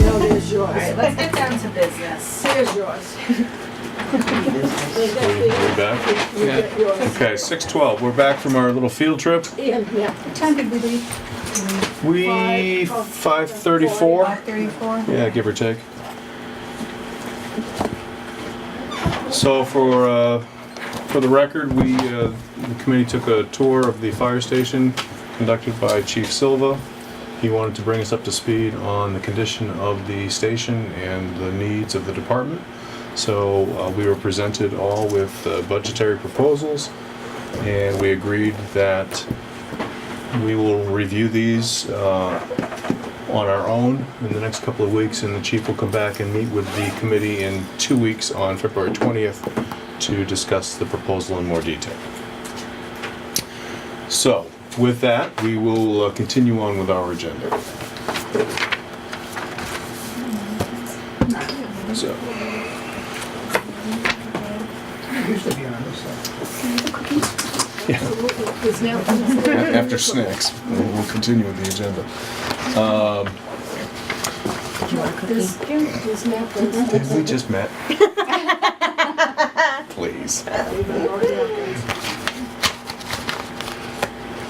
No, there's yours. All right, let's get down to business. Here's yours. We back? Yeah. Yours. Okay, 6:12. We're back from our little field trip. Ian, yeah. What time did we leave? We 5:34. 5:34? Yeah, give or take. So for the record, the committee took a tour of the fire station conducted by Chief Silva. He wanted to bring us up to speed on the condition of the station and the needs of the department. So we were presented all with budgetary proposals, and we agreed that we will review these on our own in the next couple of weeks, and the chief will come back and meet with the committee in 2 weeks on February 20th to discuss the proposal in more detail. So, with that, we will continue on with our agenda. So, Used to be on this side. There's now. after snacks, we'll continue with the agenda. There's napkins. Did we just met? Please.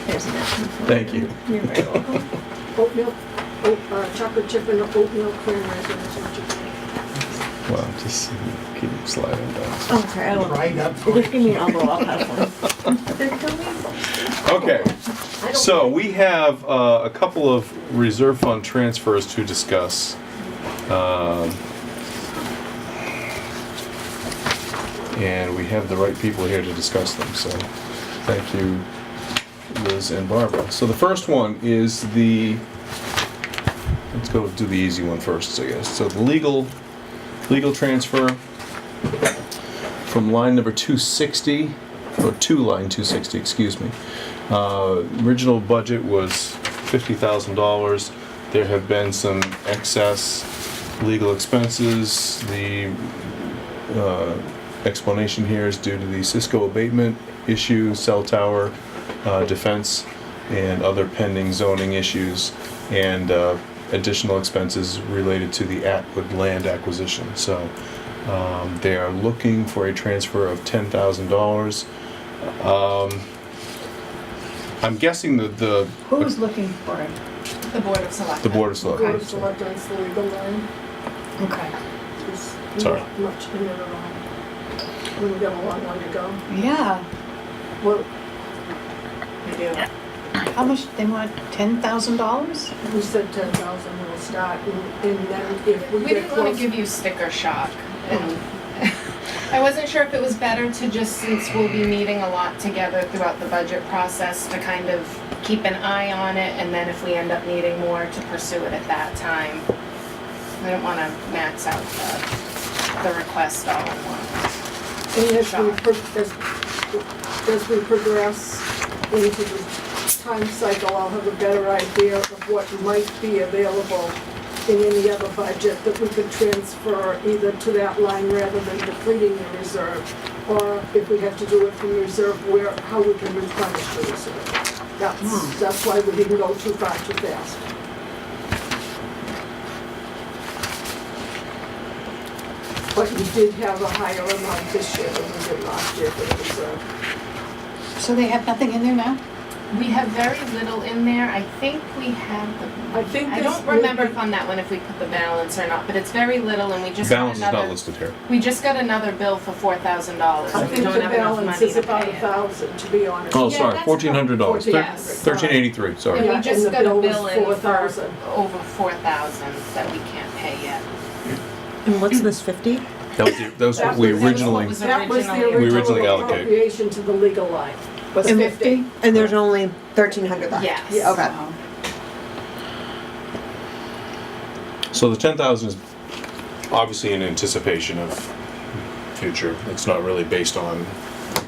There's a napkin. Thank you. You're very welcome. Oatmeal, chocolate chip and oatmeal cream raisin. Well, just keep sliding down. Oh, sorry, I don't. Right up. Just give me an elbow, I'll have one. Okay, so we have a couple of reserve fund transfers to discuss. And we have the right people here to discuss them, so thank you, Liz and Barbara. So the first one is let's go do the easy one first, I guess. So the legal transfer from line number 260, or to line 260, excuse me. Original budget was $50,000. There have been some excess legal expenses. The explanation here is due to the Cisco abatement issue, cell tower defense, and other pending zoning issues, and additional expenses related to the Atwood land acquisition. So they are looking for a transfer of $10,000. I'm guessing that Who's looking for it? The Board of Selectmen. the Board of Selectmen. Board of Selectmen's the legal line. Okay. There's Sorry. not much in it at all. We've got a long way to go. Yeah. Well, We do. How much, they want $10,000? we said 10,000 we'll start, and then if we We get didn't want close. to give you sticker shock. And I wasn't sure if it was better to just, since we'll be meeting a lot together throughout the budget process, to kind of keep an eye on it, and then if we end up needing more, to pursue it at that time. I don't want to max out the request all at once. And as Shock. we progress into the time cycle, I'll have a better idea of what might be available in any other budget that we could transfer either to that line rather than depleting the reserve, or if we have to do it from reserve, how we can replenish the reserve. That's why we didn't go too far too fast. But you did have a higher amount this year than we did last year for the reserve. So they have nothing in there now? We have very little in there. I think we have I think I this don't remember may be- on that one if we put the balance or not, but it's very little, and we just got Balance is not another. listed here. We just got another bill for $4,000. I We think don't the have enough balance money is to about pay it. 1,000, to be honest. Oh, Yeah, sorry, that's $1,400. Yes. $1,383, sorry. And Yeah, we just and the got a bill was bill in for 4,000. over 4,000 that we can't pay yet. And what's this, 50? That was what we was- originally, was That was the originally- We originally original allocated. appropriation to the legal line. Was And 50. And there's only 1,300 left? Yes. Yeah. Okay. so the 10,000 is obviously in anticipation of future. It's not really based on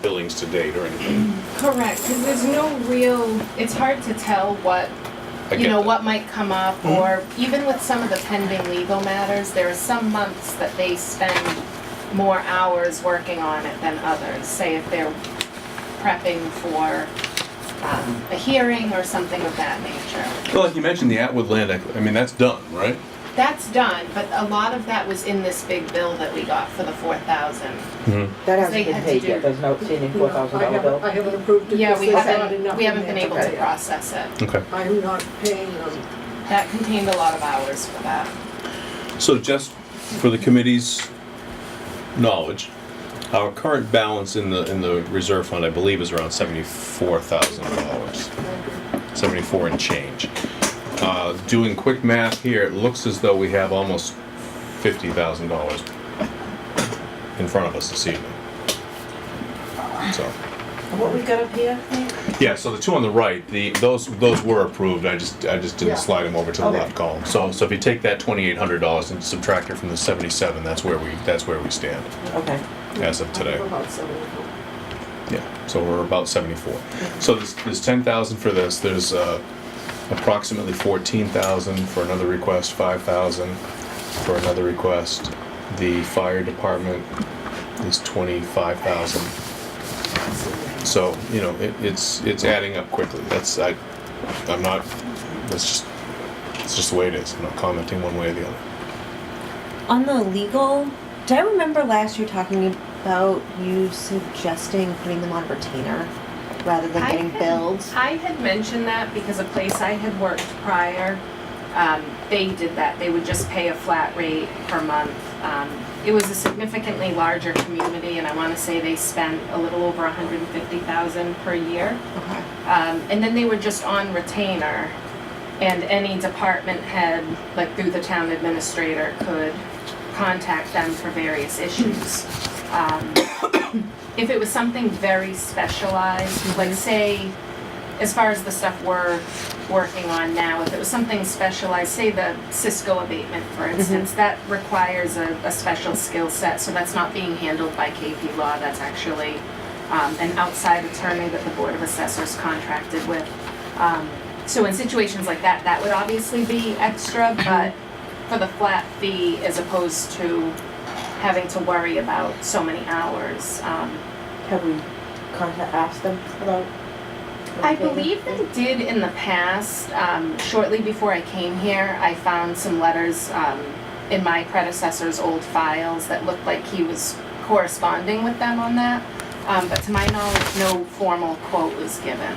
billings to date or anything. Correct, because there's no real, it's hard to tell what, I you get know, that. what might come up, or even with some of the pending legal matters, there are some months that they spend more hours working on it than others. Say if they're prepping for a hearing or something of that nature. Well, like you mentioned, the Atwood land, I mean, that's done, right? That's done, but a lot of that was in this big bill that we got for the 4,000. That hasn't They been had to paid do- yet, there's no outstanding $4,000 bill. I haven't approved it Yeah, because we there's not enough. haven't in been there able to to pay. process it. Okay. I'm not paying them. That contained a lot of hours for that. So just for the committee's knowledge, our current balance in the reserve fund, I believe, is around $74,000. 74 and change. Doing quick math here, it looks as though we have almost $50,000 in front of us this evening. So, What we got up here? yeah, so the two on the right, those were approved, I just Yeah. didn't slide them over to the Okay. left column. So if you take that $2,800 and subtract it from the 77, that's where we stand Okay. as of today. About 74. Yeah, so we're about 74. So there's 10,000 for this, there's approximately 14,000 for another request, 5,000 for another request. The fire department is 25,000. So, you know, it's adding up quickly. It's just the way it is. I'm not commenting one way or the other. On the legal, did I remember last year talking about you suggesting putting them on retainer rather than getting billed? I had mentioned that because a place I had worked prior, they did that. They would just pay a flat rate per month. It was a significantly larger community, and I want to say they spent a little over $150,000 per year. Okay. And then they were just on retainer, and any department head, like through the town administrator, could contact them for various issues. If it was something very specialized, like say, as far as the stuff we're working on now, if it was something specialized, say the Cisco abatement, for instance, that requires a special skill set, so that's not being handled by KP Law, that's actually an outside attorney that the Board of Assessors contracted with. So in situations like that, that would obviously be extra, but for the flat fee, as opposed to having to worry about so many hours. Have we asked them about? I believe they did in the past. Shortly before I came here, I found some letters in my predecessor's old files that looked like he was corresponding with them on that. But to my knowledge, no formal quote was given.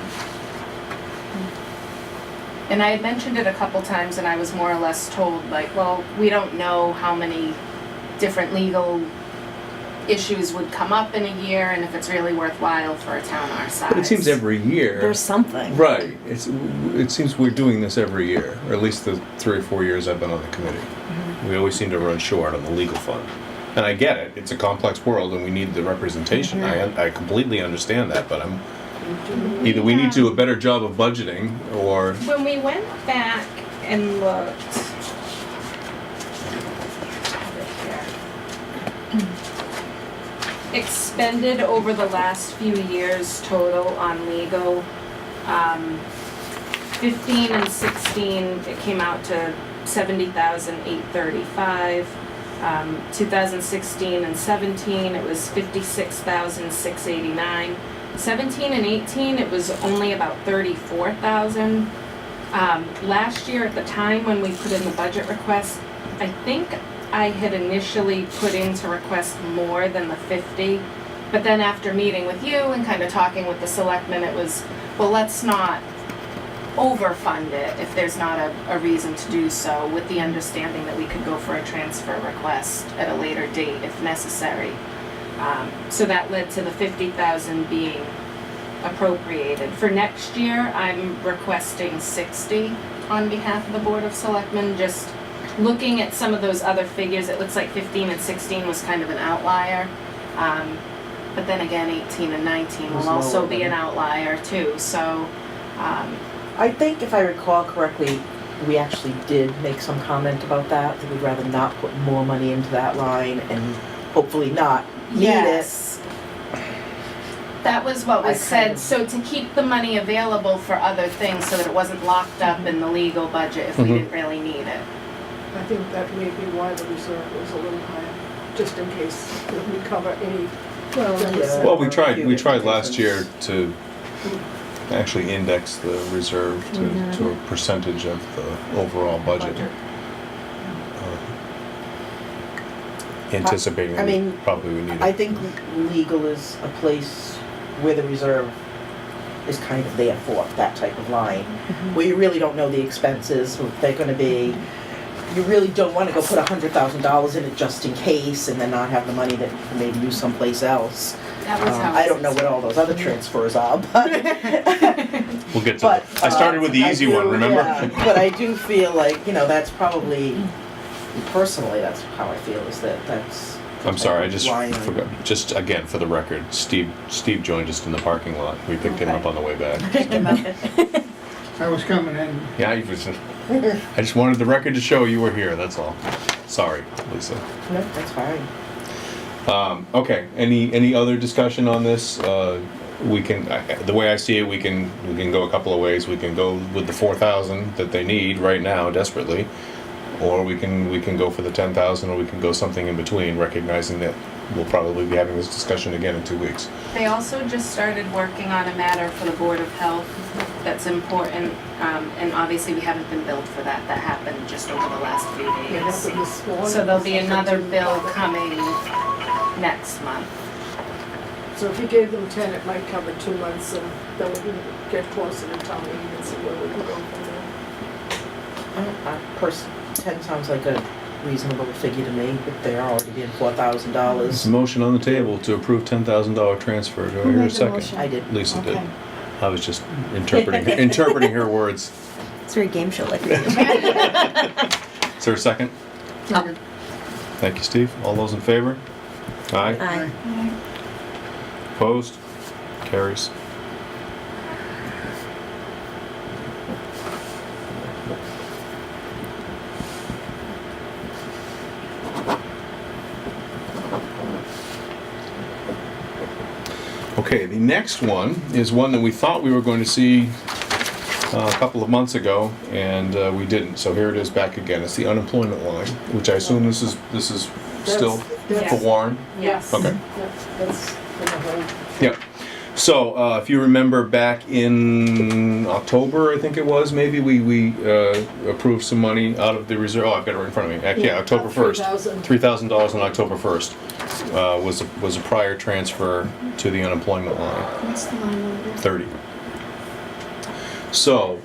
And I had mentioned it a couple times, and I was more or less told, like, well, we don't know how many different legal issues would come up in a year, and if it's really worthwhile for a town our size. But it seems every year. There's something. Right. It seems we're doing this every year, or at least the 3 or 4 years I've been on the committee. We always seem to run short on the legal fund. And I get it. It's a complex world, and we need the representation. I completely understand that, but either we need to do a better job of budgeting, or When we went back and looked, expended over the last few years total on legal, 15 and 16, it came out to 70,835. 2016 and 17, it was 56,689. 17 and 18, it was only about 34,000. Last year at the time when we put in the budget request, I think I had initially put in to request more than the 50, but then after meeting with you and kind of talking with the selectmen, it was, well, let's not overfund it if there's not a reason to do so, with the understanding that we could go for a transfer request at a later date if necessary. So that led to the 50,000 being appropriated. For next year, I'm requesting 60 on behalf of the Board of Selectmen. Just looking at some of those other figures, it looks like 15 and 16 was kind of an outlier. But then again, 18 and 19 will also be an outlier too, so. I think if I recall correctly, we actually did make some comment about that we'd rather not put more money into that line and hopefully not need it. Yes. That was what was said, so to keep the money available for other things so that it wasn't locked up in the legal budget if we didn't really need it. I think that may be why the reserve was a little higher, just in case we cover any. well, we tried last year to actually index the reserve to a percentage of the overall budget. anticipating I mean, probably we need I it. think legal is a place where the reserve is kind of there for that type of line, where you really don't know the expenses, what they're gonna be. You really don't wanna go put $100,000 in it just in case and then not have the money that you can maybe use someplace else. That was how I don't know what all those other transfers are, but. We'll get to But, that. I started with the I easy do- one, remember? yeah, but I do feel like, that's probably, personally, that's how I feel, is that's. the I'm sorry, I type of just line forgot. Just again, for the record, Steve joined us in the parking lot. We picked him Okay. up on the way back. I was coming in, Yeah, I just wanted the record to show you were here, that's all. Sorry, Lisa. No, that's fine. Okay, any other discussion on this? We can, the way I see it, we can go a couple of ways. We can go with the 4,000 that they need right now desperately, or we can go for the 10,000, or we can go something in between, recognizing that we'll probably be having this discussion again in 2 weeks. They also just started working on a matter for the Board of Health that's important, and obviously we haven't been billed for that. That happened just over the last few It days. happened this morning. So there'll be another bill coming next month. So if you gave them 10, it might cover 2 months, and then we can get closer to town meeting and see where we can go from there. 10 sounds like a reasonable figure to me, if they are already being There's a $4,000. motion on the table to approve $10,000 transfer. Do I Who hear a made the second? motion? I did. Lisa did. Okay. I was just interpreting her words. It's very game show like. Is there a second? second, Thank you, Steve. All those in favor? Aye. Aye. Opposed? Carries. Okay, the next one is one that we thought we were going to see a couple of months ago, and we didn't. So here it is back again. It's the unemployment line, which I assume this is still That's- for Warren. Yes. Okay. That's for the whole. Yep. So, if you remember back in October, I think it was, maybe we approved some money out of the reserve. Oh, I've got it right in front of me. Yeah, October 1st. $3,000 on October 1st was a prior transfer to the unemployment line. What's the line number? 30. So,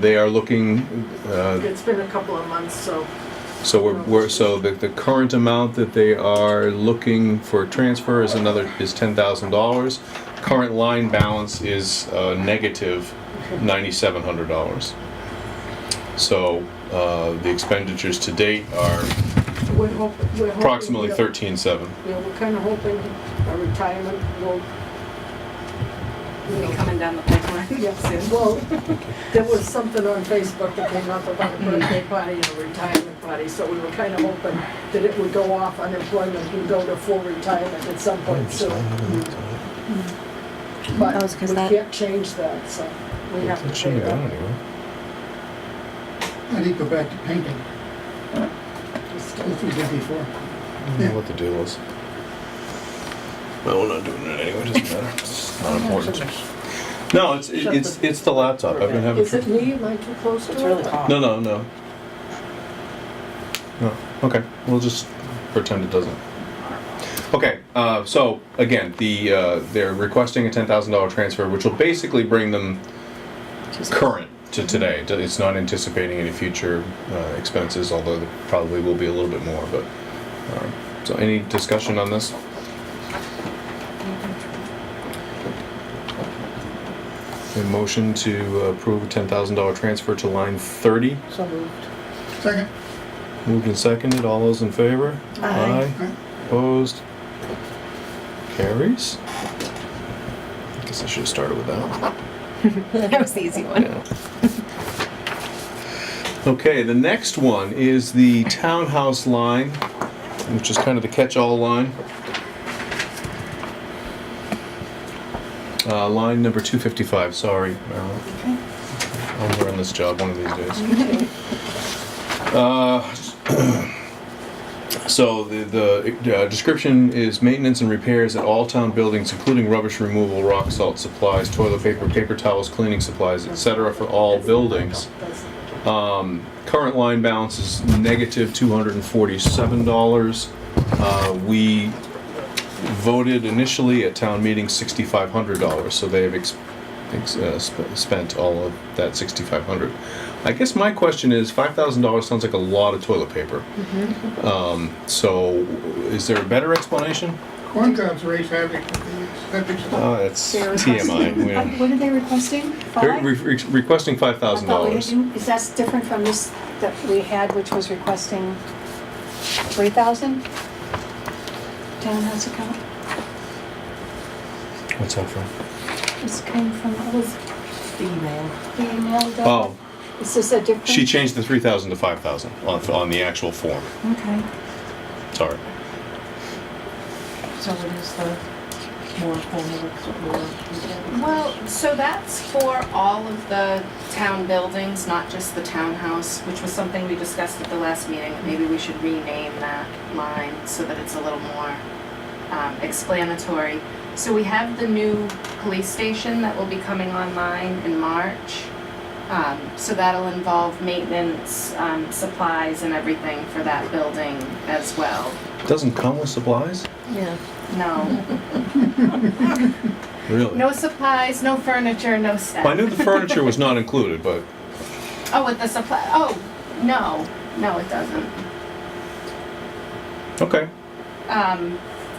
they are looking, It's been a couple of months, so so the current amount that they are looking for transfer is $10,000. Current line balance is negative $9,700. So the expenditures to date are we're hoping. approximately $13,700. Yeah, we're kind of hoping our retirement will, Be coming down the pipeline. yes, well, there was something on Facebook that came up about a birthday party and a retirement party, so we were kind of hoping that it would go off unemployment and go to full retirement at some point soon. But Oh, it's 'cause we that- can't change that, so we have to It pay shouldn't have gone that. anywhere. I need to go back to painting, which we did before. I don't know what the deal is. Well, we're not doing it anyway, doesn't matter. It's not important. No, it's the laptop. I've been having. Is it me? Am I too close to it? It's really hot. No. No. Okay, we'll just pretend it doesn't. Okay, so again, they're requesting a $10,000 transfer, which will basically bring them current to today. It's not anticipating any future expenses, although there probably will be a little bit more. But so, any discussion on this? A motion to approve a $10,000 transfer to line 30. So moved. Second, Moved and seconded. All those in favor? Aye. Opposed? Carries. I guess I should have started with that one. That was the easy one. Yeah. Okay, the next one is the townhouse line, which is kind of the catch-all line. Line number 255, sorry, Marilyn. I'll learn this job one of these days. So the description is maintenance and repairs at all town buildings, including rubbish removal, rock salt supplies, toilet paper, paper towels, cleaning supplies, etc. for all buildings. Current line balance is negative $247. We voted initially at town meeting $6,500, so they have spent all of that $6,500. I guess my question is, $5,000 sounds like a lot of toilet paper. So is there a better explanation? Corn cobs raise havoc with the septic system. It's They're TMI. We don't- What are they requesting? They're Five? requesting I thought we $5,000. had- Is that different from this that we had, which was requesting 3,000? Townhouse account? What's that from? This came from, what was Female. the email? that- Oh, Is this a different? she changed the 3,000 to 5,000 on the actual form. Okay. Sorry. So it is the more formal. Well, so that's for all of the town buildings, not just the townhouse, which was something we discussed at the last meeting. Maybe we should rename that line so that it's a little more explanatory. So we have the new police station that will be coming online in March. So that'll involve maintenance, supplies and everything for that building as well. Doesn't come with supplies? Yeah. No, Really? no supplies, no furniture, no staff. I knew the furniture was not included, but Oh, with the supply, oh, no, it doesn't. okay.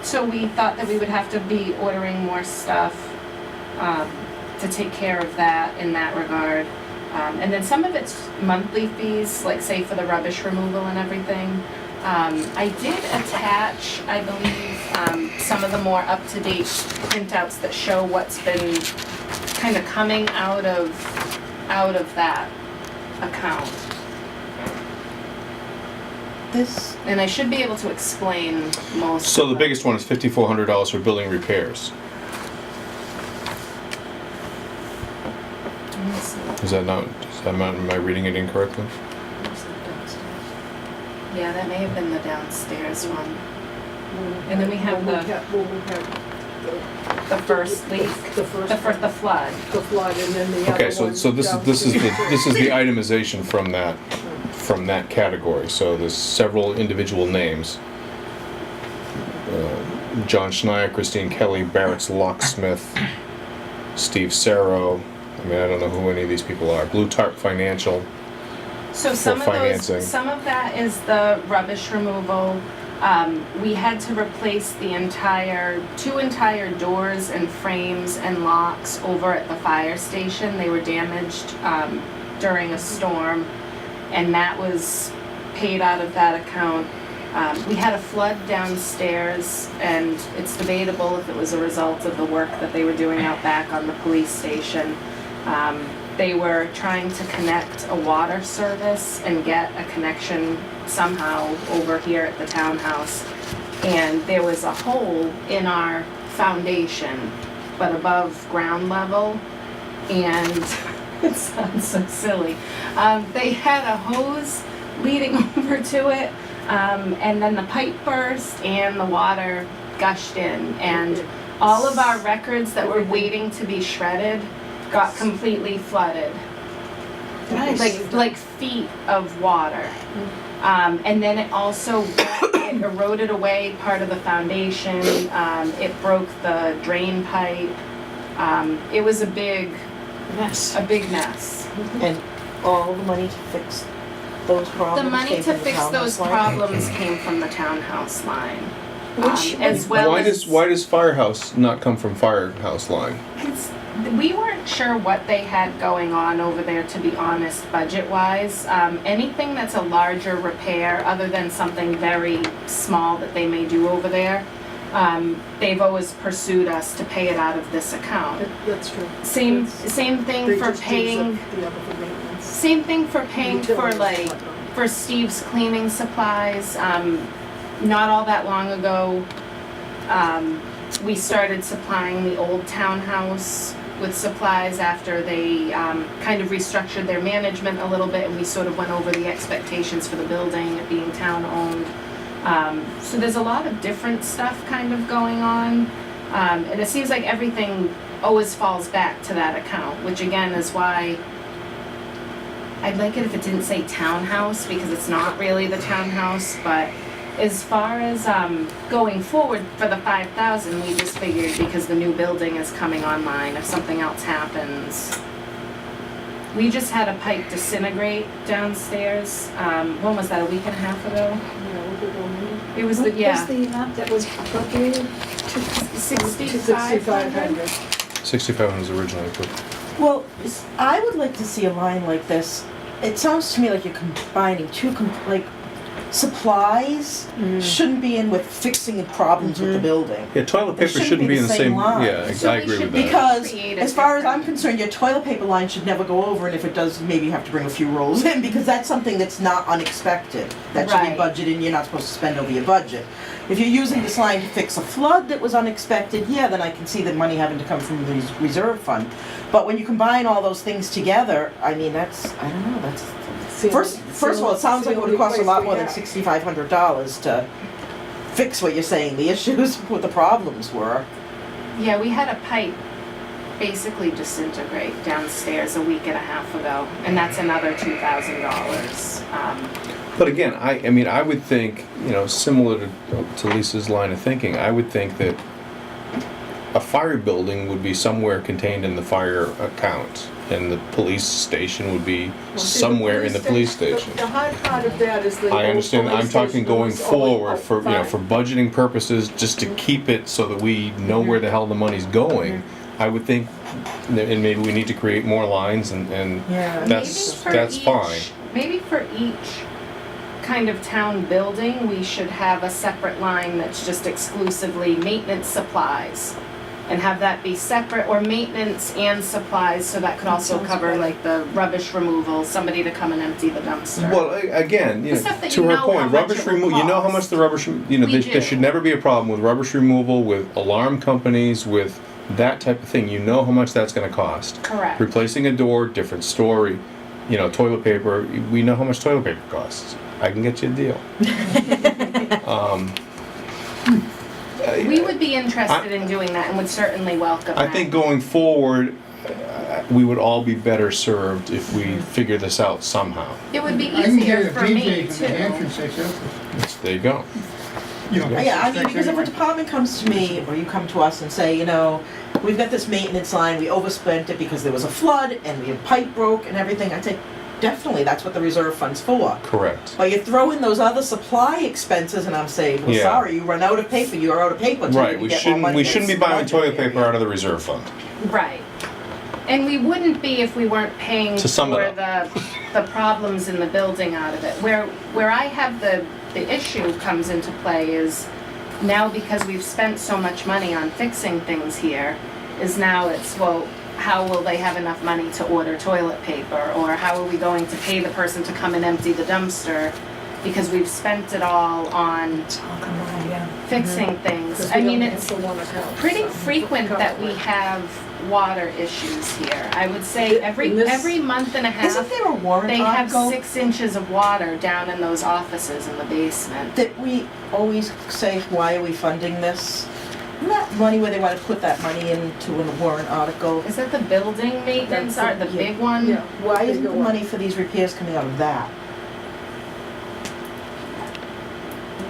So we thought that we would have to be ordering more stuff, to take care of that in that regard. And then some of it's monthly fees, like say for the rubbish removal and everything. I did attach, I believe, some of the more up-to-date printouts that show what's been kind of coming out of that account. This, And I should be able to explain most. So of the them. biggest one is $5,400 for building repairs. Let me see. Is that not, am I reading it incorrectly? Yeah, that may have been the downstairs one. And then we have When the first leak, the the flood. the flood, and then the other Okay, so one this is downstairs. this is the itemization from that category. So there's several individual names. John Schneier, Christine Kelly, Barrett's Locksmith, Steve Sarro. I mean, I don't know who any of these people are. Blue Tarp Financial. So For some of financing. some of that is the rubbish removal. We had to replace two entire doors and frames and locks over at the fire station. They were damaged during a storm, and that was paid out of that account. We had a flood downstairs, and it's debatable if it was a result of the work that they were doing out back on the police station. They were trying to connect a water service and get a connection somehow over here at the townhouse. And there was a hole in our foundation, but above ground level. And it sounds so silly. They had a hose leading over to it, and then the pipe burst and the water gushed in. And all of our records that were waiting to be shredded got completely flooded. Nice. Like feet of water. And then it also, it eroded away part of the foundation, it broke the drain pipe. It was a big Mess. mess. and all the money to fix those problems. The money came to from the fix townhouse those line? problems came from the townhouse line. Which- As well Why as. does Firehouse not come from Firehouse line? We weren't sure what they had going on over there, to be honest, budget-wise. Anything that's a larger repair, other than something very small that they may do over there, they've always pursued us to pay it out of this account. That's true. Same That's- thing They for just use paying, the other for maintenance. same thing for paying for Utilities, like, whatnot. for Steve's cleaning supplies. Not all that long ago, we started supplying the old townhouse with supplies after they kind of restructured their management a little bit, and we sort of went over the expectations for the building, it being town-owned. So there's a lot of different stuff kind of going on, and it seems like everything always falls back to that account, which again is why I'd like it if it didn't say townhouse, because it's not really the townhouse, but As far as going forward for the 5,000, we just figured because the new building is coming online, if something else happens. We just had a pipe disintegrate downstairs. When was that, a week and a half ago? It was the, What yeah, was the amount that was appropriated? 6,500. 6,500 was originally approved. Well, I would like to see a line like this. It sounds to me like you're combining two, like, supplies shouldn't be in with fixing problems with the building. Yeah, toilet paper shouldn't be in the same, line. yeah, So I we agree should with be- that. Because, Create a as far as I'm different- concerned, your toilet paper line should never go over, and if it does, maybe you have to bring a few rolls in, because that's something that's not unexpected. That should be Right. budgeted, and you're not supposed to spend over your budget. If you're using this line to fix a flood that was unexpected, yeah, then I can see the money having to come from the reserve fund. But when you combine all those things together, I mean, that's, I don't know, that's, first of all, it sounds like it would cost a lot more than $6,500 to fix what you're saying, the issues, what the problems were. Yeah, we had a pipe basically disintegrate downstairs a week and a half ago, and that's another $2,000. But again, I mean, I would think, you know, similar to Lisa's line of thinking, I would think that a fire building would be somewhere contained in the fire account, and the police station would be somewhere in the police station. The hard part of that is the I old understand, I'm police talking station going was only forward for, you know, for budgeting purposes, just to keep it so that we know where the hell the money's going. I would think, and maybe we need to create more lines, and Yeah. that's fine. Maybe for each kind of town building, we should have a separate line that's just exclusively maintenance supplies. And have that be separate, or maintenance and supplies, so that could also sounds cover good. like the rubbish removal, somebody to come and empty the dumpster. Well, again, you The know, stuff that to you her know how point, much rubbish it will removal, you know how cost. much the rubbish, you know, We there do. should never be a problem with rubbish removal, with alarm companies, with that type of thing. You know how much that's gonna cost. Correct. Replacing a door, different story, you know, toilet paper, we know how much toilet paper costs. I can get you a deal. We would be interested in doing that and would certainly welcome I that. think going forward, we would all be better served if we figure this out somehow. It would be I can easier get a for me PJ from the too. entrance, I said, There you go. you know. Yeah, I mean, fix because if a anyway. department comes to me, or you come to us and say, you know, we've got this maintenance line, we overspent it because there was a flood, and the pipe broke and everything, I'd say, definitely, that's what the reserve fund's for. Correct. But you throw in those other supply expenses, and I'm saying, well, Yeah. sorry, you run out of paper, you're out of paper until Right, you we get more money. shouldn't be that's buying toilet budgeted. paper out of the reserve fund. Right. And we wouldn't be if we weren't paying To sum for it the problems in the building out of it. Where I have the issue comes into play is now, because we've spent so much money on fixing things here, is now it's, well, how will they have enough money to order toilet paper? Or how are we going to pay the person to come and empty the dumpster? Because we've spent it all on fixing things. Because I we mean, don't it's have the one account, pretty so frequent that we currently. have water issues here. I would say In every this- month and a half, Isn't there a warrant they have article 6 inches of water down in those offices in the basement. that we always say, why are we funding this? Isn't that money where they want to put that money into a warrant article? Is that the building maintenance, That's the the- big one? Yeah. Why They isn't go the up. money for these repairs coming out of that?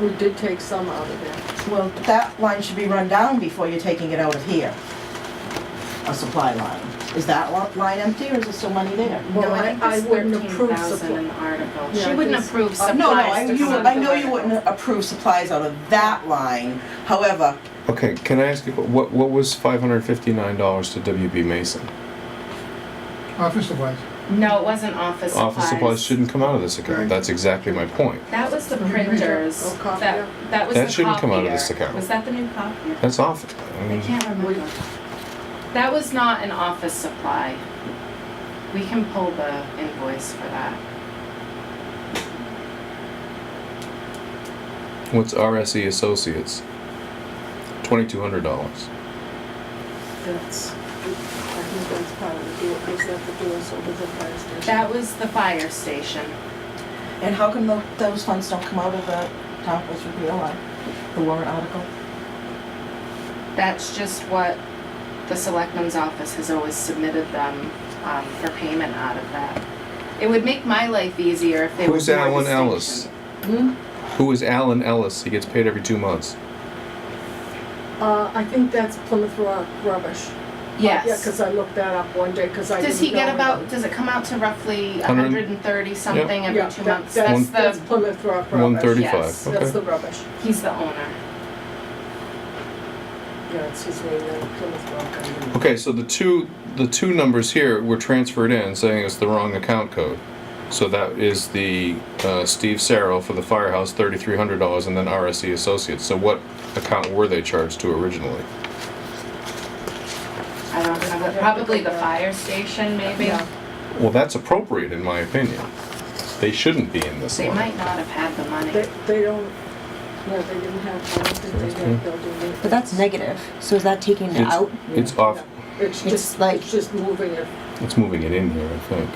We did take some out of there. Well, that line should be run down before you're taking it out of here. A supply line. Is that line empty, or is there still money there? No, Well, I think I it's wouldn't approve 13,000 in the article. Yeah, She I wouldn't think- approve supplies No, to I come out of know the you wouldn't article. approve supplies out of that line. However, Okay, can I ask you, what was $559 to WB Mason? Office supplies. No, it wasn't office supplies. Office supplies shouldn't come out of this account, Right. that's exactly my point. That was the From the printers. printer. Oh, copier. That was That the shouldn't come out of copier. this account. Was that the new copier? That's off, I I mean, can't remember. That was not an office supply. We can pull the invoice for that. what's RSE Associates? $2,200. That's, I think that's part of the door, is that the doors over the fire station? That was the fire station. and how come those funds don't come out of the town force repair line? The warrant article? That's just what the selectman's office has always submitted them for payment out of that. It would make my life easier if they would Who's do a Alan distinction. Ellis? Who is Alan Ellis? He gets paid every 2 months. I think that's Plymouth Rock rubbish. Yes. Yeah, because I looked that up one day, because I didn't know. Does he get anything. about, does it come out to roughly 100 130 something every Yeah, 2 that- months? That's Plymouth Rock rubbish. 135. Yes, Okay. That's the rubbish. He's the owner. Yeah, it's his name, Plymouth Rock. I didn't- Okay, so the two numbers here were transferred in, saying it's the wrong account code. So that is the Steve Sarrell for the firehouse, $3,300, and then RSE Associates. So what account were they charged to originally? I don't know, but probably the fire station maybe. Yeah. Well, that's appropriate in my opinion. They shouldn't be in this They line. might not have had the money. They don't, yeah, they didn't have, I don't think they had building maintenance. But that's negative, so is that taking it It's- out? It's off. It's It's just, like- it's just moving it. It's moving it in here, I think.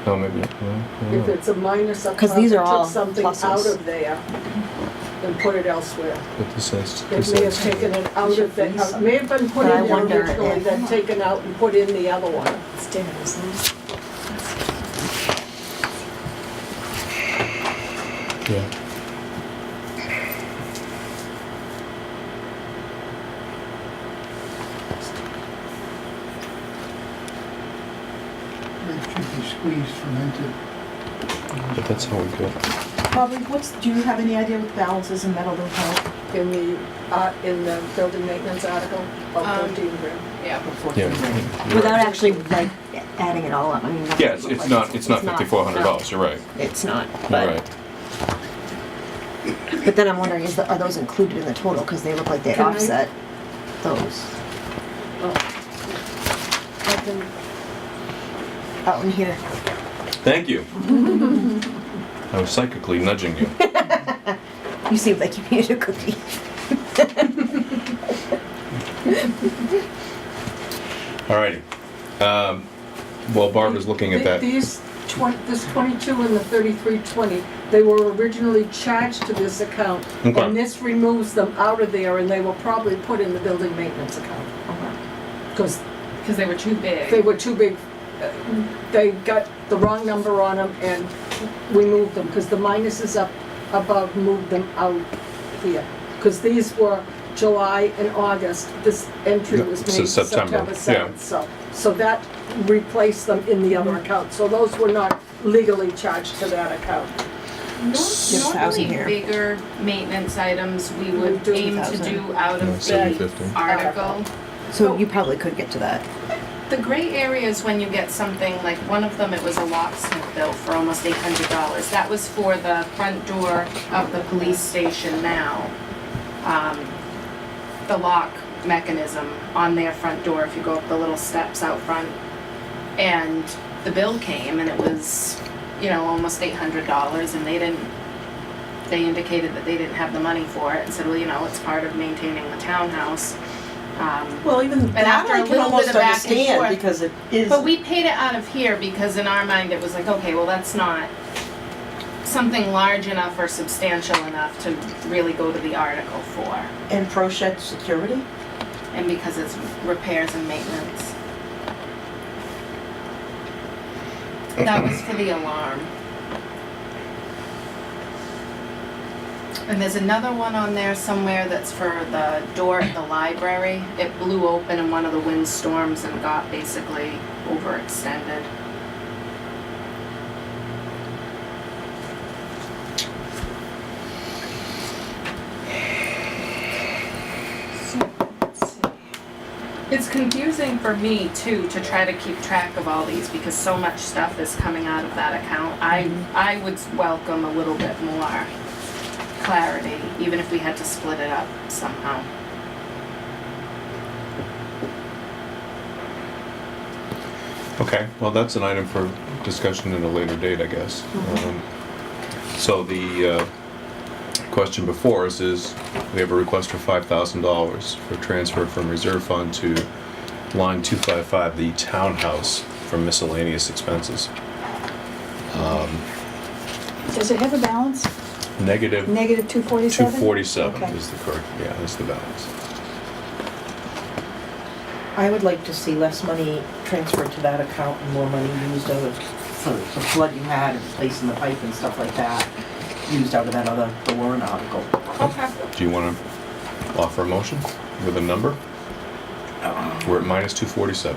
Oh, maybe. If it's a minus up 'Cause top, these it are all took something pluses. out of there and put it elsewhere. But this says. It may have taken it out of there, it may have been put But I in there wonder originally, if- then taken out and put in the other one. It's different, isn't it? Yeah. It should be squeezed, fermented. But that's how we go. Bobby, do you have any idea what the balance is in metal and health? In the building maintenance article, about 13 grand. Yeah. Yeah. Without actually like adding it all up, I mean. that Yeah, doesn't it's look not $5,400. You're right. No, it's not, You're but, right. but then I'm wondering, are those included in the total, because they look like they Can I- offset those. I can, Out in here. Thank you. I was psychically nudging you. You seem like you need a cookie. Alrighty. While Barbara's looking at that. This 22 and the 3320, they were originally charged to this account. Okay. And this removes them out of there, and they will probably put in the building maintenance account. Because Because they were too big. they were too big. They got the wrong number on them, and we moved them, because the minuses up above moved them out here. Because these were July and August, this entry was This made is September, September 7th. So that replaced them in the other account. So those were not legally charged to that account. Just Normally 1,000 here. bigger maintenance items we would do aim to 1,000. do out Yeah, of the 750. article. So you probably could get to that. The gray area is when you get something, like one of them, it was a locksmith bill for almost $800. That was for the front door of the police station now. The lock mechanism on their front door, if you go up the little steps out front. And the bill came and it was, almost $800, and they indicated that they didn't have the money for it and said, well, it's part of maintaining the townhouse. Well, even that after a I can little almost bit of back and understand, forth- because it is. But we paid it out of here because in our mind it was like, okay, well, that's not something large enough or substantial enough to really go to the article for. And ProShed security? And because it's repairs and maintenance. That was for the alarm. And there's another one on there somewhere that's for the door at the library. It blew open in one of the windstorms and got basically overextended. It's confusing for me too to try to keep track of all these because so much stuff is coming out of that account. I would welcome a little bit more clarity, even if we had to split it up somehow. Okay, well, that's an item for discussion at a later date, I guess. So the question before us is, we have a request for $5,000 for transfer from reserve fund to line 255, the townhouse, for miscellaneous expenses. Does it have a balance? Negative Negative 247? 247 Okay. is the correct, yeah, that's the balance. I would like to see less money transferred to that account and more money used for the flood you had and replacing the pipe and stuff like that. used out of that other, the warrant article. Okay. Do you want to offer a motion with a number? We're at minus 247.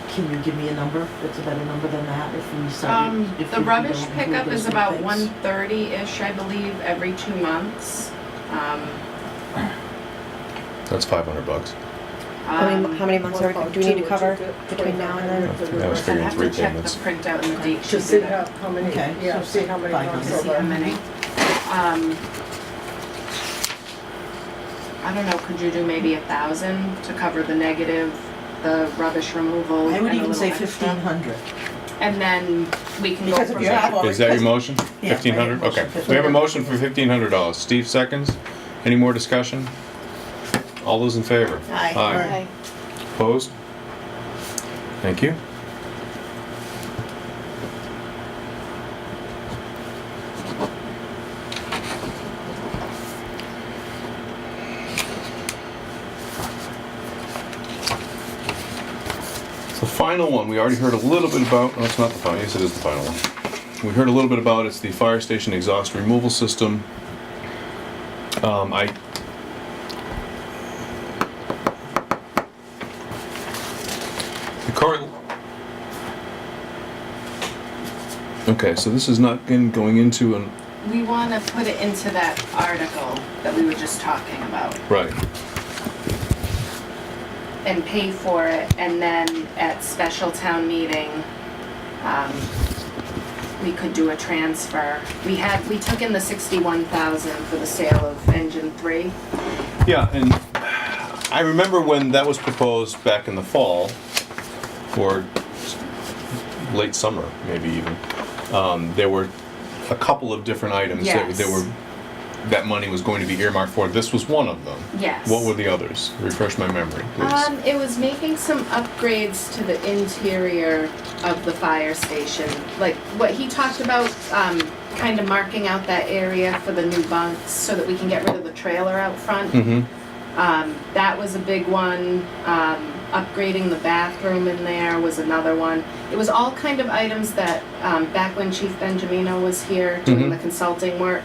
Can you give me a number that's a better number than that if we start? if The we rubbish don't pickup include is those about things? 130-ish, I believe, every 2 months. That's $500. How many months are, do we need to cover between now and then? I was I'd figuring have 3 to check the payments. printout and the date To sheet. see how many, Okay, yeah, so see how many 500. months To see over. how many. I don't know, could you do maybe 1,000 to cover the negative, the rubbish removal? I would and a even little say extra? 1,500. And then we can go Because if from you there. have all- Is that your motion? Yeah, 1,500? I have a Okay. motion, We have a motion for $1,500. Steve seconds. Any more discussion? All those in favor? Aye. Aye. Opposed? Thank you. The final one, we already heard a little bit about, no, it's not the final, yes it is the final one. We heard a little bit about, it's the fire station exhaust removal system. The current... Okay, so this is not going into an... We want to put it into that article that we were just talking about Right. and pay for it, and then at special town meeting, we could do a transfer. We took in the 61,000 for the sale of engine 3. Yeah, and I remember when that was proposed back in the fall, or late summer, maybe even. There were a couple of different items Yes. that money was going to be earmarked for. This was one of them. Yes. What were the others? Refresh my memory, please. It was making some upgrades to the interior of the fire station. Like what he talked about, kind of marking out that area for the new bunks so that we can get rid of the trailer out front. Mm-hmm. That was a big one. Upgrading the bathroom in there was another one. It was all kind of items that, back when Chief Benjamino was here doing Mhm. the consulting work,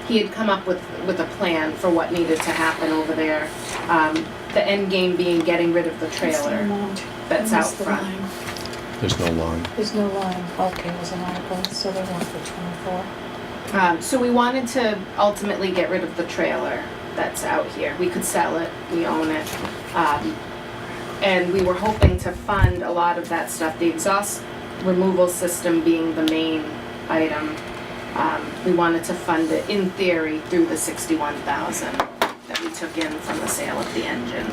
he had come up with a plan for what needed to happen over there. The end game being getting rid of the trailer that's out front. There's no line. There's no line. Okay, it was an article, so they want for 24. So we wanted to ultimately get rid of the trailer that's out here. We could sell it, we own it. And we were hoping to fund a lot of that stuff, the exhaust removal system being the main item. We wanted to fund it in theory through the 61,000 that we took in from the sale of the engine.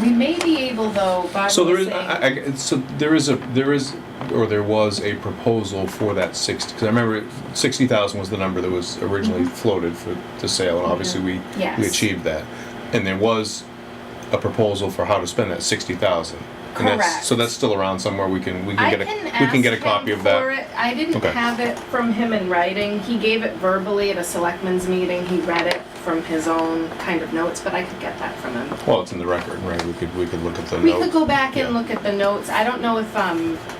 We may be able though, Barbara So there was is, saying. there was a proposal for that 60, because I remember 60,000 was the number that was originally floated for the sale, and obviously we Yes. achieved that. And there was a proposal for how to spend that 60,000. And Correct. So that's still around somewhere. We can I get a can get a copy ask of him for that. it. I didn't Okay. have it from him in writing. He gave it verbally at a selectmen's meeting. He read it from his own kind of notes, but I could get that from him. Well, it's in the record, right? We could look at the We note. could go back and Yeah. look at the notes. I don't know if,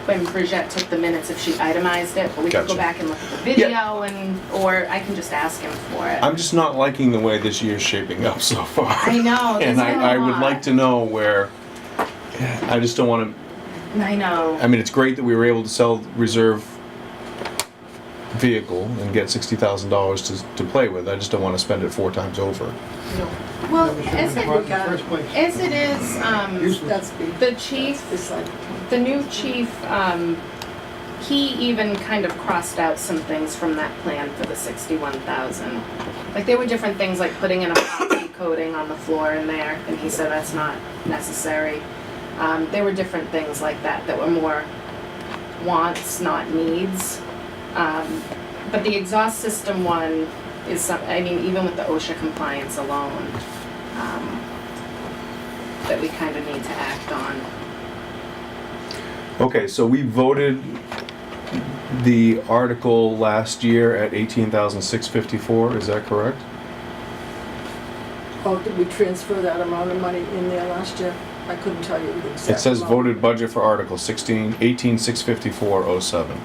when Bridget took the minutes, if she itemized it, but we could go Gotcha. back and look at the video or I can just ask him for it. I'm just not liking the way this year's shaping up so far. I know, there's And been a I would lot. like to know where, I just don't want to, I know. I mean, it's great that we were able to sell reserve vehicle and get $60,000 to play with. I just don't want to spend it 4 times over. Well, We should as have it, bought it in the first place. as it is, Useless. That's big. the chief, Beside the new chief, he even kind of crossed out some things from that plan for the 61,000. Like there were different things like putting in a epoxy coating on the floor in there, and he said that's not necessary. There were different things like that that were more wants, not needs. But the exhaust system one is some, I mean, even with the OSHA compliance alone, that we kind of need to act on. Okay, so we voted the article last year at 18,654, is that correct? Oh, did we transfer that amount of money in there last year? I couldn't tell you the exact It says amount. voted budget for article 18,654.07.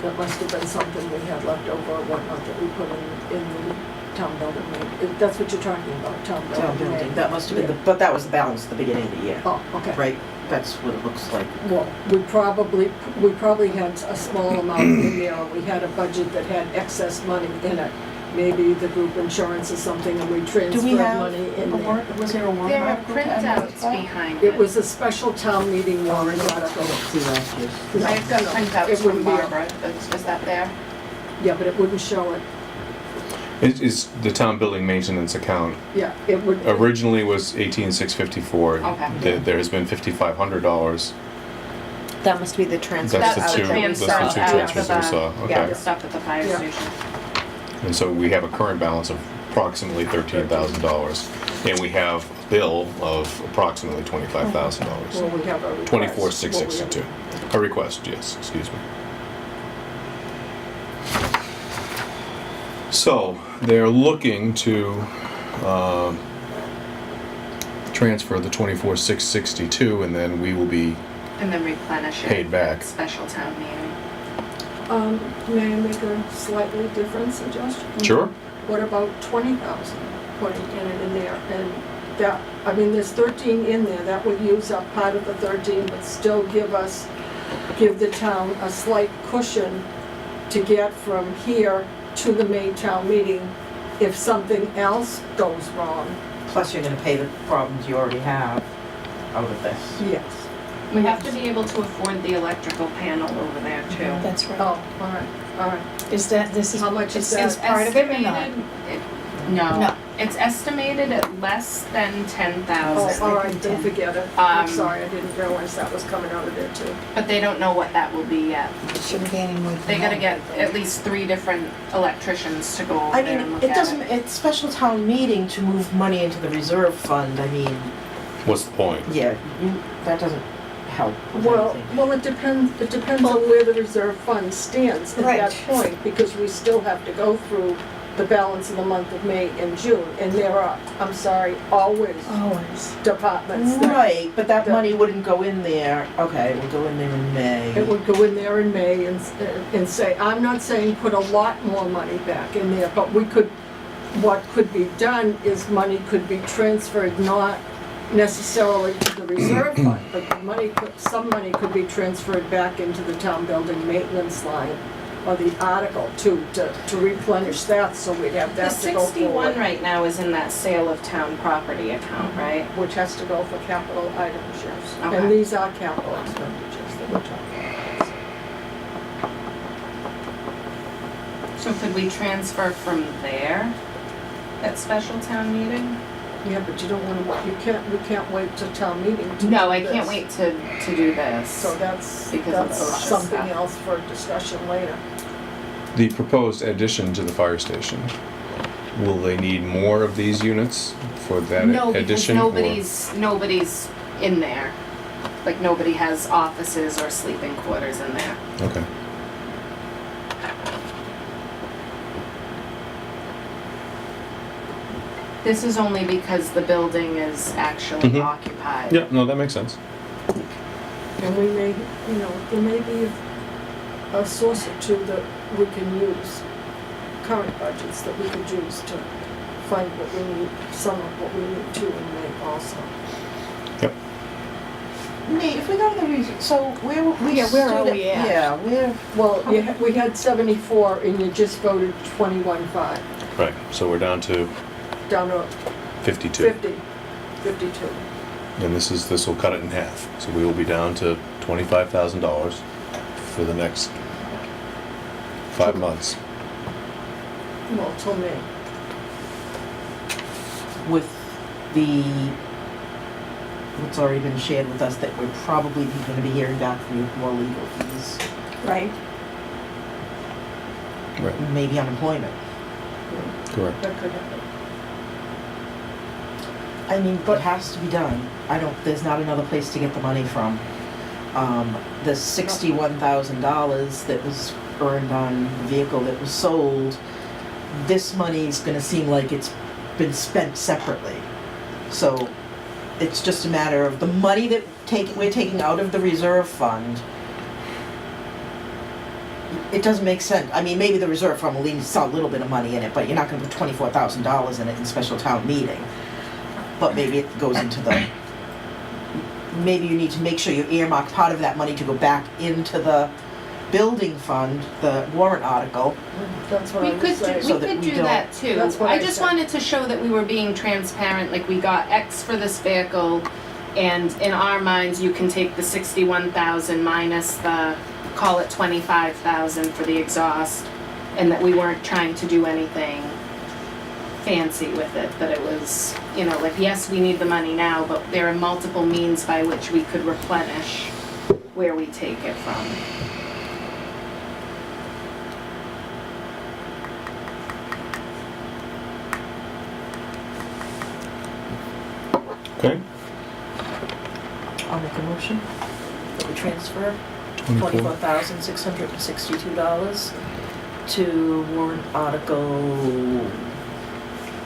That must have been something we had left over or whatnot that we put in the town building. That's what you're talking about, town building. Town building, that must have been the, but that was the balance at the beginning of the year, Oh, okay. right? That's what it looks like. Well, we probably had a small amount in there, or we had a budget that had excess money in it. Maybe the group insurance or something, and we transferred money in there. Was there a warrant There are article to add printouts that? behind it. It was a special town meeting warrant I article. don't see last year's. I've got It printouts from wouldn't be a- Barbara, was that there? Yeah, but it wouldn't show it. It's the town building maintenance account. Yeah, it would. Originally was 18,654. Okay. There has been $5,500. That must be the transfer. That's the That's the two, transfer that's the two out of transfers we the- saw, Yeah, okay. the stuff at the fire Yeah. station. And so we have a current balance of approximately $13,000. And we have a bill of approximately $25,000. Well, we have a request. 24,662. A request, yes, excuse me. So, they're looking to transfer the 24,662 and then we will be And then replenish it. paid back. at Special town meeting. May I make a slightly different suggestion? Sure. What about 20,000, putting in there, and that, I mean, there's 13 in there, that would use up part of the 13, but still give the town a slight cushion to get from here to the May town meeting if something else goes wrong. Plus you're gonna pay the problems you already have out of this. Yes. We have to be able to afford the electrical panel over there too. That's right. Oh, all right. Is this is, How much is is that? part of it or not? Estimated- No, No. it's estimated at less than 10,000. Oh, all right, then forget it. I'm Um, sorry, I didn't realize that was coming out of there too. But they don't know what that will be yet. Shouldn't be any more than They gotta that. get at least 3 different electricians to go over I there and mean, look it at doesn't, it. it's special town meeting to move money into the reserve fund, I mean, What's the point? yeah, that doesn't help with Well, anything. it depends on where the reserve fund stands at Right. that point, because we still have to go through the balance of the month of May and June, and there are, I'm sorry, always Always. departments that, Right, but that that- money wouldn't go in there, okay, it would go in there in May. it would go in there in May and say, I'm not saying put a lot more money back in there, but what could be done is money could be transferred, not necessarily to the reserve fund, but some money could be transferred back into the town building maintenance line, or the article to replenish that, so we'd have The that to go 61 forward. right now is in that sale of town property account, right? Which has to go for capital items, yes. Okay. And these are capital expenditures that we're talking about. So could we transfer from there at special town meeting? Yeah, but you don't want to, we can't wait till town meeting to do No, I can't this. wait to do this. So that's Because of the something stuff. else for discussion later. The proposed addition to the fire station, will they need more of these units for that No, because addition? or- nobody's in there. Like nobody has offices or sleeping quarters in there. Okay. This is only because the building is actually Mhm. occupied. Yeah, no, that makes sense. And we may, there may be a source or two that we can use, current budgets that we could use to fund what we need, some of what we need to in May also. Yep. Nate, if we go to the reason, so where we Yeah, where are stood we at? Yeah, where, Well, we had 74 and you just voted 21.5, Right, so we're down to down to 52. 52. And this will cut it in half. So we will be down to $25,000 for the next 5 months. Well, till May. with the, what's already been shared with us, that we're probably gonna be hearing back from you more legal fees, Right. Right, maybe unemployment. correct. That could happen. I mean, but it has to be done. There's not another place to get the money from. The $61,000 that was earned on the vehicle that was sold, this money's gonna seem like it's been spent separately. So it's just a matter of the money that we're taking out of the reserve fund it doesn't make sense. I mean, maybe the reserve fund will leave a little bit of money in it, but you're not gonna put $24,000 in it in special town meeting. But maybe it goes into the, maybe you need to make sure you earmark part of that money to go back into the building fund, the warrant article. That's what We I was could saying. So that we do don't- that too. That's what I I just said. wanted to show that we were being transparent, like we got X for this vehicle, and in our minds, you can take the 61,000 minus the, call it 25,000 for the exhaust, and that we weren't trying to do anything fancy with it, that it was, you know, like, yes, we need the money now, but there are multiple means by which we could replenish where we take it from. Okay, I'll make a motion that we transfer 24. $24,662 to warrant article,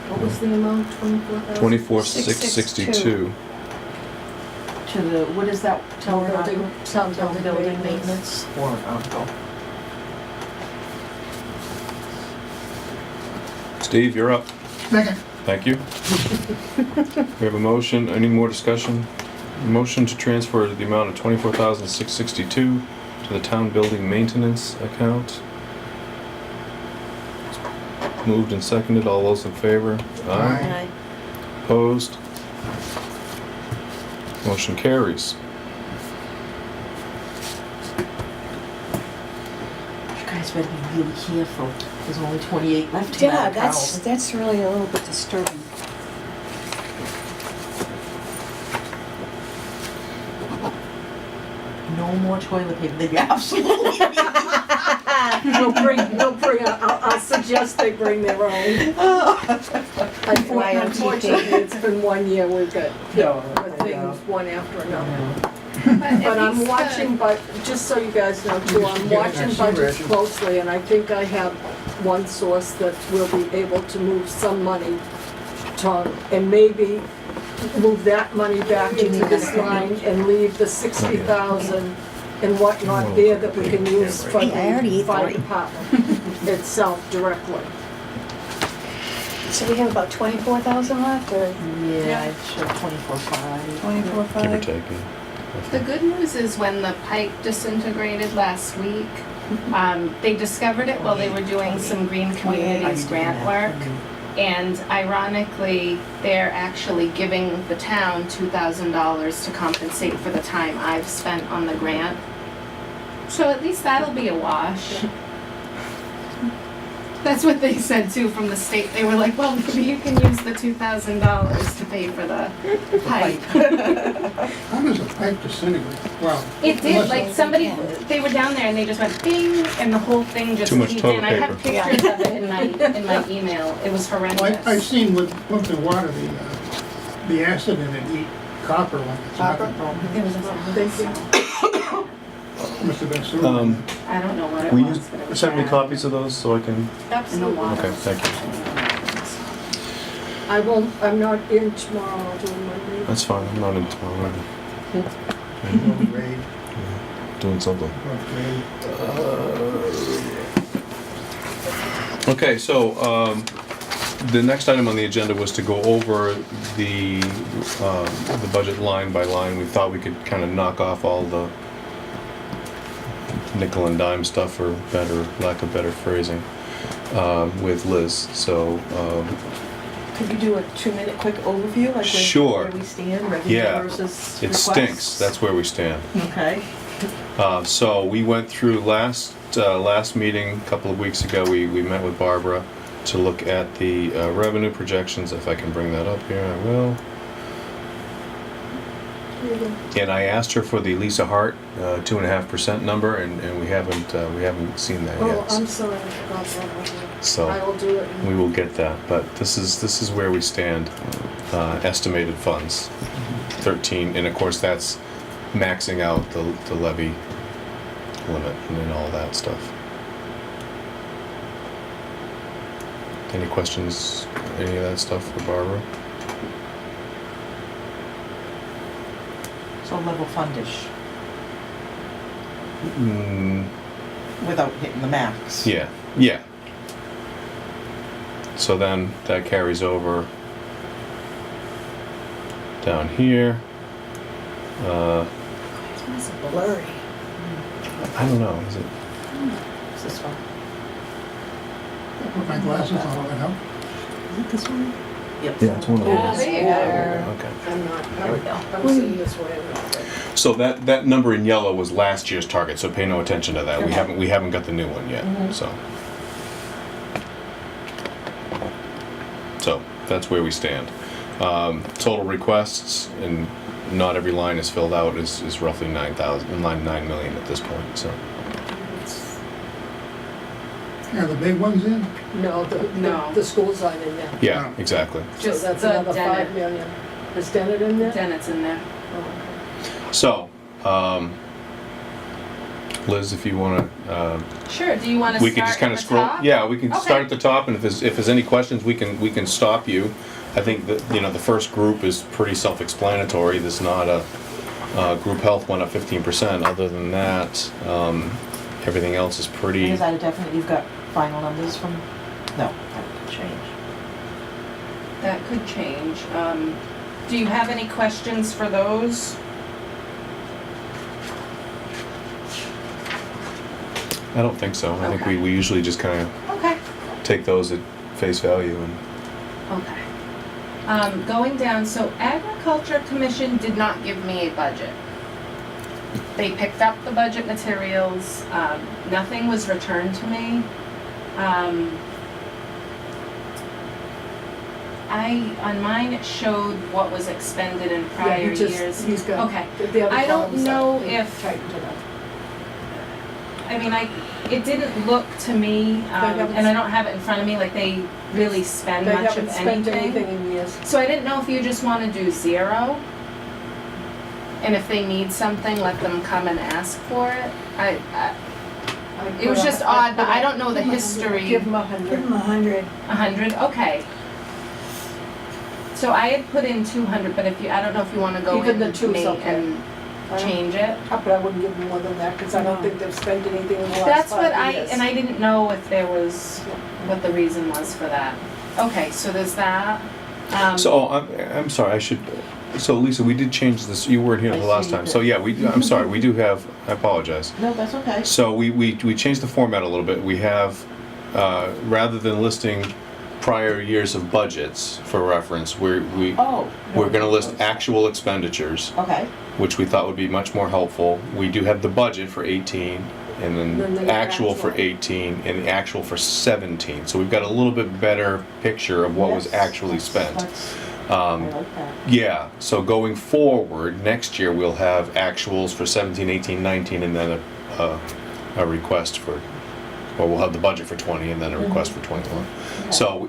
What was the amount, 24,000? 24,662. to the, what is that? Town warrant building- article? town building building maintenance. maintenance, warrant article. Steve, you're up. Second. Thank you. We have a motion, any more discussion? Motion to transfer the amount of 24,662 to the town building maintenance account. Moved and seconded, all those in favor? Aye. Opposed? Motion carries. You guys better be really careful, there's only 28 left in Yeah, that account. that's really a little bit disturbing. No more toilet paper, they absolutely I'll suggest they bring their own. Unfortunately, it's been 1 year we've got No, things one after another. But But I'm watching, but just so you guys know too, I'm watching budgets closely, and I think I have one source that will be able to move some money to, and maybe move that money back into this line and leave the 60,000 and whatnot there that we can use for Hey, I already the ate fire three. department itself directly. So we have about 24,000 left, or Yeah, I'd show 24.5. 24,500? Give or take. The good news is when the pipe disintegrated last week, they discovered it while they were doing some Green Communities grant work. And ironically, they're actually giving the town $2,000 to compensate for the time I've spent on the grant. So at least that'll be a wash. That's what they said too from the state. They were like, well, maybe you can use the $2,000 to pay for the pipe. How does a pipe disintegrate? Well. It did, unless- like somebody, they were down there and they just went bing, and the whole thing just Too much caved toilet in. I have paper. pictures of it in my email. It was Well, I've horrendous. seen with Plympton water, the acid in it eat copper when it's Copper? nothing. It was a Thank you. Must have been sewer. I don't know what it Will was, you but it was send me bad. copies of those so I can, In the Absolutely. water. okay, thank you. I won't, I'm not in tomorrow, I'll do it Monday. That's fine, I'm not in tomorrow, Road raid, doing something. road raid. Okay, so, the next item on the agenda was to go over the budget line by line. We thought we could kind of knock off all the nickel and dime stuff, for better, lack of better phrasing, with Liz, so, Could you do a 2-minute quick overview, like Sure. where we stand, revenue Yeah. versus it requests? stinks, that's where we stand. Okay. So we went through last meeting, a couple of weeks ago, we met with Barbara to look at the revenue projections. If I can bring that up here, I will. And I asked her for the Lisa Hart 2.5% number, and we haven't seen that Oh, yet. I'm sorry, I forgot that. So I will do it. we will get that, but this is where we stand. Estimated funds, 13, and of course that's maxing out the levy limit and all that stuff. Any questions, any of that stuff for Barbara? So level fundish. Mm, without hitting the max. Yeah, yeah. So then that carries over down here. It's blurry. I don't know, is it? It's this one. Put my glasses on, will it help? Is it this one? Yep. Yeah, it's one of Yeah, those. there you go. Okay. I'm not, There we go. I'm seeing this way. So that number in yellow was last year's target, so pay no attention to that. We haven't got the new one yet, so. So that's where we stand. Total requests, and not every line is filled out, is roughly 9 million at this point, so. Are the big ones in? No, No. the schools aren't in there. Yeah, exactly. So Just that's the another 5 Dennett. million. Is Dennett in there? Dennett's in there. Oh, okay. So, Liz, if you wanna, Sure, do you wanna we start can just kind at of the scroll. top? Yeah, we can Okay. start at the top, and if there's any questions, we can stop you. I think that, the first group is pretty self-explanatory. There's not group health went up 15%. Other than that, everything else is pretty. Is that a definite, you've got final numbers from, no, that could change. That could change. Do you have any questions for those? I don't think so. I think Okay. we usually just kind of Okay. take those at face value and. Okay. Going down, so Agriculture Commission did not give me a budget. They picked up the budget materials, nothing was returned to me. On mine it showed what was expended in Yeah, prior he just, years. he's got. Okay. the other I don't columns know are if- tightened it up. I mean, it didn't look to me, haven't and I don't have it in front of me, like they really spend They much of haven't spent anything anything. in years. So I didn't know if you just wanna do 0. And if they need something, let them come and ask for it. It was just odd, but I don't know the history. Give him 100. 100. 100, okay. So I had put in 200, but if you, I don't know if you wanna go Even the in two's me okay. and change it. But I wouldn't give him more than that, because I don't No. think they've spent anything in the last 5 That's years. what and I didn't know if there was, what the reason was for that. Okay, so there's that. So I'm sorry. I should. So Lisa, we did change this. You weren't here I the last see time. that. So yeah, I'm sorry. We do have. I apologize. No, that's okay. So we changed the format a little bit. We have, rather than listing prior years of budgets for reference, we're Oh. going to list actual expenditures, Okay, which we thought would be much more helpful. We do have the budget for 18, and then Then the actual for actual. 18, and the actual for 17. So we've got a little bit better picture of what was Yes, actually that's- spent. I Um, like that. yeah, so going forward, next year we'll have actuals for 17, 18, 19, and then a request for, or we'll have the budget for 20 and then a request for 21. Okay. So,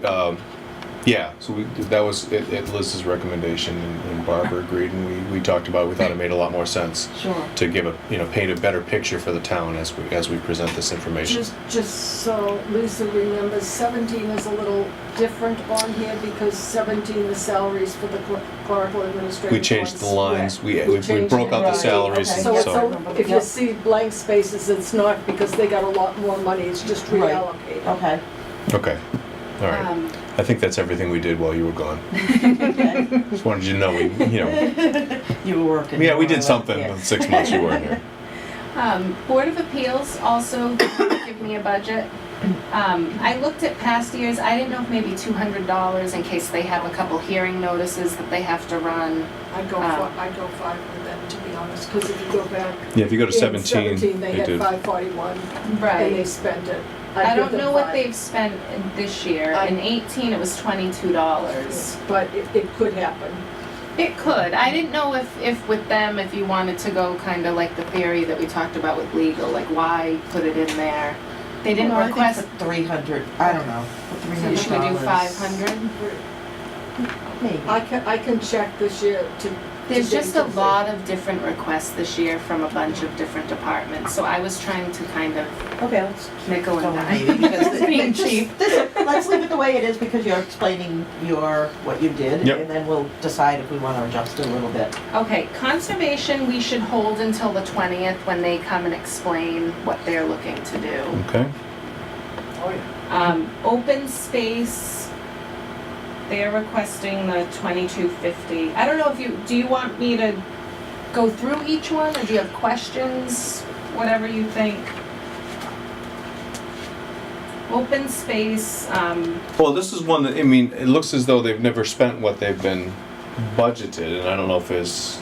yeah, so that was at Liz's recommendation, and Barbara agreed, and we talked about it. We thought it made a lot more sense Sure. to give paint a better picture for the town as we present this information. Just so Lisa remembers, 17 is a little different on here, because 17 is salaries for the clerical administrative. We changed the lines, we changed broke it, out the right. salaries, Okay. So and it's, so. if you see blank spaces, it's not because they got a lot more money, it's just Right. reallocated. Okay. Okay, all right. I think that's everything we did while you were gone. Okay. Just wanted you to know You were working. Yeah, we more or did less, something yeah. in 6 months you weren't here. Board of Appeals also didn't give me a budget. I looked at past years, I didn't know if maybe $200 in case they have a couple hearing notices that they have to run. I'd go 5 with them, to be honest, because if you go back. Yeah, if you go to in 17, they they had did. 541, and they spent it. I'd I give don't them know what 5. they've spent this year. I- In 18, it was $22. But it could happen. It could. I didn't know if with them, if you wanted to go kind of like the theory that we talked about with legal, like why put it in there? They didn't Well, I think request, for 300, I don't know, for $300. should we do 500? Maybe. I can check this year to There's just a today. lot of different requests this year from a bunch of different departments, so I was trying to kind of Okay, let's nickel and go dime. maybe, because Being this- cheap. let's leave it the way it is, because you're explaining what you did, Yep. and then we'll decide if we wanna adjust it a little bit. Okay, conservation, we should hold until the 20th when they come and explain what they're looking to do. Okay. Oh, yeah. Open space, they're requesting the 2250. I don't know if do you want me to go through each one, or do you have questions? Whatever you think. Open space, Well, this is one that, I mean, it looks as though they've never spent what they've been budgeted, and I don't know if it's,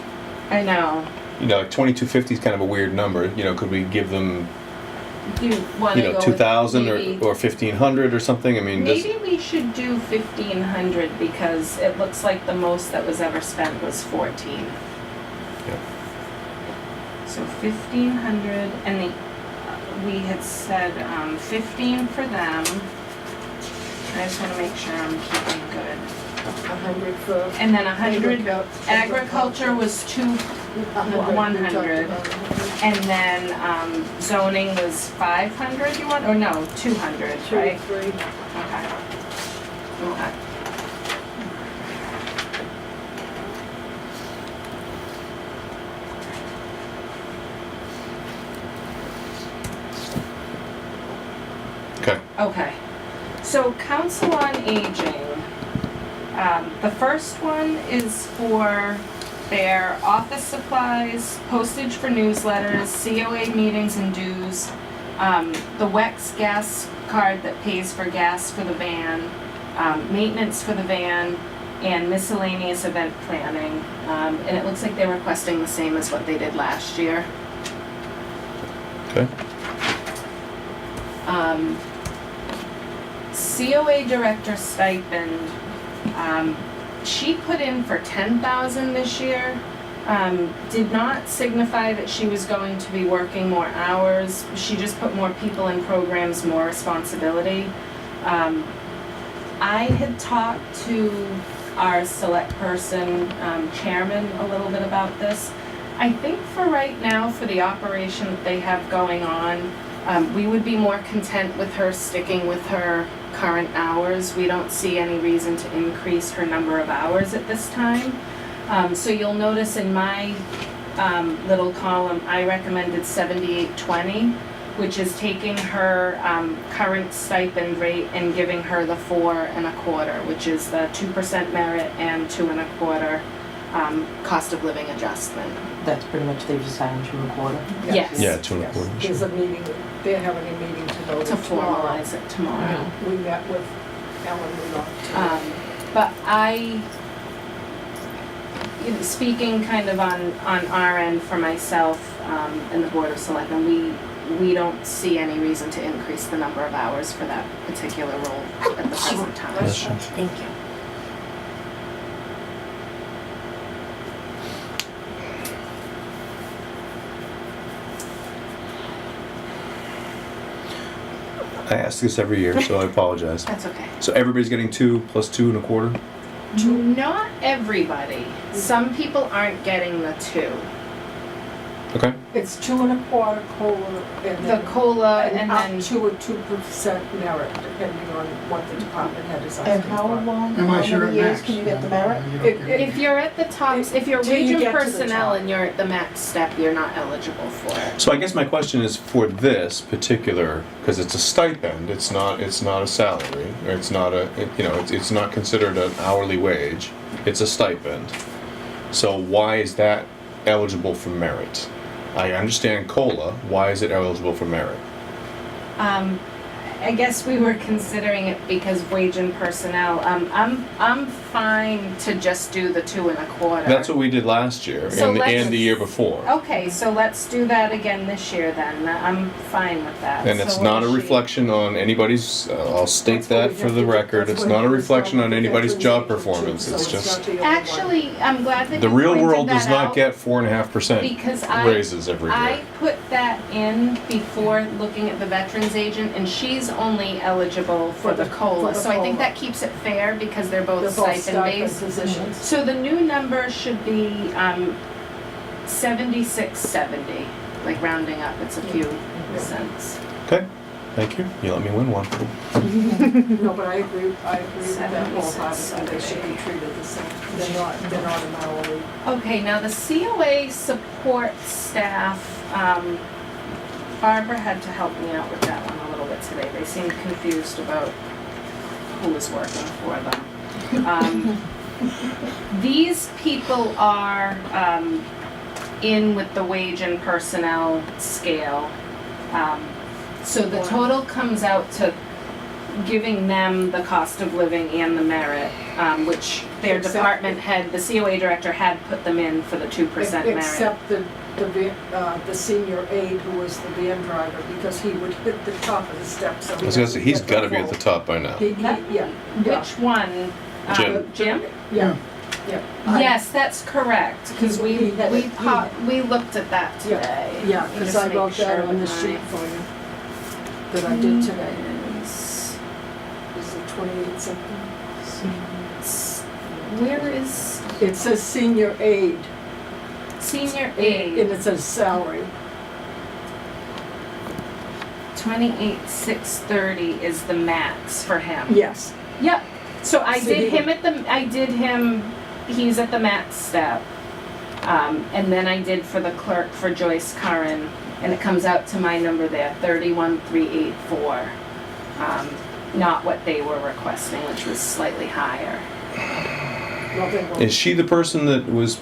I know. like 2250 is kind of a weird number. Could we give them, Do you want to go with 2,000 maybe- or 1,500 or something? I mean, Maybe we should do 1,500 because it looks like the most that was ever spent was 14. Yeah. So 1,500, and we had said 15 for them. I just want to make sure I'm keeping good. 100 for. And then 100, agriculture was 100. And then zoning was 500, you want, or no, 200, right? 2, 3. Okay. Okay. okay. Okay. So Council on Aging, the first one is for their office supplies, postage for newsletters, COA meetings and dues, the WEX gas card that pays for gas for the van, maintenance for the van, and miscellaneous event planning. And it looks like they're requesting the same as what they did last year. Okay. COA director stipend, she put in for 10,000 this year. Did not signify that she was going to be working more hours. She just put more people in programs, more responsibility. I had talked to our select person, chairman, a little bit about this. I think for right now, for the operation that they have going on, we would be more content with her sticking with her current hours. We don't see any reason to increase her number of hours at this time. So you'll notice in my little column, I recommended 7820, which is taking her current stipend rate and giving her the 4 1/4, which is the 2% merit and 2 1/4 cost of living adjustment. That's pretty much, they've decided 2 1/4. Yes. Yeah, 2 Yes. 1/4. There's a meeting, they're having a meeting to go To tomorrow. formalize it tomorrow. We met with Ellen Rudolph. But speaking kind of on our end for myself and the Board of Selectmen, we don't see any reason to increase the number of hours for that particular role at the present time. Bless you. Thank you. I ask this every year, so I apologize. That's okay. So everybody's getting 2 plus 2 1/4? Not everybody. Some people aren't getting the 2. Okay. It's 2 1/4 COLA and The then. COLA and up then, to a 2% merit, depending on what the department head is asking And for. how long, Am how I sure many years max? can you get the merit? You don't It- get if you're at the top, if you're Till you wage and get to the personnel top. and you're at the max step, you're not eligible for it. So I guess my question is for this particular, because it's a stipend, it's not a salary, or it's not it's not considered an hourly wage, it's a stipend. So why is that eligible for merit? I understand COLA, why is it eligible for merit? I guess we were considering it because wage and personnel, I'm fine to just do the 2 1/4. That's what we did last year So and let's- the year before. Okay, so let's do that again this year then. I'm fine with that. And So it's what not a is she- reflection on anybody's, I'll state That's what that we for have the to do. record, That's it's what not a it is. reflection on So anybody's that's job what we performance, do, it's so just, not the only one. Actually, I'm glad that the you real pointed world does that not out, get 4.5% because I raises every I year. put that in before looking at the veterans agent, and she's only eligible for the COLA. for the So I think COLA. that keeps it fair because they're both They're both stipends stipend base. positions. So the new number should be 7670, like rounding up, it's a few cents. Okay, thank you. You let me win one. No, but I agree with that wholeheartedly, they should be treated the same. They're not an hourly. Okay, now the COA support staff, Barbara had to help me out with that one a little bit today. They seemed confused about who was working for them. These people are in with the wage and personnel scale. So the total comes out to giving them the cost of living and the merit, which their Except- department head, the COA director had put them in for the 2% merit. Except the senior aide who was the van driver, because he would hit the top of the steps. I was gonna say, he's gotta be at the top by now. Yeah. Which one? Jim. Jim? Yeah. Yes, that's correct, because we looked at that today. Yeah, Let me because just I make wrote sure that on the with sheet my- for you, that I did today. Is- Is it 28 something? Where is It says senior aide, senior and aid? it says salary. 28,630 is the max for him. Yes. Yep. So I So did he- him he's at the max step. And then I did for the clerk for Joyce Curran, and it comes out to my number there, 31,384. Not what they were requesting, which was slightly higher. Well, they won't. Is she the person that was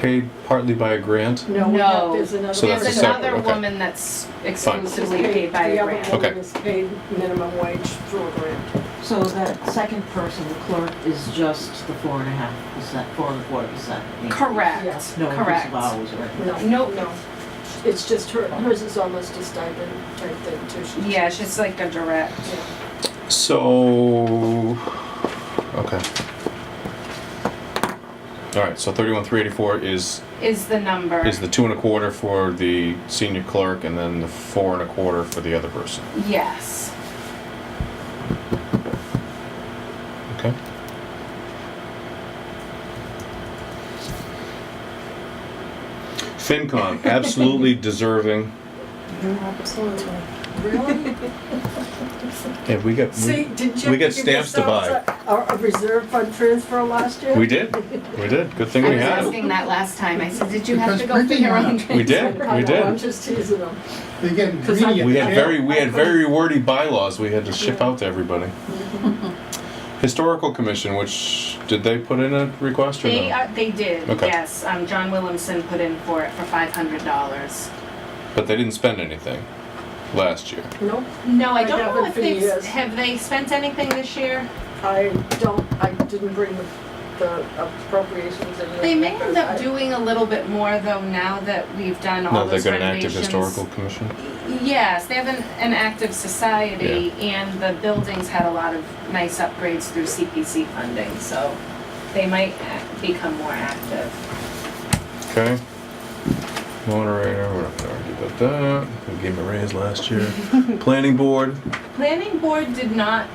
paid partly by a grant? No, No. there's another. So that's There's a separate- another okay. woman that's exclusively paid by The a other grant. woman Okay. is paid minimum wage through a grant. So that second person, the clerk, is just the 4.5%, 4.25%. Correct, Yes. No correct. inclusive hours or anything. No, Nope. no. It's just hers is almost a stipend type thing too. She's- Yeah, she's like a direct. Yeah. So, okay. All right, so 31,384 is Is the number. the 2.25 for the senior clerk, and then the 4.25 for the other person. Yes. Okay. FinCom, absolutely deserving. Absolutely. Really? Yeah, we got. See, did you? we got give stamps to yourselves a reserve fund transfer last year? We did. We did. Good thing I we was had it. asking that last time. I said, did you have Because to go for printing your went own up. We did. transfer? I We know, I'm did. just teasing them. They're getting 'Cause I- greedy. We had Yeah. very wordy bylaws we had to ship out to everybody. Historical Commission, which did they put in a request or no? They did, Okay. yes. John Williamson put in for it for $500. But they didn't spend anything last year. Nope, No, I I don't know haven't if for they've, years. have they spent anything this year? I didn't bring the appropriations in. They may because end up I- doing a little bit more though now that we've done all No, they've those got an active renovations. historical commission. Yes, they have an active society and the buildings had a lot of nice upgrades through CPC funding, so they might become more active. Okay. Moderator, we're not gonna argue about that. We gave him a raise last year. Planning board, Planning board did not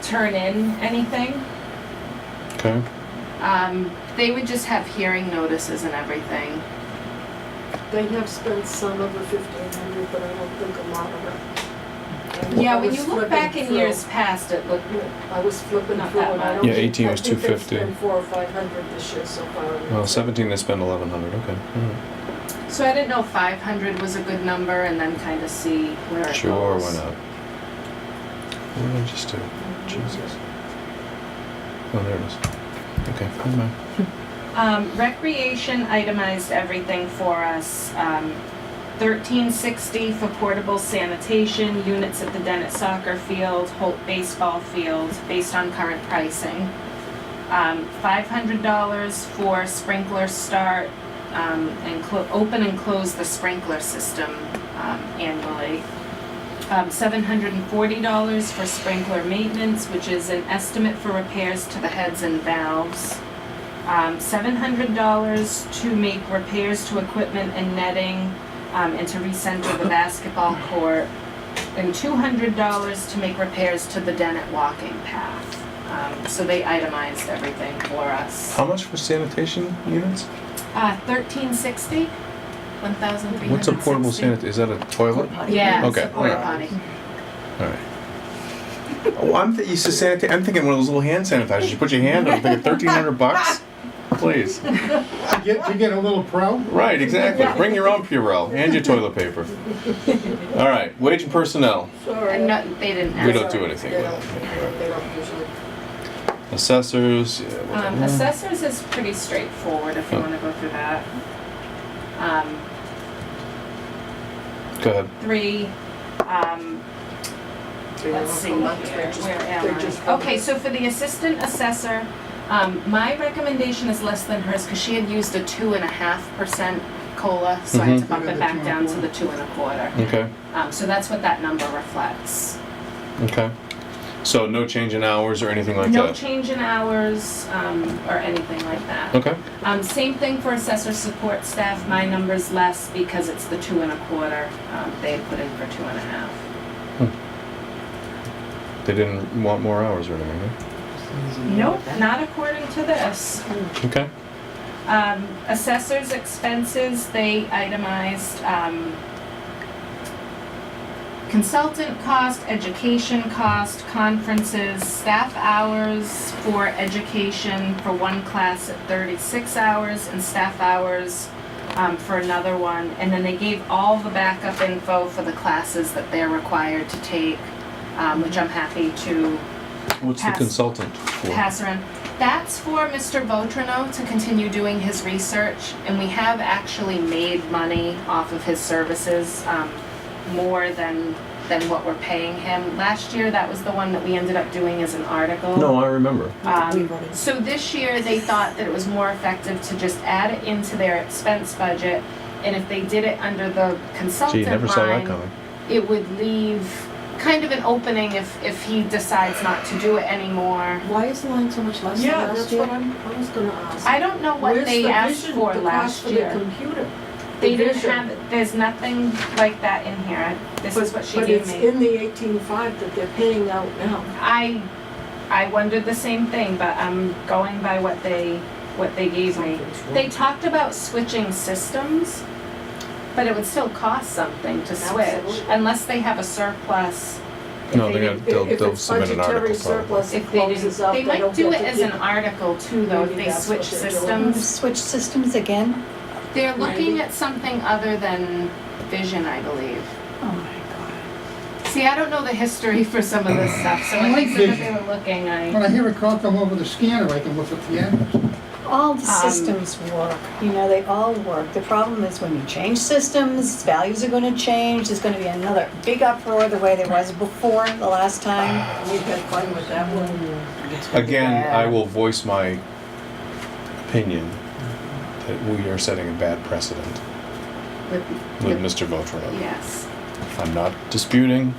turn in anything. okay. They would just have hearing notices and everything. They have spent some of the 1,500, but I don't think a lot of it. And Yeah, I when was you look flipping back in through. years past, it looked, I was flipping Not through that and I much. don't Yeah, think, 18 was I think they've 250. spent 400 or 500 this year so far. Well, 17 they spent 1,100, okay. All so I didn't know if 500 was a good number and then kind of see where it right. goes. Sure, why not? What did I just do? Jesus. Oh, there it is. Okay, never mind. Recreation itemized everything for us. $13.60 for portable sanitation, units at the Dennett soccer field, Holt baseball field, based on current pricing. $500 for sprinkler start, and open and close the sprinkler system annually. $740 for sprinkler maintenance, which is an estimate for repairs to the heads and valves. $700 to make repairs to equipment and netting, and to recenter the basketball court. And $200 to make repairs to the Dennett walking path. So they itemized everything for us. How much for sanitation units? 1360, 1,360. What's a portable sanit, is that a toilet? Yeah, it's Okay, a porta alright. potty. Alright. Oh, I'm used to sanitize. I'm thinking one of those little hand sanitizers. You put your hand on. I'm thinking $1,300. Please. To get a little pro? Right, exactly. Bring your own Purell and your toilet paper. All right, wage and personnel. Sorry. And no, they didn't We ask. don't do anything They with don't, it. they don't usually. Assessors. Yeah, whatever. Assessors is pretty straightforward if you Oh. want to go through that. Go ahead. 3, let's see here, where am I? Okay, so for the assistant assessor, my recommendation is less than hers because she had used a 2.5% COLA, so I had to bump it back down to the 2.25. Okay. So that's what that number reflects. Okay. So no change in hours or anything like No that? change in hours, or anything like that. Okay. Same thing for assessor support staff, my number's less because it's the 2.25, they had put in for 2.5. They didn't want more hours or anything, right? Nope, not according to this. Okay. Assessors expenses, they itemized, consultant cost, education cost, conferences, staff hours for education for one class at 36 hours and staff hours for another one. And then they gave all the backup info for the classes that they're required to take, which I'm happy to What's the Pass. consultant for? pass around. That's for Mr. Votrino to continue doing his research, and we have actually made money off of his services, more than what we're paying him. Last year, that was the one that we ended up doing as an article. No, I remember. So this year, they thought that it was more effective to just add it into their expense budget, and if they did it under the Gee, consultant never saw that line, coming. it would leave kind of an opening if he decides not to do it anymore. Why is the line so much less than Yeah, last that's year? what I was gonna ask. I don't know what Where's they the asked vision, for the cost last for the year. computer? They didn't vision. have, there's nothing like that in here. This is what she But gave it's me. in the 18.5 that they're paying out now. I wondered the same thing, but I'm going by what they gave me. They talked about switching systems, but it would still cost something to switch, Absolutely. unless they have a surplus. No, they'll If submit an article it's budgetary probably. surplus, it If they closes didn't, up, they they might don't do get it to as an keep- article too, though, if Maybe they that's switch what they're doing. systems. Switch systems again? They're looking Maybe. at something other than vision, I believe. Oh my God. See, I don't know the history for some of this stuff, so when they said that they were looking, When I, I hear a call come over the scanner, I can look at the address. All the systems work, they all work. The problem is when you change systems, values are gonna change, there's gonna be another big uproar the way there was before the last time. We've had fun with that one. Again, I will voice my opinion that we are setting a bad precedent with Mr. Votrino. yes. I'm not disputing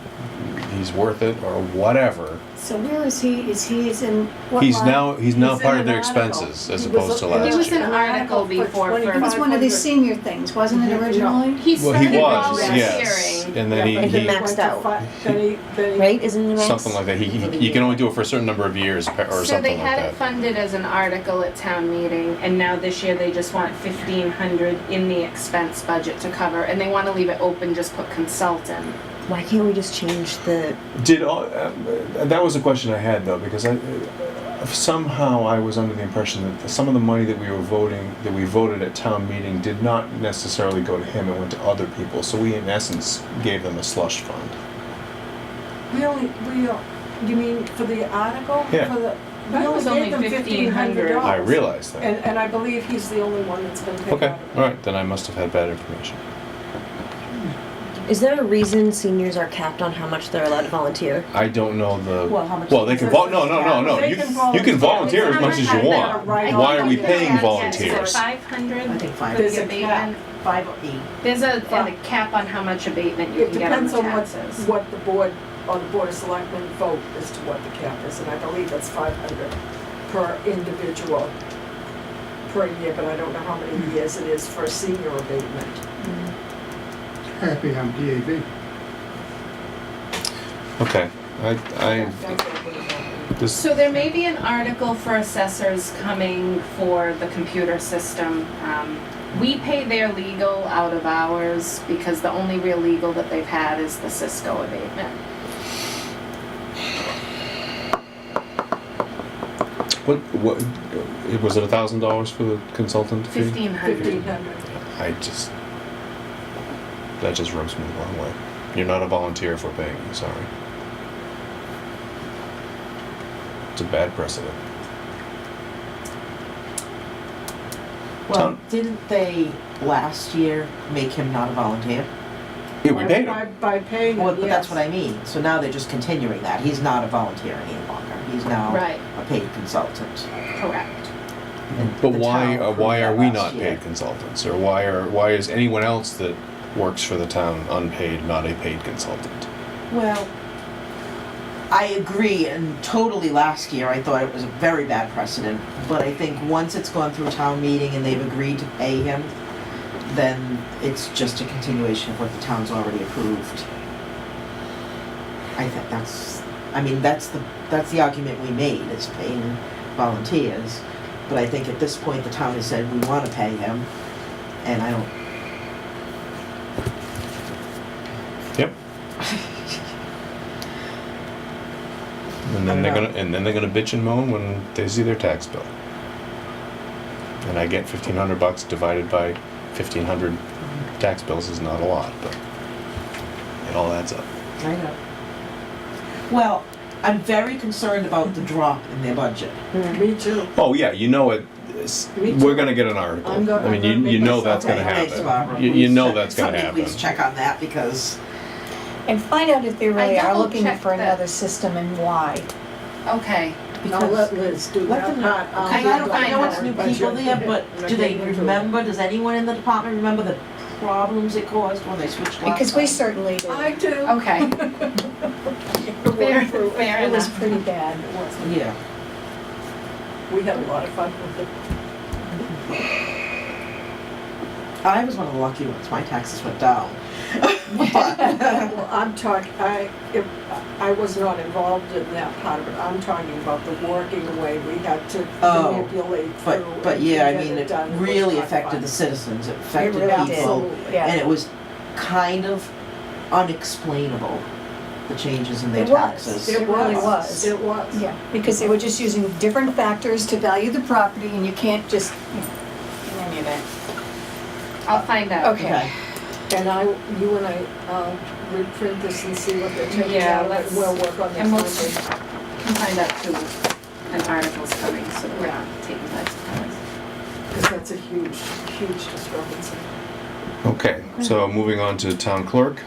he's worth it or whatever. So where is he? Is in what He's line? now He's part in of their an article. expenses as He was opposed to a- last He was year. an article before It for, was one of these 500. senior things, wasn't it No. originally? he Well, he started was, yes. volunteering. And then Yeah, but he Maxed went to out. Then he. Right, isn't it max? something like that. You can only do it for a certain number of years or So they something had like it that. funded as an article at town meeting, and now this year they just want 1,500 in the expense budget to cover, and they wanna leave it open, just put consultant. Why can't we just change the? That was a question I had though, because somehow I was under the impression that some of the money that we voted at town meeting did not necessarily go to him, it went to other people. So we in essence gave them a slush fund. You mean for the article? Yeah. For the, we That was only only gave them $1,500. I realized that. And I believe he's the only one that's been paid Okay, out of all right, then I must have had bad information. Is there a reason seniors are capped on how much they're allowed to volunteer? I don't know the. Well, how much? Well, they can no. They You can can volunteer as much as you want. Right. Why are we I think paying that's- volunteers? Is it 500 I think for five. There's the a abatement? 5 or 8. There's a cap on how much abatement you It can get on depends the on taxes. what the board, or the board of selectmen vote as to what the cap is, and I believe it's 500 per individual per year, but I don't know how many years it is for a senior abatement. Happy I'm DAB. Okay, I That's what I would have done. This, So there may be an article for assessors coming for the computer system. We pay their legal out of ours because the only real legal that they've had is the Cisco abatement. what, was it $1,000 for the consultant fee? 1,500. That just rubs me the wrong way. You're not a volunteer for paying me, sorry. It's a bad precedent. Well, Tom? didn't they last year make him not a volunteer? Yeah, we paid him. By paying Well, it, but that's yes. what I mean. So now they're just continuing that. He's not a volunteer any longer. He's now Right. a paid consultant. Correct. And But the why, town why are approved we that not last year. paid consultants? Or why is anyone else that works for the town unpaid, not a paid consultant? Well, I agree, and totally last year I thought it was a very bad precedent, but I think once it's gone through town meeting and they've agreed to pay him, then it's just a continuation of what the town's already approved. I think that's the argument we made, is paying volunteers, but I think at this point the town has said we wanna pay him, and I don't. Yep. And then they're gonna bitch and moan when they see their tax bill. And I get $1,500 divided by 1,500 tax bills is not a lot, but it all adds up. I know. Well, I'm very concerned about the drop in their budget. Me too. Oh yeah, you know it. Me too. We're gonna get an article. I'm I mean, gonna you make know myself that's gonna aware. Thanks, Barbara. happen. You know Please that's gonna somebody happen. Please check on that because And find out if they really are looking double-checked for that. another system and why. Okay. I'll let Liz do Let that them know. part. I'll Because do I the know it's part new budget. people there, but And I do they get into it. remember, does anyone in the department remember the problems it caused when they switched last Because we time? certainly did. I do. Okay. Fair, fair It was enough. pretty bad. It wasn't. Yeah. We had a lot of fun with it. I was one of the lucky ones, my taxes went down. Well, I'm talking, I was not involved in that part of it. I'm talking about the working way we had to Oh, manipulate through. But and yeah, I get mean, it done. Was really not affected fun. the citizens, it affected really did. people. Absolutely. Yeah. And it was kind of unexplainable, the changes in their It was. taxes. It really was. It was. Yeah, because they were just using different factors to value the property and you can't just, in any event. I'll find out. Okay. And you and I, reprint this and see what they're taking Yeah, out, let's- and we'll work on and we'll- this Can find out too if an article's coming so that we're not taken by surprise. because that's a huge, huge discrepancy. Okay, so moving on to town clerk.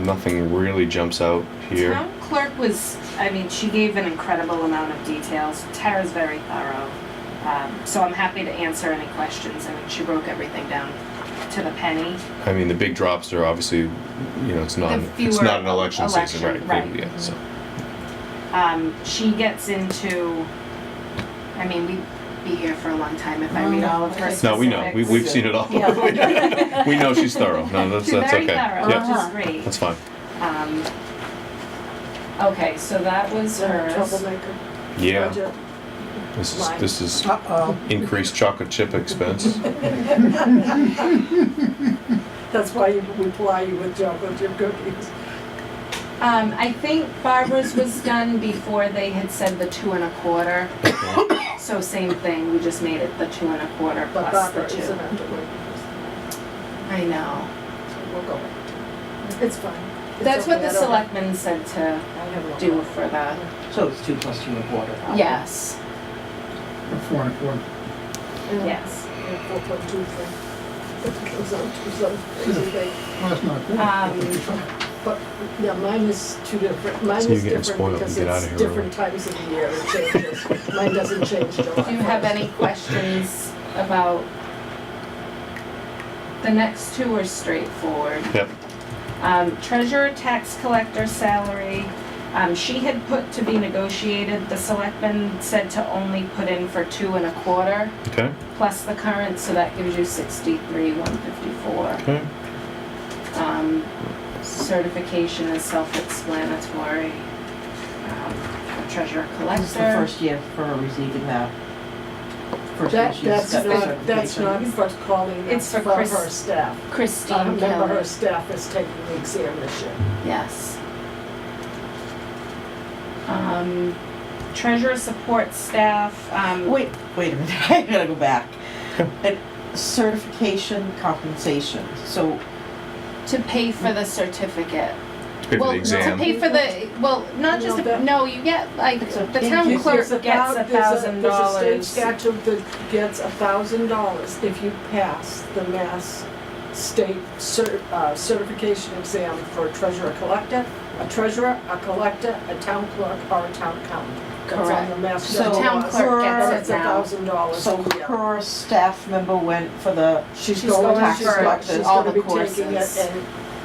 Nothing really jumps out here. Town clerk was, I mean, she gave an incredible amount of details. Tara's very thorough. So I'm happy to answer any questions. I mean, she broke everything down to the penny. I mean, the big drops are obviously, it's not, The it's fewer not an election season, election, right? right. Yeah, so. She gets into, I mean, we'd be here for a long time if I read all of her specifics. No, we know, we've seen it all. Yeah. We know she's thorough, no, that's She's okay. very thorough, Yep, which is great. that's fine. Okay, so that was hers. Troublemaker Yeah, budget. this is Uh-oh. increased chocolate chip expense. That's why we ply you with chocolate chip cookies. I think Barbara's was done before they had said the 2 1/4. So same thing, we just made it the 2 1/4 But plus Barbara the 2. isn't underway. I know. So we'll go back to it. It's fine. It's That's what okay. the I don't have- selectmen said to I have no do problem. for the, So it's 2 plus 2 1/4. yes, Or 4 1/4. Yeah. yes. Yeah, 4.23. It goes on to some crazy thing. Well, that's not good. But, yeah, mine is two different, mine So you're is getting different spoiled, because you get out it's of here different times of the year it changes. Mine doesn't change July. Do you have 1st. any questions about, the next two are straightforward. Yep, Treasurer, tax collector salary, she had put to be negotiated, the selectmen said to only put in for 2 1/4 okay, plus the current, so that gives you 63,154. okay. Certification is self-explanatory. treasurer This collector. is the first year for her receiving that. First year she's That's got the not, that's certification. not for calling, It's that's for for Chris- her staff. Christine I remember Kelly. her staff is taking the exam this year. Yes. Treasurer support staff, Wait a minute, I gotta go back. And certification compensation, so to pay for the certificate. To pay for Well, the exam. to pay for the, well, not No, just, that- no, you get, like, It's a the big town difference. clerk There's gets $1,000. There's a state statute that gets $1,000 if you pass the Mass State certification exam for a treasurer collector, a collector, a town clerk, or a town accountant. That's on Correct. the Mass So General town laws. clerk gets And it it's now. $1,000 so a year. her staff member went for the She's she's going going to, for she's all gonna the be taking it courses. and,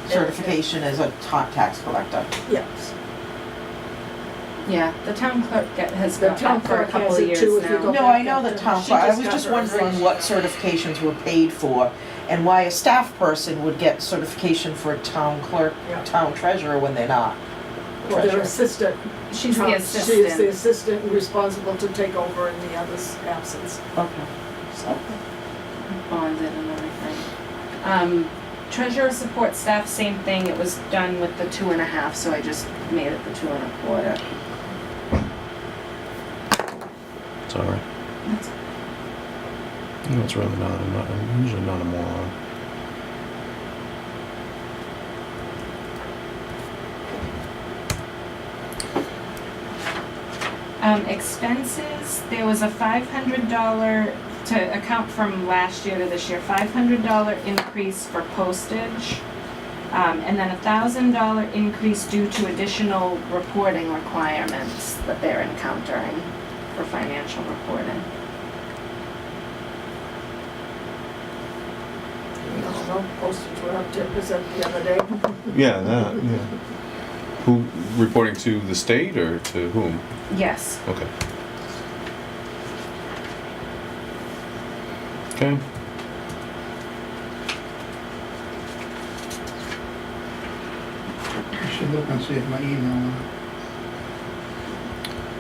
certification as a tax collector. yes. Yeah, the town clerk has The got town that for a clerk couple has of it years too, if you now. go No, back I know the after. town She clerk, I just was got just her wondering exam. what certifications were paid for and why a staff person would get certification for a town clerk, Yeah. town treasurer when they're not. Well, their treasurer. assistant. She's the She is the assistant. assistant and responsible to take over in the other's absence. Okay. Bonded and everything. Treasurer support staff, same thing, it was done with the 2.5, so I just made it the 2.25. It's all right. That's- No, it's really not. I'm usually not a moron. Expenses, there was a $500, to account from last year to this year, $500 increase for postage. And then a $1,000 increase due to additional reporting requirements that they're encountering for financial reporting. You know, postage went up 10% the other day. Yeah, that. Yeah. Who reporting to the state or to whom? Yes. Okay. Okay. I should look and see if my email,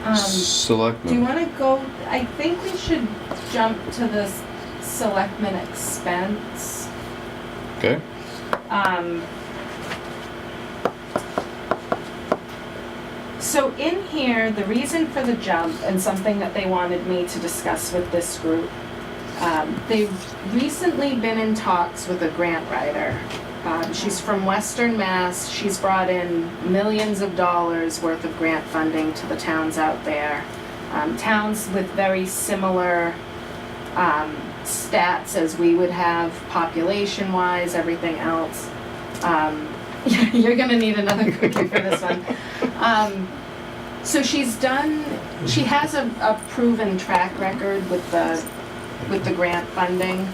Do you Selectmen. wanna go, I think we should jump to the selectmen expense. Okay. So in here, the reason for the jump and something that they wanted me to discuss with this group, they've recently been in talks with a grant writer. She's from Western Mass. She's brought in millions of dollars worth of grant funding to the towns out there. Towns with very similar stats as we would have, population-wise, everything else. You're gonna need another cookie for this one. So she has a proven track record with the grant funding.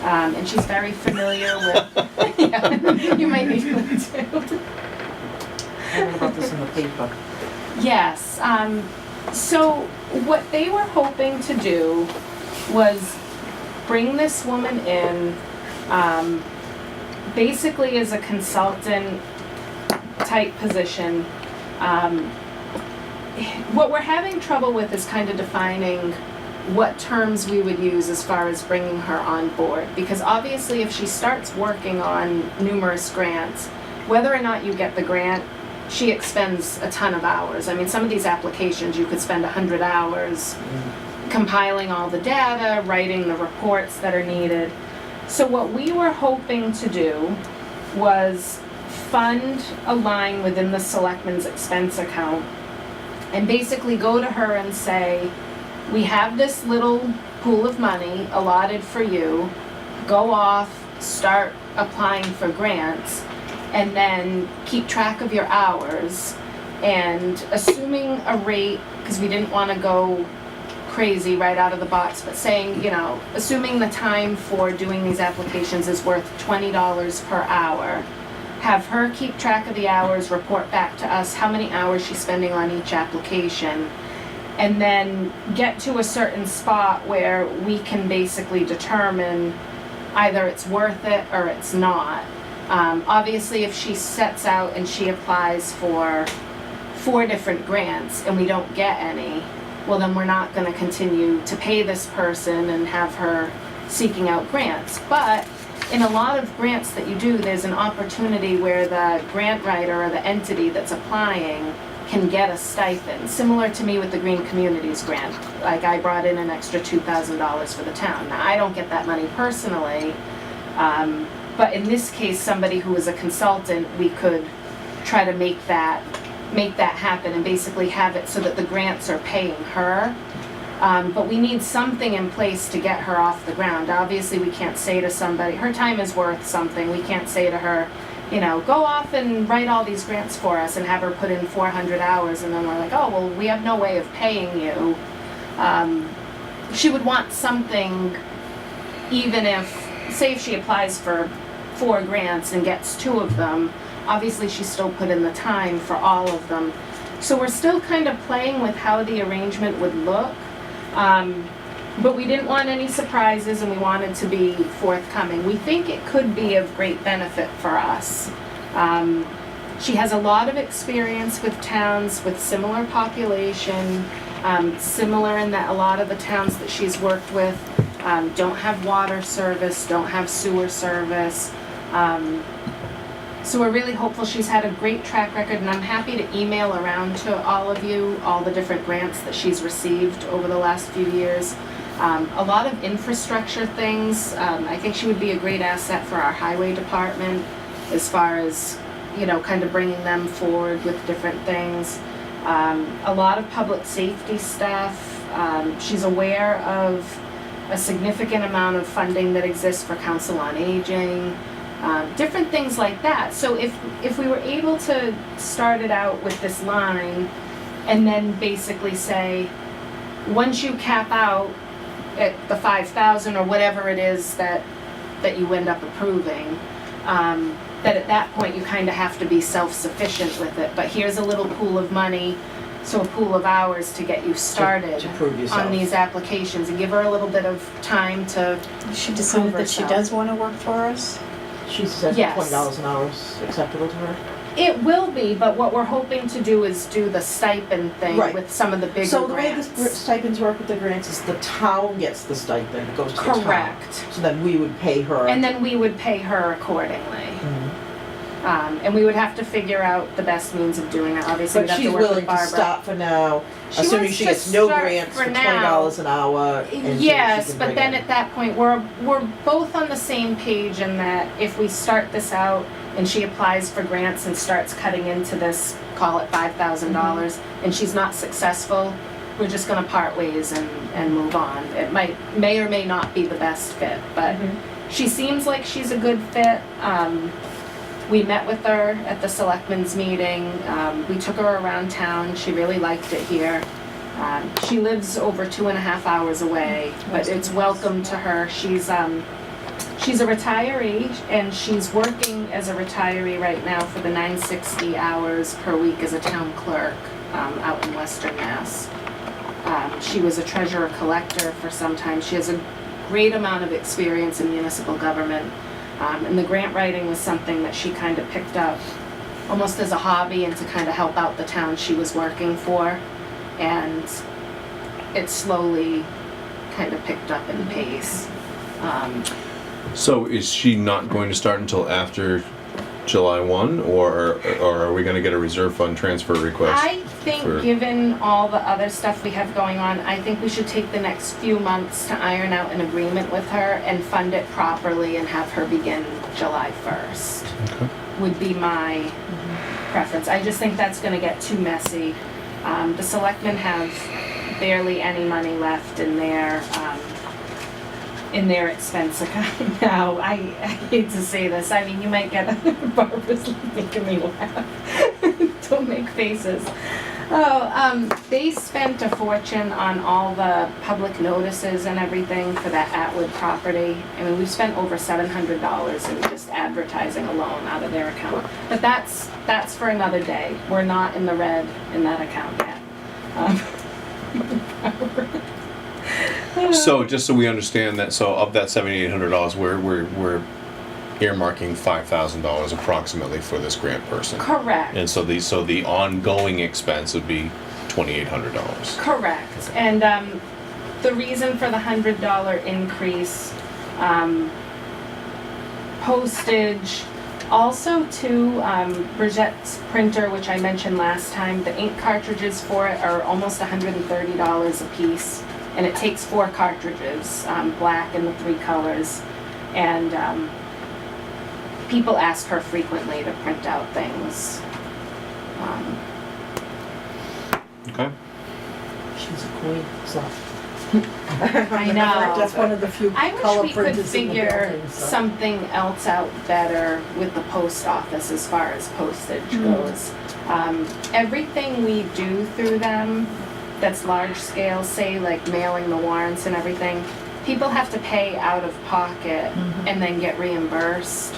And she's very familiar with, yeah, you might need one too. I read about this in the paper. Yes, so what they were hoping to do was bring this woman in, basically as a consultant type position. What we're having trouble with is kind of defining what terms we would use as far as bringing her on board. Because obviously if she starts working on numerous grants, whether or not you get the grant, she expends a ton of hours. I mean, some of these applications, you could spend 100 hours compiling all the data, writing the reports that are needed. So what we were hoping to do was fund a line within the selectmen's expense account and basically go to her and say, we have this little pool of money allotted for you, go off, start applying for grants, and then keep track of your hours, and assuming a rate, because we didn't want to go crazy right out of the box, but saying, you know, assuming the time for doing these applications is worth $20 per hour, have her keep track of the hours, report back to us how many hours she's spending on each application, and then get to a certain spot where we can basically determine either it's worth it or it's not. Obviously, if she sets out and she applies for 4 different grants and we don't get any, well then we're not gonna continue to pay this person and have her seeking out grants. But in a lot of grants that you do, there's an opportunity where the grant writer or the entity that's applying can get a stipend, similar to me with the Green Communities grant. Like I brought in an extra $2,000 for the town. Now, I don't get that money personally, but in this case, somebody who is a consultant, we could try to make that happen and basically have it so that the grants are paying her. But we need something in place to get her off the ground. Obviously, we can't say to somebody, her time is worth something. We can't say to her, you know, go off and write all these grants for us and have her put in 400 hours and then we're like, oh, well, we have no way of paying you. She would want something, even if, say if she applies for 4 grants and gets 2 of them, obviously she still put in the time for all of them. So we're still kind of playing with how the arrangement would look. But we didn't want any surprises and we wanted to be forthcoming. We think it could be of great benefit for us. She has a lot of experience with towns with similar population, similar in that a lot of the towns that she's worked with don't have water service, don't have sewer service. So we're really hopeful. She's had a great track record and I'm happy to email around to all of you all the different grants that she's received over the last few years. A lot of infrastructure things. I think she would be a great asset for our highway department as far as, you know, kind of bringing them forward with different things. A lot of public safety stuff. She's aware of a significant amount of funding that exists for Council on Aging, different things like that. So if we were able to start it out with this line and then basically say, once you cap out at the 5,000 or whatever it is that you end up approving, that at that point you kind of have to be self-sufficient with it. But here's a little pool of money, so a pool of hours to get you started To prove yourself. on these applications and give her a little bit of time to She decided that she herself. does want to work for us. She says Yes. $20 an hour is acceptable to her. It will be, but what we're hoping to do is do the stipend thing Right. with some of the bigger So the way grants. the stipends work with the grants is the town gets the stipend, it goes to the town. Correct. So then we would pay her. And then we would pay her accordingly. Mhm. And we would have to figure out the best means of doing it. Obviously, we'd But have she's to work with willing to Barbara. stop for now, She assuming wants she to gets no start grants for for now. $20 an hour. And Yes, she can but bring then it. at that point, we're both on the same page in that if we start this out and she applies for grants and starts cutting into this, call it $5,000, and she's not successful, we're just gonna part ways and move on. It may or may not be the best fit, but she seems like she's a good fit. We met with her at the selectmen's meeting. We took her around town. She really liked it here. She lives over 2.5 hours away, but it's welcome to her. She's a retiree and she's working as a retiree right now for the 960 hours per week as a town clerk out in Western Mass. She was a treasurer collector for some time. She has a great amount of experience in municipal government. And the grant writing was something that she kind of picked up almost as a hobby and to kind of help out the town she was working for. And it slowly kind of picked up in pace. So is she not going to start until after July 1, or are we going to get a reserve fund transfer request? I think for- given all the other stuff we have going on, I think we should take the next few months to iron out an agreement with her and fund it properly and have her begin July 1st. Okay. Would be my preference. I just think that's gonna get too messy. The selectmen have barely any money left in their expense account now. I hate to say this, I mean, you might get, Barbara's making me laugh. Don't make faces. They spent a fortune on all the public notices and everything for that Atwood property. I mean, we've spent over $700 in just advertising alone out of their account. But that's for another day. We're not in the red in that account yet. So just so we understand that, so of that $7,800, we're earmarking $5,000 approximately for this grant person. Correct. And so the ongoing expense would be $2,800. Correct. And the reason for the $100 increase, postage, also too, Bridgette's printer, which I mentioned last time, the ink cartridges for it are almost $130 a piece. And it takes 4 cartridges, black in the 3 colors. And people ask her frequently to print out things. Okay. She's a queen, so. I know. That's one of the few I wish color we could printers in the figure building, so. something else out better with the post office as far as postage goes. Everything we do through them that's large scale, say like mailing the warrants and everything, people have to pay out of pocket and then get reimbursed.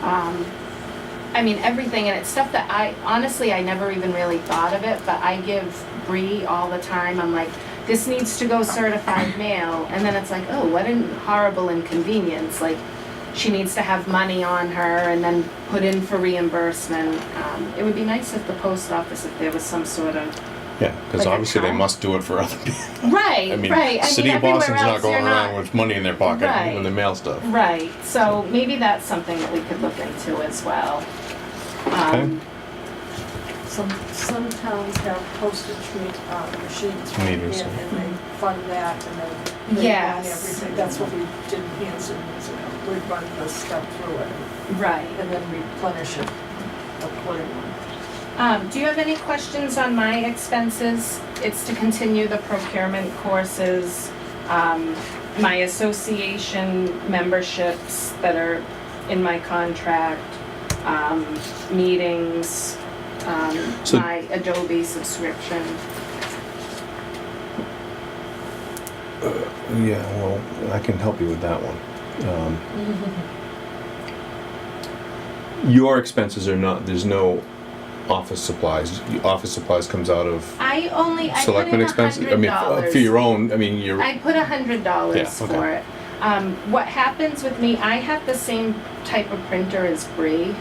I mean, everything, and it's stuff that honestly, I never even really thought of it, but I give Bree all the time. I'm like, this needs to go certified mail, and then it's like, oh, what a horrible inconvenience. Like, she needs to have money on her and then put in for reimbursement. It would be nice if the post office, if there was some sort of, Yeah, because Like obviously they account? must do it for other people. right, I mean, right. City of everywhere Boston's not else going you're around with money in their pocket Right. when they mail stuff. Right, so maybe that's something that we could look into as well. Some towns have postage machines right Meters, in, yeah. and they fund that, and then they Yes. run everything. That's what we did in Hanson, we run the stuff through it, Right. and then replenish it accordingly. Do you have any questions on my expenses? It's to continue the procurement courses, my association memberships that are in my contract, meetings, So- my Adobe subscription. Yeah, well, I can help you with that one. Your expenses are not, there's no office supplies. Office supplies comes out of I put selectment in expenses? I mean, $100. for your own, I mean, you're, I put $100 Yeah, for okay. it. What happens with me, I have the same type of printer as Bree.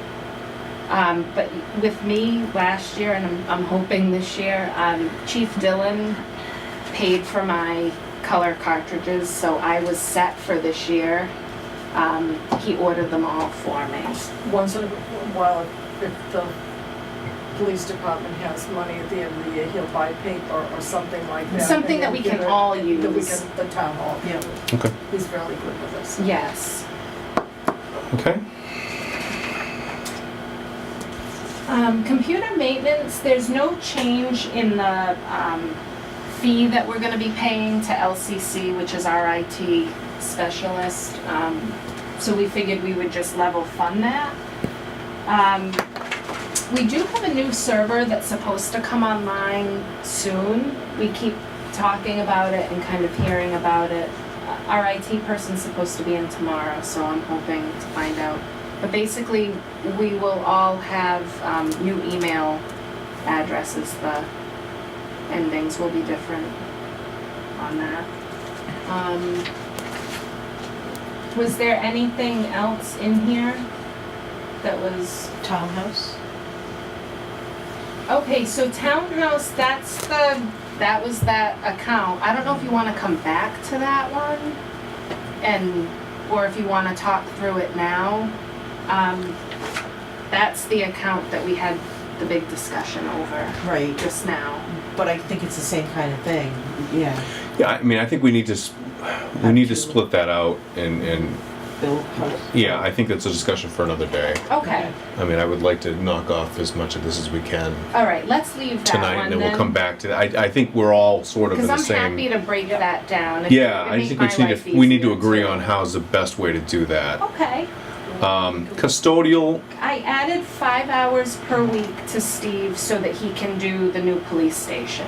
But with me last year, and I'm hoping this year, Chief Dillon paid for my color cartridges, so I was set for this year. He ordered them all for me. Once in a while, if the police department has money at the end of the year, he'll buy paper or something like that. Something and that we he'll can give it- all That we use. can, the town hall. Yeah. okay, He's really good with us. Yes. okay. Computer maintenance, there's no change in the fee that we're gonna be paying to LCC, which is our IT specialist. So we figured we would just level fund that. We do have a new server that's supposed to come online soon. We keep talking about it and kind of hearing about it. Our IT person's supposed to be in tomorrow, so I'm hoping to find out. But basically, we will all have new email addresses. The endings will be different on that. Was there anything else in here that was? Townhouse? Okay, so townhouse, that was that account. I don't know if you wanna come back to that one or if you wanna talk through it now. That's the account that we had the big discussion over Right, just now. but I think it's the same kind of thing, yeah. Yeah, I mean, I think we need to split that out and, Bill House. yeah, I think that's a discussion for another day. Okay, I mean, I would like to knock off as much of this as we can all right, let's leave that tonight, one and then we'll come back to that. I think we're all sort of in Because the I'm happy same. to break that down. Yeah, I think we just we need to agree on. on how's the best way to do that. Okay. Custodial, I added 5 hours per week to Steve so that he can do the new police station.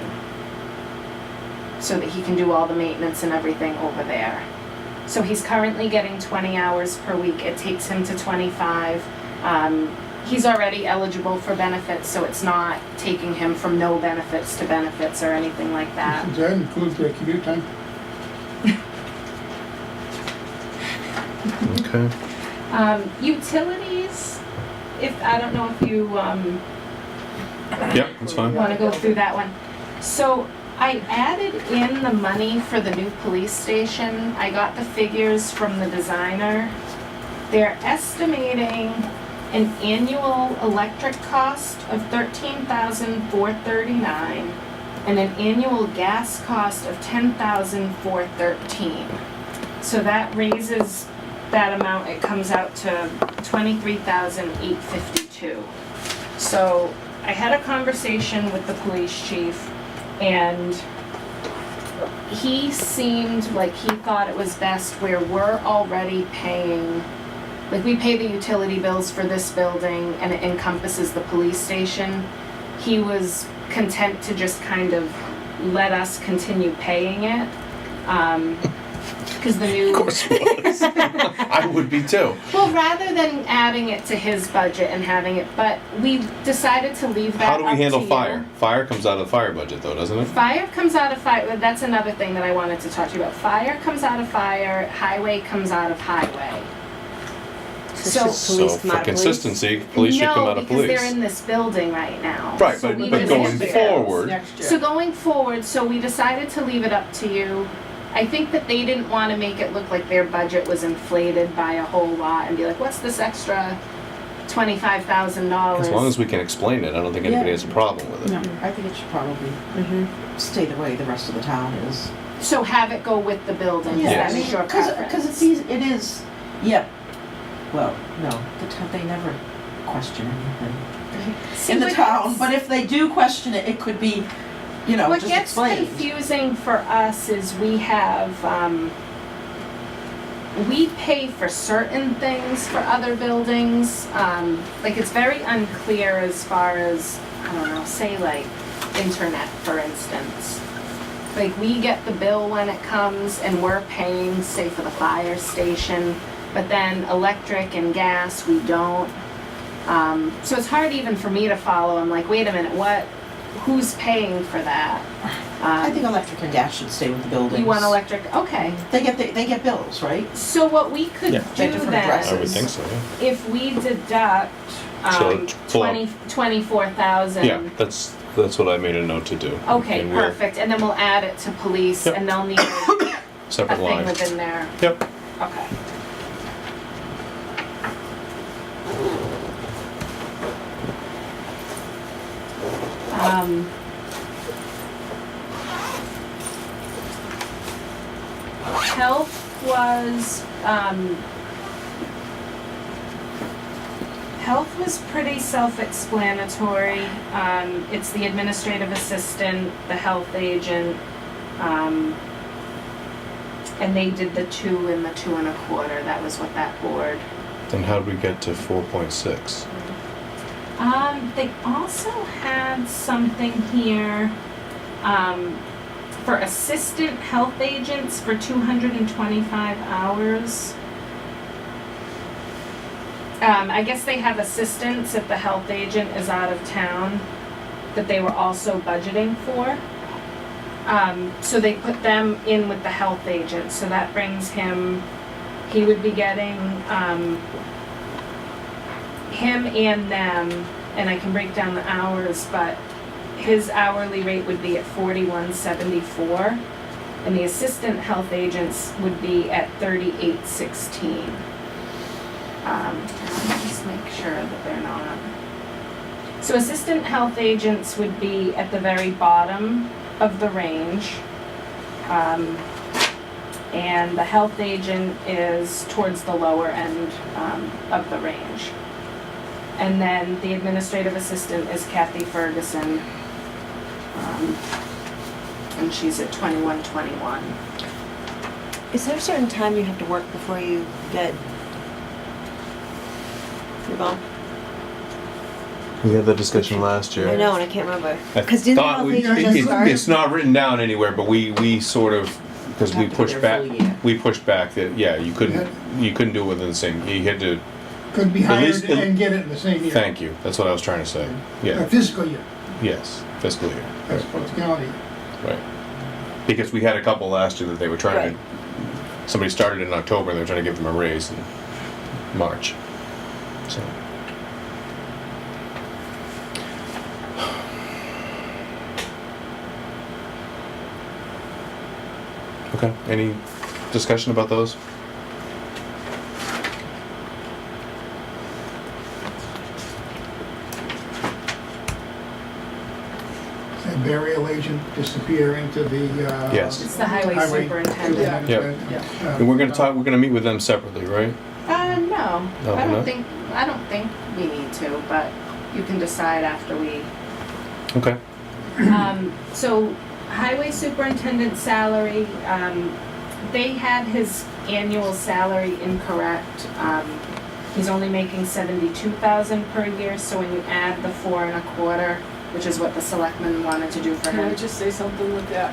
So that he can do all the maintenance and everything over there. So he's currently getting 20 hours per week. It takes him to 25. He's already eligible for benefits, so it's not taking him from no benefits to benefits or anything like that. Does that include the commute time? okay. Utilities, I don't know if you, Yep, that's fine. wanna go through that one. So I added in the money for the new police station. I got the figures from the designer. They're estimating an annual electric cost of $13,439 and an annual gas cost of $10,413. So that raises that amount, it comes out to $23,852. So I had a conversation with the police chief, and he seemed like he thought it was best where we're already paying, like we pay the utility bills for this building and it encompasses the police station. He was content to just kind of let us continue paying it. Because the new. Of course it was. I would be too. Well, rather than adding it to his budget and having it, but we decided to leave that How do we up handle to you. fire? Fire comes out of the fire budget though, doesn't it? Fire comes out of fire, that's another thing that I wanted to talk to you about. Fire comes out of fire, highway comes out of highway. So should So police come for out of police? consistency, police should come out of No, because they're police. in this building right now. Right, So we but just- going forward, Next year. So going forward, so we decided to leave it up to you. I think that they didn't want to make it look like their budget was inflated by a whole lot and be like, what's this extra $25,000? as long as we can explain it, I don't think anybody Yeah. has a problem with it. No, I think it should probably stay the way the rest of the town is. So have it go with the building, is Yes. that your preference? Because it's easy, it is, yeah. Well, no, they never question anything See, in the what town, gets- but if they do question it, it could be, What just gets explained. confusing for us is we have, we pay for certain things for other buildings. Like it's very unclear as far as, I don't know, say like internet, for instance. Like we get the bill when it comes and we're paying, say for the fire station, but then electric and gas, we don't. So it's hard even for me to follow. I'm like, wait a minute, who's paying for that? I think electric and gas should stay with the buildings. You want electric, okay. They get bills, right? So what we could Yeah. do Different then, I would addresses. think so, yeah. if we deduct, So, pull up. 24,000. Yeah, that's what I made a note to do. Okay, And we'll- perfect, and then we'll add it to police, Yep. and they'll need a Separate thing line. within there, Yep. okay. Health was pretty self-explanatory. It's the administrative assistant, the health agent, and they did the 2 and the 2 1/4. That was what that board. Then how'd we get to 4.6? They also had something here, for assistant health agents for 225 hours. I guess they have assistants if the health agent is out of town that they were also budgeting for. So they put them in with the health agent, so that brings him, he would be getting, him and them, and I can break down the hours, but his hourly rate would be at $41.74, and the assistant health agents would be at $38.16. Let me just make sure that they're not. So assistant health agents would be at the very bottom of the range. And the health agent is towards the lower end of the range. And then the administrative assistant is Kathy Ferguson. And she's at $21.21. Is there a certain time you have to work before you get your bump? We had that discussion last year. I know, and I can't remember. I 'Cause didn't thought health we- agents it- start- It's not written down anywhere, but we sort of, because we Have to be pushed there back, for a year. we pushed back that, yeah, you couldn't do it within the same, you had to, Could be At least- hired and get it in the same year. thank you, that's what I was trying to say. A Yeah, fiscal year, yes, fiscal year, as opposed to calendar year. right. Because we had a couple last year that they were trying to, somebody started in October and they were trying to give them a raise. And March. So. Okay, any discussion about those? And burial agent disappear into the, Yes. It's the highway Highway superintendent. Yep. And we're gonna meet with them separately, right? No, No, I no? don't think we need to, but you can decide after we. Okay. So highway superintendent salary, they had his annual salary incorrect. He's only making 72,000 per year, so when you add the 4.25, which is what the selectmen wanted to do for Can I him. just say something with that?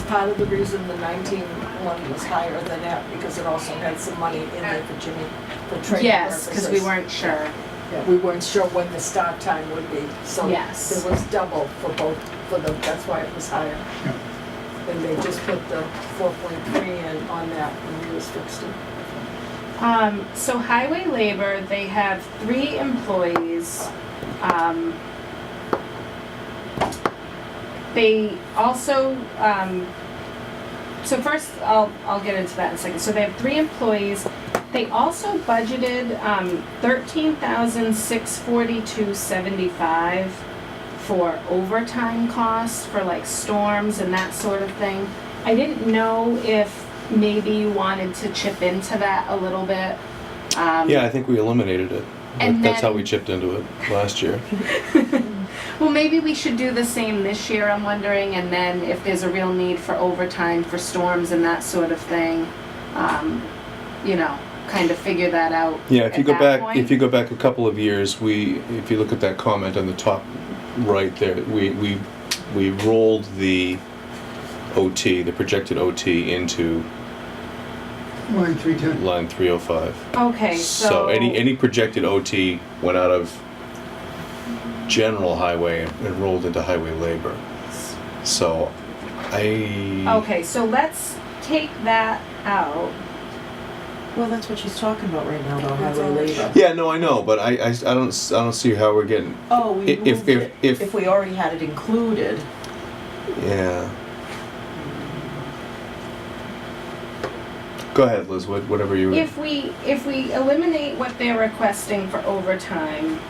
Part of the reason the 19 one was higher than that, because it also had some money in there for Jimmy, for training Yes, because we purposes. weren't sure. Yeah, we weren't sure when the start time would be, so Yes. there was double for both, for them, that's why it was higher. Yeah. And they just put the 4.3 in on that when we was fixed it. So highway labor, they have 3 employees. They also, so first I'll get into that in a second. So they have 3 employees. They also budgeted $13,642.75 for overtime costs for like storms and that sort of thing. I didn't know if maybe you wanted to chip into that a little bit. Yeah, I think we eliminated it. And That's how then- we chipped into it last year. Well, maybe we should do the same this year, I'm wondering, and then if there's a real need for overtime for storms and that sort of thing, you know, kind of figure that out. Yeah, if you at go that back, point. if you go back a couple of years, if you look at that comment on the top right there, we rolled the OT, the projected OT into Line 310. line 305. Okay, So any projected OT went out of general highway and rolled into highway labor. So Okay, so let's take that out. Well, that's what she's talking about right now, though, That's highway all. labor. Yeah, no, I know, but I don't see how we're getting. Oh, we If- moved if- it, if- if we already had it included. Yeah. Go ahead, Liz. Whatever you. If we eliminate what they're requesting for overtime,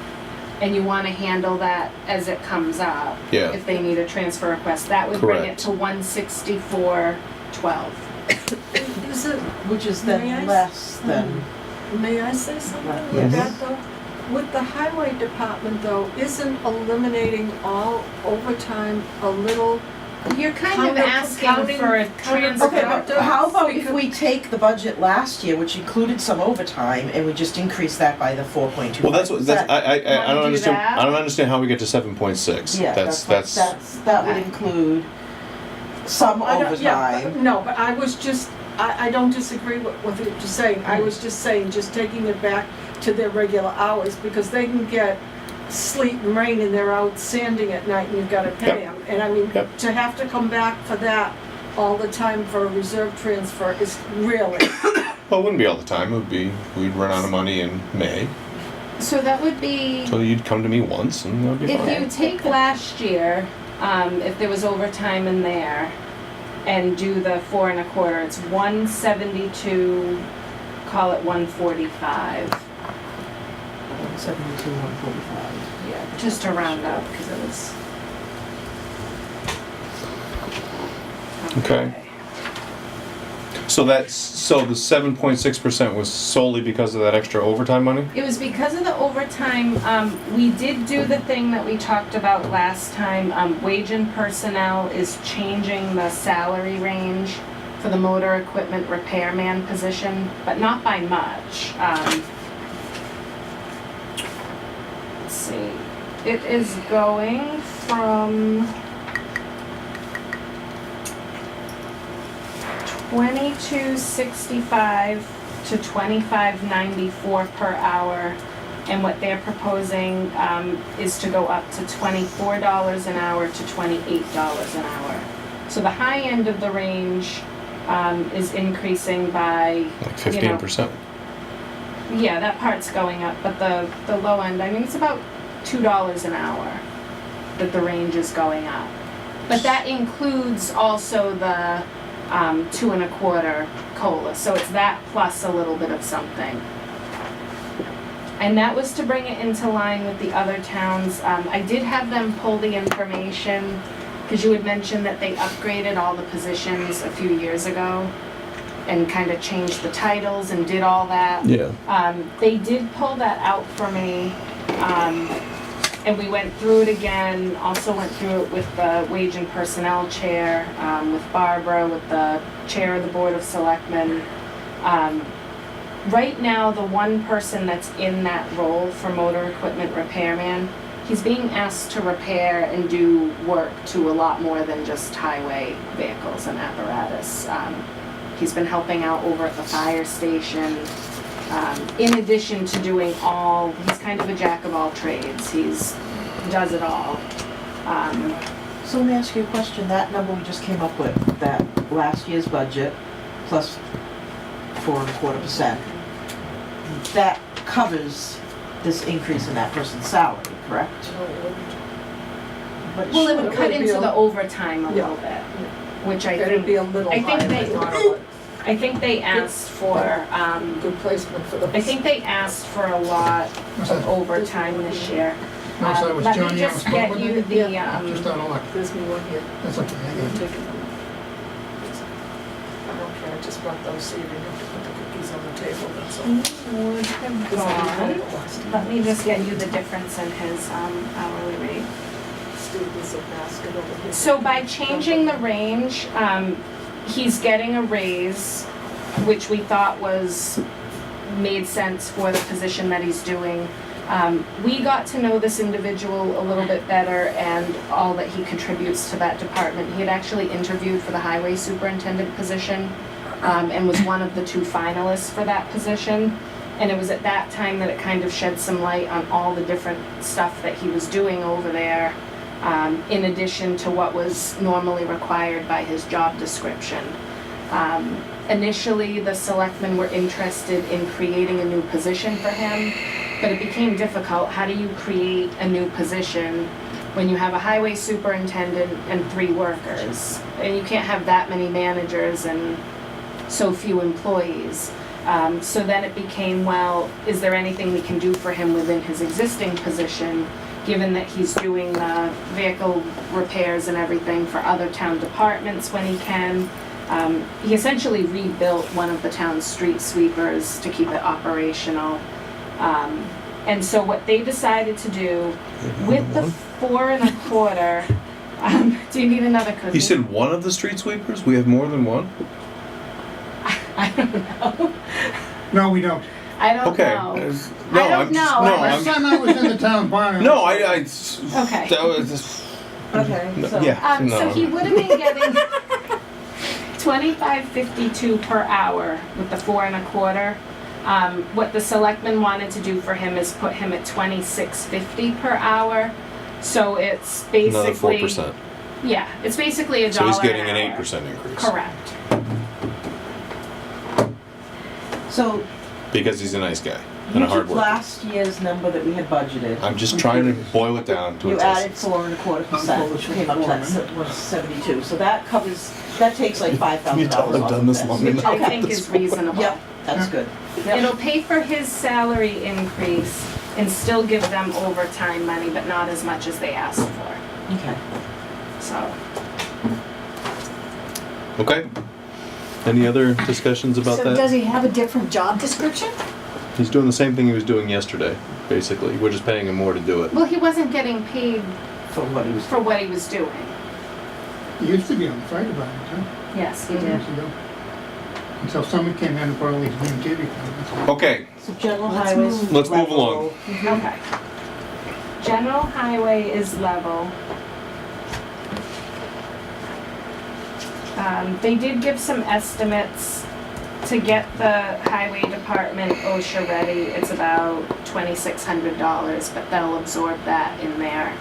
and you want to handle that as it comes up, Yeah. if they need a transfer request, that would bring it Correct. to 164.12. Is it, Which is May I then s- less than, may I say something Yes. with that though? With the highway department though, isn't eliminating all overtime a little, You're kind of asking Counting- for a counting- transfer. okay, but how about if Because- we take the budget last year, which included some overtime, and we just increase that by the 4.25%? Well, that's I Wanna don't do understand. that? I don't understand how we get to 7.6. Yeah, that would Okay. include some I don't- yeah, overtime. no, but I was just, I don't disagree with what you're just saying. I was just saying, just taking it back to their regular hours, because they can get sleet and rain and they're out sanding at night and you've gotta pay Yep. them. And I mean, Yep. to have to come back for that all the time for a reserve transfer is really, Well, it wouldn't be all the time. It would be we'd run out of money in May, So that would be, so you'd come to me once, and that would be if fine. you take last year, if there was overtime in there, and do the 4.25, it's 172, call it 145. 172, 145. Yeah, just to round up, because it was. Okay. So the 7.6% was solely because of that extra overtime money. It was because of the overtime. We did do the thing that we talked about last time. Wage and personnel is changing the salary range for the motor equipment repairman position, but not by much. Let's see. It is going from 22.65 to 25.94 per hour, and what they're proposing is to go up to $24 an hour to $28 an hour. So the high end of the range is increasing by, Like you know, 15%. Yeah, that part's going up, but the low end, I mean, it's about $2 an hour that the range is going up. But that includes also the 2 1/4 COLA, so it's that plus a little bit of something. And that was to bring it into line with the other towns. I did have them pull the information, because you had mentioned that they upgraded all the positions a few years ago and kind of changed the titles and did all that. Yeah. They did pull that out for me, and we went through it again, also went through it with the Wage and Personnel Chair, with Barbara, with the Chair of the Board of Selectmen. Right now, the one person that's in that role for motor equipment repairman, he's being asked to repair and do work to a lot more than just highway vehicles and apparatus. He's been helping out over at the fire station, in addition to doing he's kind of a jack of all trades. He does it all. So let me ask you a question. That number we just came up with, that last year's budget plus 4.25%, that covers this increase in that person's salary, correct? But Well, it Sure, would it cut would be into a- the overtime a Yeah. little bit, which I It'd think, be a little I higher, think but they, not a lot. I think they asked for, Good placement for the. I think they asked for a lot What's of that? overtime this year. No, so that was Let me Johnny just Allen get spoke you with the, Just out of luck. There's me one here. That's okay. I I'm got it. taking them. I don't care, I just brought those so you didn't have to put the cookies on the table, that's all. would have Because I didn't have gone. it last time. Let me just get you the difference in his hourly rate. Steve, there's a basket over here. So by changing the range, he's getting a raise, which we thought made sense for the position that he's doing. We got to know this individual a little bit better and all that he contributes to that department. He had actually interviewed for the highway superintendent position, and was one of the 2 finalists for that position. And it was at that time that it kind of shed some light on all the different stuff that he was doing over there, in addition to what was normally required by his job description. Initially, the selectmen were interested in creating a new position for him, but it became difficult. How do you create a new position when you have a highway superintendent and 3 workers? And you can't have that many managers and so few employees. So then it became, well, is there anything we can do for him within his existing position, given that he's doing the vehicle repairs and everything for other town departments when he can? He essentially rebuilt one of the town's street sweepers to keep it operational. And so what they decided to do with the 4 1/4, do you need another cookie? You said one of the street sweepers? We have more than one? I don't know. No, we don't. I don't Okay. know. No, I don't I'm just, know. no, Last I'm, time I was in the town barn. no, I Okay. that was just, Okay, no, so. yeah, no. So he would have been getting $25.52 per hour with the 4 1/4. What the selectmen wanted to do for him is put him at $26.50 per hour. So it's Another basically 4%. Yeah, it's basically $1 So he's getting an an hour. 8% increase. Correct. So Because he's a nice guy and you a hard took worker. last year's number that we had budgeted. I'm just trying to boil it down to You its added essence. 4.25%, which came up to that 172. So that takes like $5,000 You tell I've off done of this long Which enough. I Okay. think is reasonable. Yep, that's good. Yep. It'll pay for his salary increase and still give them overtime money, but not as much as they asked for. Okay. So, Okay. Any other discussions about So that? does he have a different job description? He's doing the same thing he was doing yesterday, basically. We're just paying him more to do it. well, he wasn't getting paid For what he was. for what he was doing. He used to be on the fire department, huh? Yes, he did. Years ago. Until someone came in and brought all these new TV cameras. Okay, So general Let's highways. move. Let's move level. along. Okay. General highway is level. They did give some estimates to get the highway department OSHA ready. It's about $2,600, but they'll absorb that in their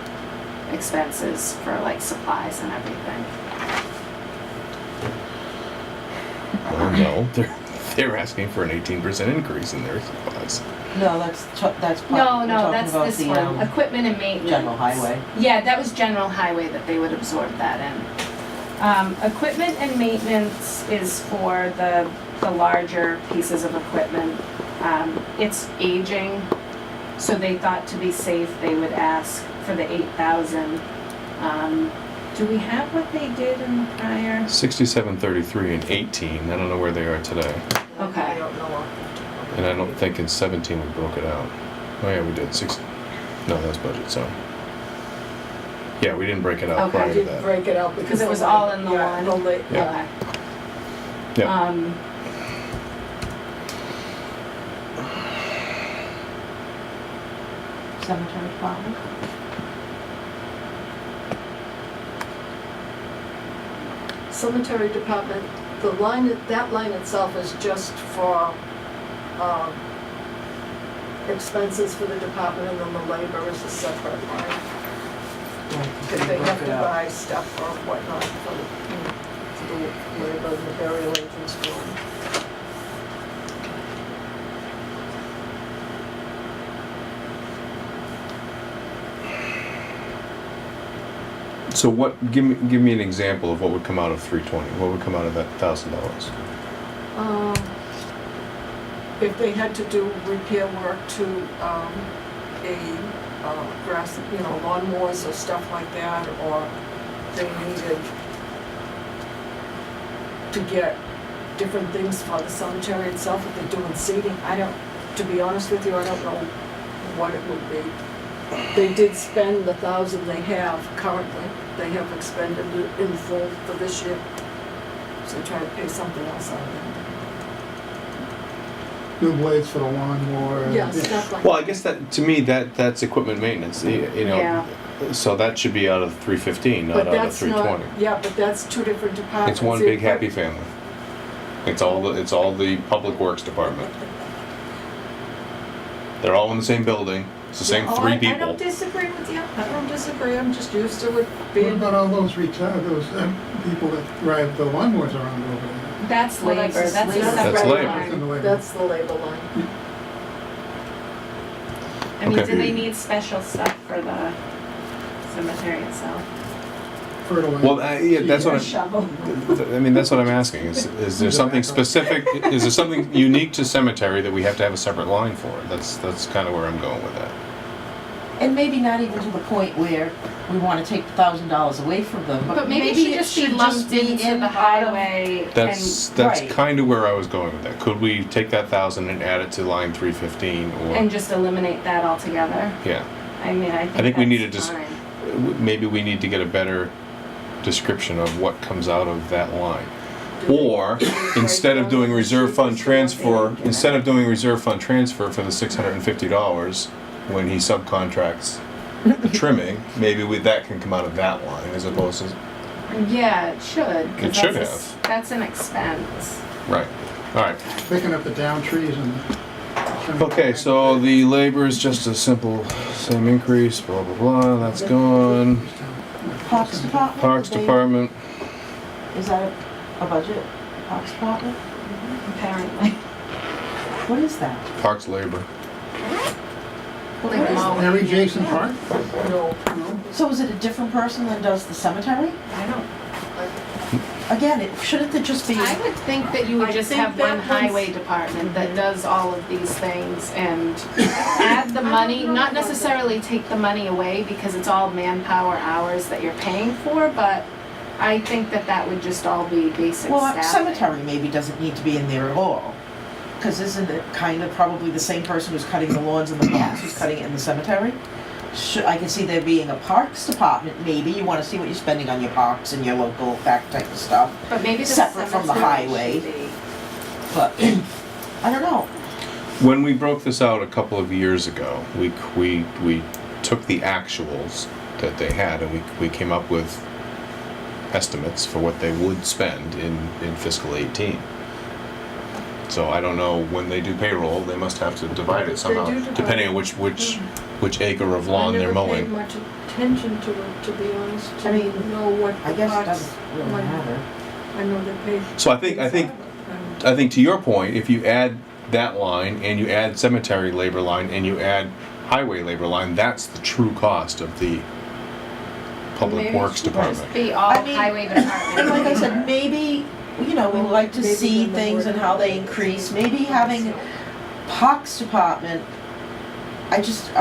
expenses for like supplies and everything. well, no, they're They're asking for an 18% increase in their supplies. No, that's, No, we're no, talking that's about this the, one, equipment and maintenance. general highway. Yeah, that was general highway that they would absorb that in. Equipment and maintenance is for the larger pieces of equipment. It's aging, so they thought to be safe, they would ask for the 8,000. Do we have what they did in the prior? 6733 and 18. I don't know where they are today. Okay. I don't know. And I don't think in 17 we broke it out. Oh yeah, we did. No, that's budget, so. Yeah, we didn't break it out Okay. prior I to didn't that. break it out because. Because it was the all la- in the yeah, one? the la- Yeah. Okay. Yeah. Cemetery department. Cemetery department, the line, that line itself is just for, expenses for the department, and then the labor is a separate line. Because they have to buy stuff or whatnot for the labor and the burial agents for. So what, give me an example of what would come out of 320. What would come out of that $1,000? If they had to do repair work to, grass, lawnmowers or stuff like that, or they needed to get different things for the cemetery itself, if they're doing seeding, to be honest with you, I don't know what it would be. They did spend the 1,000 they have currently, they have expended it in full for this year, so they're trying to pay something else out of it. New blades for the lawnmower. Yeah, stuff like that. Well, I guess that, to me, that's equipment maintenance, Yeah. So that should be out of 315, not But out of that's not, 320. yeah, but that's two different departments. It's one The big happy equip- family. It's all the public works department. They're all in the same building. It's the same Oh, three I people. don't disagree with you, I don't disagree, I'm just used to it What being. about all those people that drive the lawnmowers around over there? That's Well, labor, that's that's a labor. separate That's labor. line. In the labor. That's the labor line. I mean, Okay. do they need special stuff for the cemetery itself? Fertilizer. Well, yeah, that's what Or I'm, shovel? I mean, that's what I'm asking. Is there something specific? Is there something unique to cemetery that we have to have a separate line for? That's kind of where I'm going with that. And maybe not even to the point where we wanna take $1,000 away from them, But maybe it should just be lumped be into in the part of- highway That's right. kind of where I was going with that. Could we take that 1,000 and add it to line 315, or and just eliminate that altogether. yeah? I mean, I think we that's need to just- fine. Maybe we need to get a better description of what comes out of that line. Do they- Or instead of doing reserve fund transfer, for the $650 when he subcontracts the trimming, maybe that can come out of that line as opposed to Yeah, it should. 'Cause It should that's That's an expense. right. All right. Picking up the down trees and the. Okay, so the labor is just a simple same increase. Blah blah blah. That's gone. Parks department? Parks Did they- department. Is that a budget? Parks department? Apparently. What is that? Parks labor. What Like is mowing. that? Mary Jason Park? No, So is it a different person than does the cemetery? I don't. Again, shouldn't it just be? I would think that you would I just think have one that one's- highway department that does all of these things and add the money, not necessarily take the money away because it's all manpower hours that you're paying for, but I think that would just all be basic Well, staffing. cemetery maybe doesn't need to be in there at all. Because isn't it kind of probably the same person who's cutting the lawns in the parks who's cutting it in the cemetery? I can see there being a parks department, maybe you wanna see what you're spending on your parks and your local, that type of stuff. But maybe the separate from the cemetery highway. should be. But, I don't know. When we broke this out a couple of years ago, we took the actuals that they had and we came up with estimates for what they would spend in fiscal 18. So I don't know, when they do payroll, they must have to divide it somehow, do divide depending on it. which acre of lawn they're I never paid mowing. much attention to it, to be honest, I to mean, know what I the guess it parts. doesn't really money- matter. I know they paid. So I think I think to your point, if you add that line and you add cemetery labor line and you add highway labor line, that's the true cost of the public Maybe it works should department. Be all I mean, highway And department. like I said, maybe, you know, we like to Maybe see when the things board- and how they increase, maybe having Parks Department, I guess it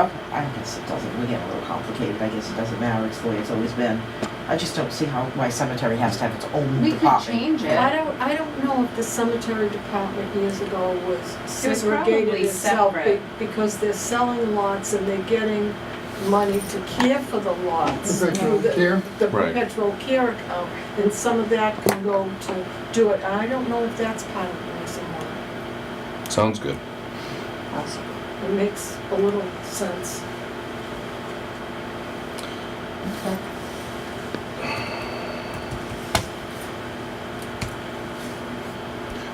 doesn't, we're getting a little complicated, I guess it doesn't matter, it's the way it's always been. I just don't see why cemetery has to have its own We could department. change it. I don't know if the cemetery department years ago was was segregated probably itself separate. because they're selling lots and they're getting money to care for the lots. Perpetual through care? The Right. perpetual care account, and some of that can go to do it. I don't know if that's part of the nursing home. Sounds good. It makes a little sense.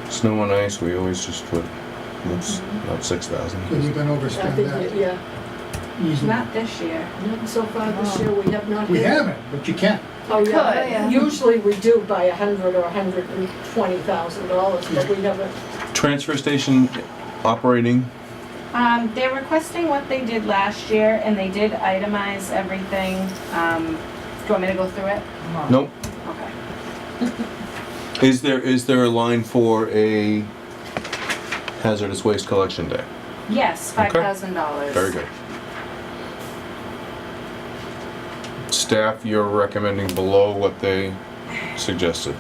Snow and ice, we always just put, oops, about 6,000. So you can I overspend think, that yeah, easily. Not this year. not so far this year, we have not. We hit- haven't, but you can. Oh, Could. yeah, usually we do by $100,000 or $120,000, but we haven't. Transfer station operating, They're requesting what they did last year, and they did itemize everything. Do you want me to go through it? nope. Okay. Is there a line for a hazardous waste collection day? Yes, Okay. $5,000. Very good. Staff, you're recommending below what they suggested.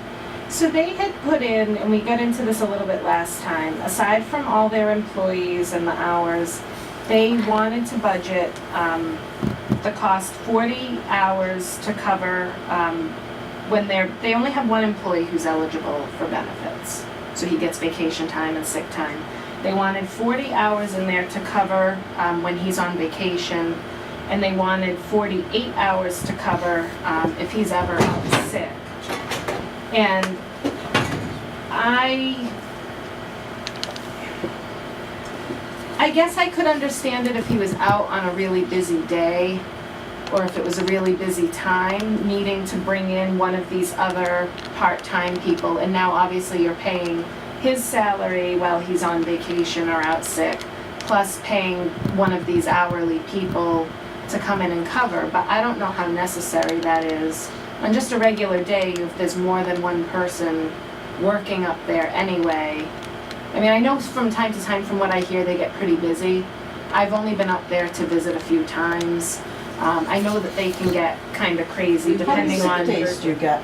So they had put in, and we got into this a little bit last time, aside from all their employees and the hours, they wanted to budget the cost 40 hours to cover when they only have one employee who's eligible for benefits. So he gets vacation time and sick time. They wanted 40 hours in there to cover when he's on vacation, and they wanted 48 hours to cover if he's ever out sick. And I guess I could understand it if he was out on a really busy day, or if it was a really busy time, needing to bring in one of these other part-time people, and now obviously you're paying his salary while he's on vacation or out sick, plus paying one of these hourly people to come in and cover, but I don't know how necessary that is. On just a regular day, if there's more than one person working up there anyway. I mean, I know from time to time, from what I hear, they get pretty busy. I've only been up there to visit a few times. I know that they can get kind of crazy depending How on. many sick days do you get?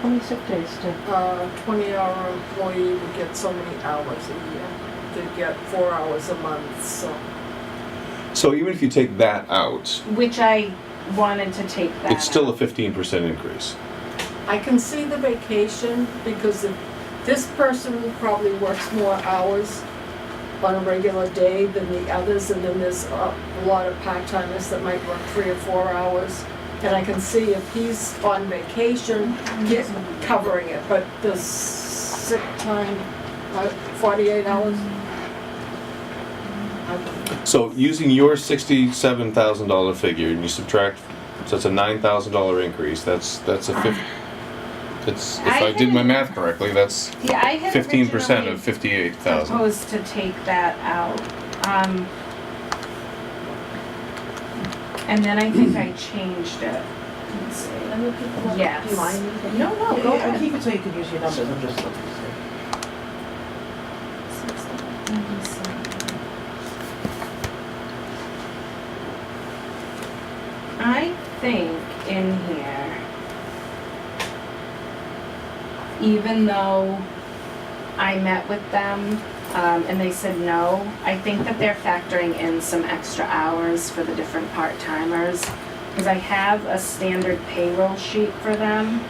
How many sick days do? 20-hour employee would get so many hours a year. They get 4 hours a month, so. So even if you take that out, Which I wanted to take that it's still a out. 15% increase. I can see the vacation because if this person probably works more hours on a regular day than the others, and then there's a lot of part-timers that might work 3 or 4 hours. And I can see if he's on vacation, covering it, but the sick time, 48 hours. So using your $67,000 figure and you subtract, so that's a $9,000 increase, that's if I did my math correctly, that's Yeah, I had 15% originally of 58,000. proposed to take that out. And then I think I changed it. Let's see. Yes. Do you mind me? No, no, go I ahead. keep it so you can use your numbers, I'm just looking to see. I think in here, even though I met with them, and they said no, I think that they're factoring in some extra hours for the different part-timers. Because I have a standard payroll sheet for them.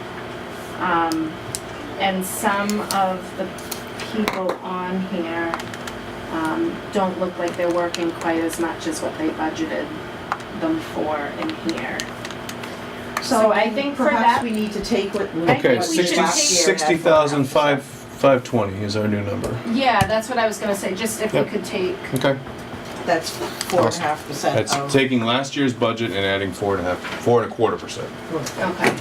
And some of the people on here, don't look like they're working quite as much as what they budgeted them for in here. So I think for Perhaps that, we need to take what. Okay, think we should take- 60,520 is our new number. yeah, that's what I was gonna say, just if we Yep. could take, Okay. That's 4.5% That's of. taking last year's budget and adding 4.25%. okay.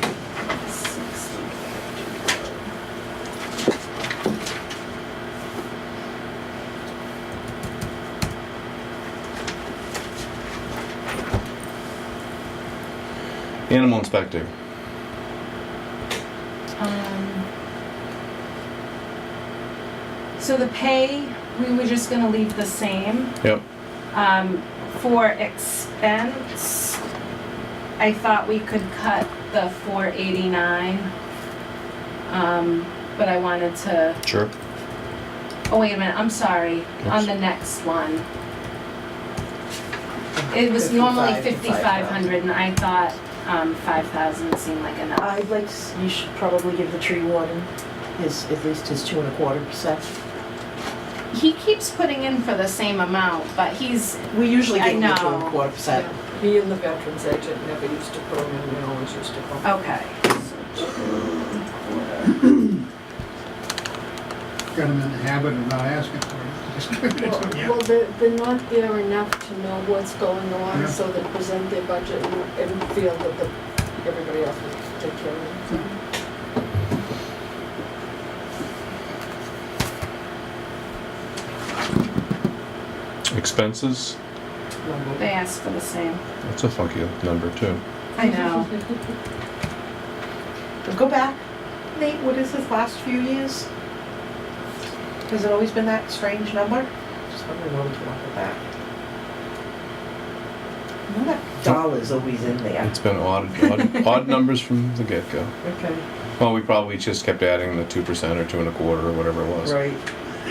Animal inspector. So the pay, we were just gonna leave the same. Yep. For expense, I thought we could cut the 489. But I wanted to, Sure. oh wait a minute, I'm sorry, on Oops. the next one. It was normally 55 to 5,500 and I thought, 5,000 seemed like enough. I'd like, you should probably give the tree warden at least his 2.25%. He keeps putting in for the same amount, but he's, We usually I give him the know. 2.25%. He and the veterans agent never used to put them in, we always used to put them. okay. Got them in the habit of not asking for it. Just give it to them, yeah. Well, they're not there enough to know what's going on, Yeah. so they present their budget and feel that everybody else will take care of it. Expenses. They asked for the same. That's a funky number too. I know. Let's go back. Nate, what is his last few years? Has it always been that strange number? Just wondering where we came up with that. I know that dollar's always in there. It's been odd numbers from the get-go. Okay. Well, we probably just kept adding the 2% or 2.25% or whatever it was. Right.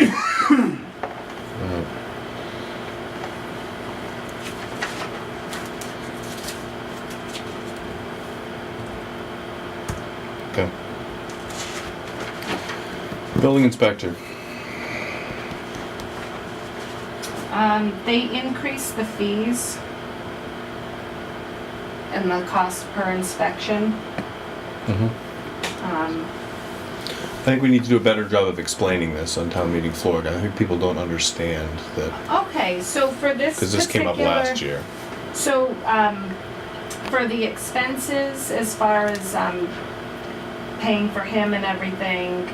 Right. Okay. Building inspector. They increased the fees and the cost per inspection. Mm-hmm. Um, I think we need to do a better job of explaining this on town meeting floor. I think people don't understand that, okay, so for this because this came up last year. So, for the expenses, as far as, paying for him and everything,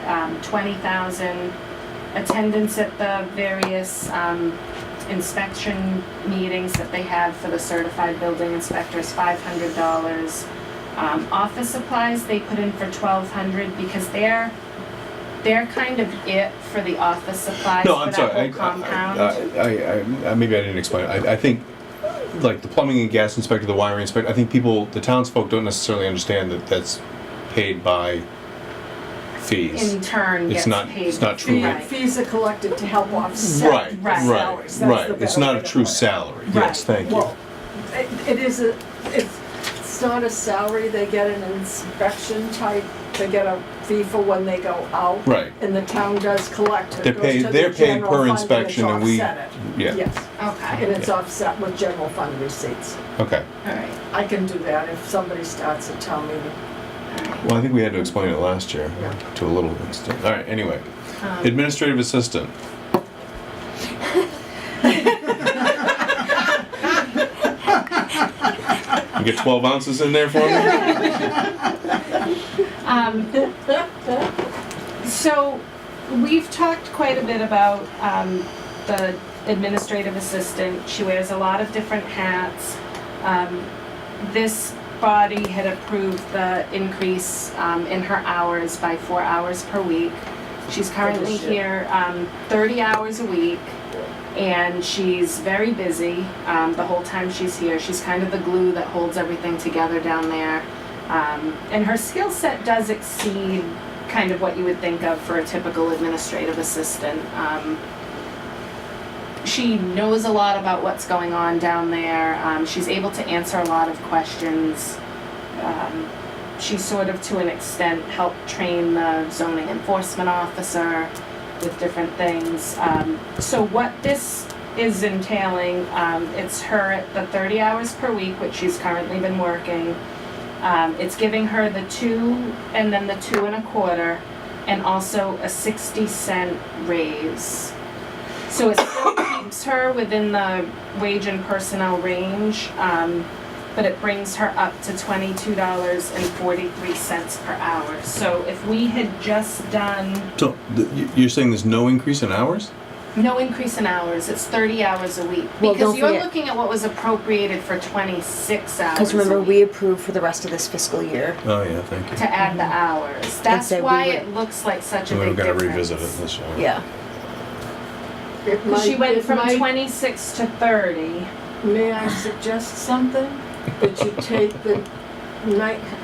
20,000, attendance at the various, inspection meetings that they have for the certified building inspectors, $500. Office supplies, they put in for 1,200 because they're kind of it for the office supplies No, for I'm that sorry. whole compound. I maybe I didn't explain it. I think, like the plumbing and gas inspector, the wiring inspector, I think the townsfolk don't necessarily understand that that's paid by fees. In turn It's gets not- paid. it's not true. Right. Fees are collected to help offset Right, the Right. salaries. That's right. the It's better not way a to true put it. salary. Right. Yes, thank you. Well, it's not a salary, they get an inspection type, they get a fee for when they go out. Right. And the town does collect it. They're Goes paid- to the they're paid general per fund and inspection it's and we- offset it. Yeah. Yes, Okay, and it's offset with general fund receipts. Okay. all right, I can do that if somebody starts a town meeting. all right. Well, I think we had to explain it last year Yeah. to a little extent. All right. Anyway, Um, administrative assistant. You get 12 ounces in there for me? So, we've talked quite a bit about the administrative assistant. She wears a lot of different hats. This body had approved the increase in her hours by 4 hours per week. She's currently here 30 hours a week, and she's very busy the whole time she's here. She's kind of the glue that holds everything together down there. And her skill set does exceed kind of what you would think of for a typical administrative assistant. She knows a lot about what's going on down there. She's able to answer a lot of questions. She sort of, to an extent, helped train the zoning enforcement officer with different things. So what this is entailing, it's her at the 30 hours per week, which she's currently been working. It's giving her the 2 and then the 2.25, and also a 60-cent raise. So it still keeps her within the wage and personnel range, but it brings her up to $22.43 per hour. So if we had just done, So you're saying there's no increase in hours? No increase in hours, it's 30 hours a week. Well, Because don't you're forget- looking at what was appropriated for 26 hours Because a remember, week. we approved for the rest of this fiscal year. Oh, yeah, thank you. To add the hours. That's said we why would- it looks like such a We're big gonna difference. revisit it this year. Yeah. It Because she might- went it from might- 26 to 30. May I suggest something? That you take the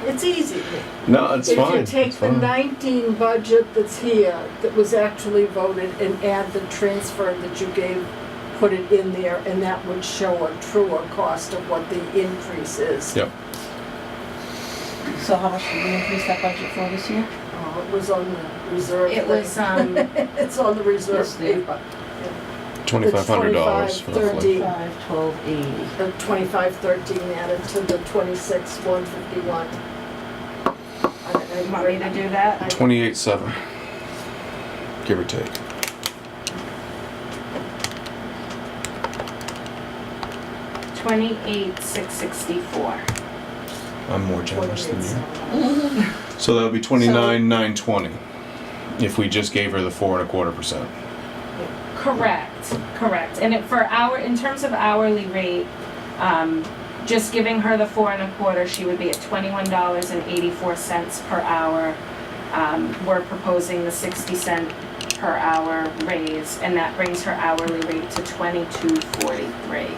it's easy. No, it's fine. If you take It's the fine. 19 budget that's here, that was actually voted, and add the transfer that you gave, put it in there, and that would show a truer cost of what the increase is. Yep. So how much did we increase that budget for this year? Oh, it was on the reserve It thing. was, It's on the reserve Yes, there. paper. $2,500 $25, roughly. 5, 12, 80. The 2513 added to the 26,151. you want me to do that? 28.7, give or take. $28,664. I'm more generous than you. So that would be 29,920 if we just gave her the 4.25%. Correct. And in terms of hourly rate, just giving her the 4.25, she would be at $21.84 per hour. We're proposing the 60-cent per hour raise, and that brings her hourly rate to $22.43.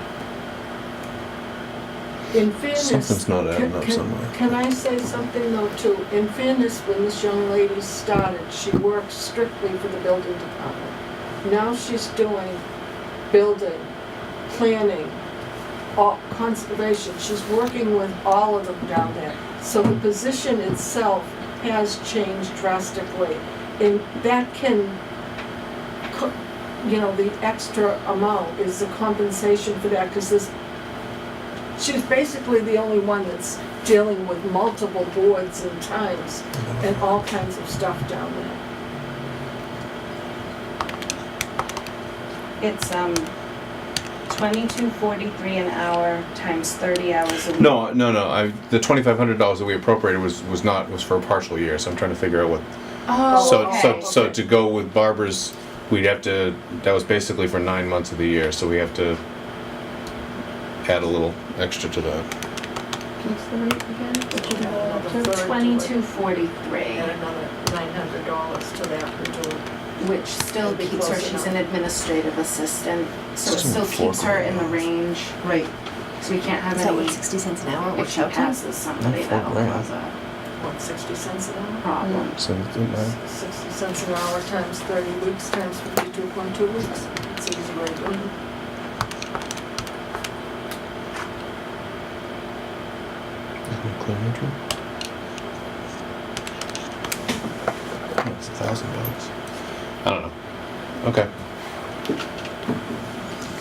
In fairness. Something's not adding up somewhere. Can I say something though too? In fairness, when this young lady started, she worked strictly for the building department. Now she's doing building, planning, conservation. She's working with all of them down there. So the position itself has changed drastically. And that can, the extra amount is the compensation for that, because she's basically the only one that's dealing with multiple boards and times and all kinds of stuff down there. It's $22.43 an hour times 30 hours a week. No. The $2,500 that we appropriated was for a partial year. So I'm trying to figure out what. Oh, So to go with Barbara's, we'd have to. That was basically for 9 months of the year. So we have to add a little extra to that. What's the rate again? $22.43. And another $900 to that to do. Which still It'd be keeps her, close she's enough. an administrative assistant, so it It's still only keeps her in the $4,000. range, Right. so we can't have Is that any, what, 60 cents an hour? if What's she out to? passes somebody, $4,000. that'll cause a What, 60 cents an hour? problem. So 60 cents an hour times 30 weeks times 52.2 weeks. It's an easy way to do it. It's $1,000. I don't know. Okay.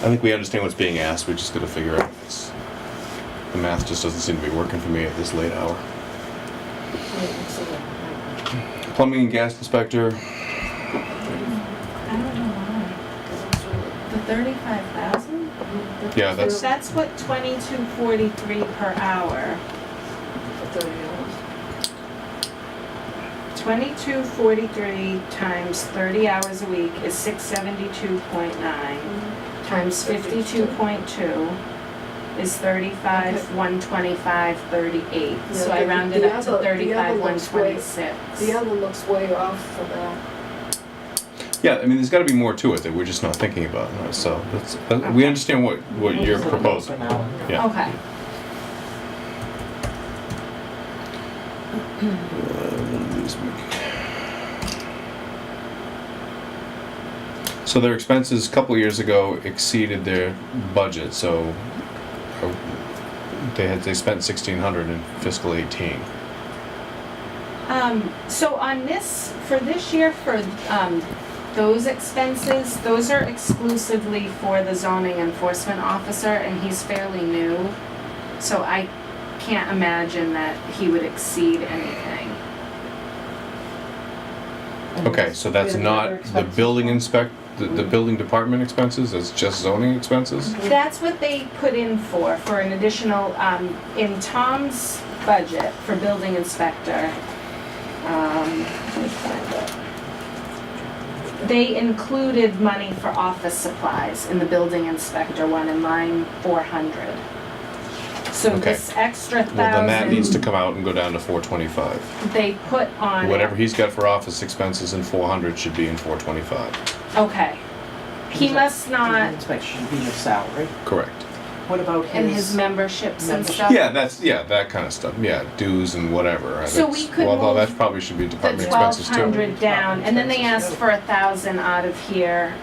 I think we understand what's being asked. We just got to figure out if it's. The math just doesn't seem to be working for me at this late hour. Plumbing and gas inspector. I don't know why. The 35,000? Yeah, that's. That's what $22.43 per hour. For 30 hours. $22.43 times 30 hours a week is $672.9. Times 52.2 is 35,125.38. So I the- rounded the up to other- the other looks way- 35,126. The other looks way off for that. Yeah, I mean, there's got to be more to it that we're just not thinking about. So we understand what you're proposing. Yeah. Okay. So their expenses a couple years ago exceeded their budget, so they spent $1,600 in fiscal 18. So on this, for this year, for those expenses, those are exclusively for the zoning enforcement officer, and he's fairly new. So I can't imagine that he would exceed anything. Okay, so that's Yeah, the not other the expenses. building the building department expenses, it's just zoning expenses? That's what they put in for an additional, in Tom's budget for building inspector. Let me find it. They included money for office supplies in the building inspector one in line 400. So Okay. this extra Well, then that needs to thousand, come out and go down to 425. they put on it. Whatever he's got for office expenses in 400 should be in 425. Okay. He must not, Inspection should be your salary. Correct. What about and his memberships and membership? stuff. Yeah, that kind of stuff. Yeah, dues and whatever. So That's- we could although move that probably should be The department expenses too. 1,200 down, and then they asked for 1,000 out of here,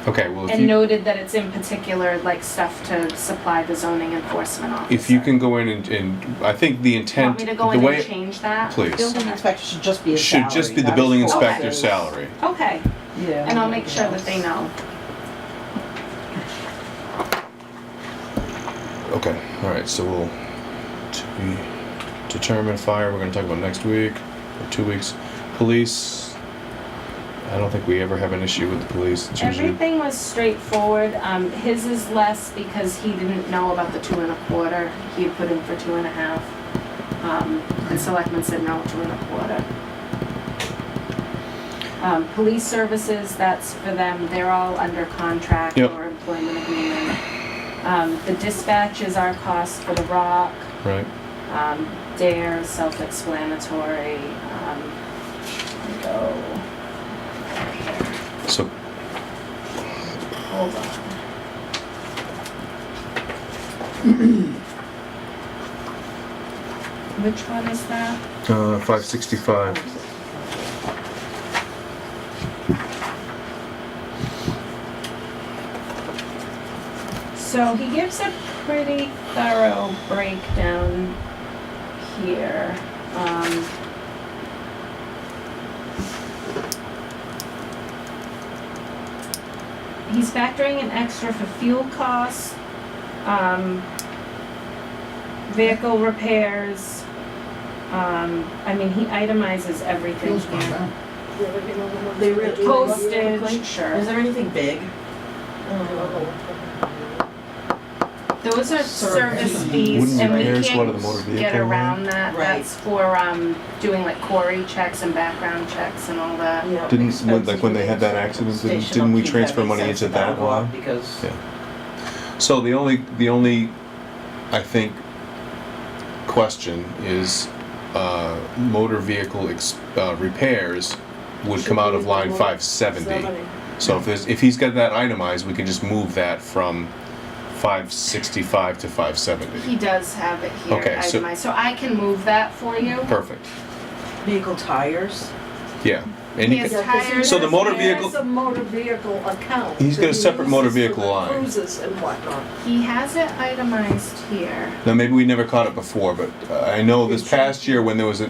Okay, well, if and you, noted that it's in particular like stuff to supply the zoning enforcement officer. if you can go in and I think the Want intent, me to go the in way, and change that? please, Building inspector should just be a salary. should just be the not a building full inspector's pay. salary. Okay, Yeah. and I'll make sure that they know. Okay, all right, so we'll determine fire, we're gonna talk about next week, or 2 weeks. Police, I don't think we ever have an issue with the police. It's usually, Everything was straightforward. His is less because he didn't know about the 2 1/4. He had put in for 2 1/2. And selectmen said no, 2 1/4. Police services, that's for them. They're all under contract Yep. or employment agreement. The dispatch is our cost for the rock. right? Dare, self-explanatory. Go. So, Hold on. Which one is that? 565. So he gives a pretty thorough breakdown here. He's factoring in extra for fuel costs, vehicle repairs. I mean, he itemizes everything Feels gone here. down. They really- Postage, sure. Is there anything big? Those are service fees, Wouldn't and we repairs go to the can't motor get vehicle around that. Right. That's for, doing like Cory checks and background checks and all that. You know, Didn't- when- like when they expenses had that related to accident, the didn't- station didn't we upkeep, transfer that makes money sense into that'll that go up line? Because Yeah. So the only, I think, question is, motor vehicle repairs would come out of line 570. So if he's got that itemized, we can just move that from 565 to 570. He does have it here Okay, so- itemized, so I can move that for you. Perfect. vehicle tires. Yeah. And He he has can, tires. So the motor repairs. vehicle- It's a motor vehicle account. He's got a that he separate motor uses for vehicle the line. Cruises and whatnot. He has it itemized here. now maybe we never caught it before, but I know this past year when there was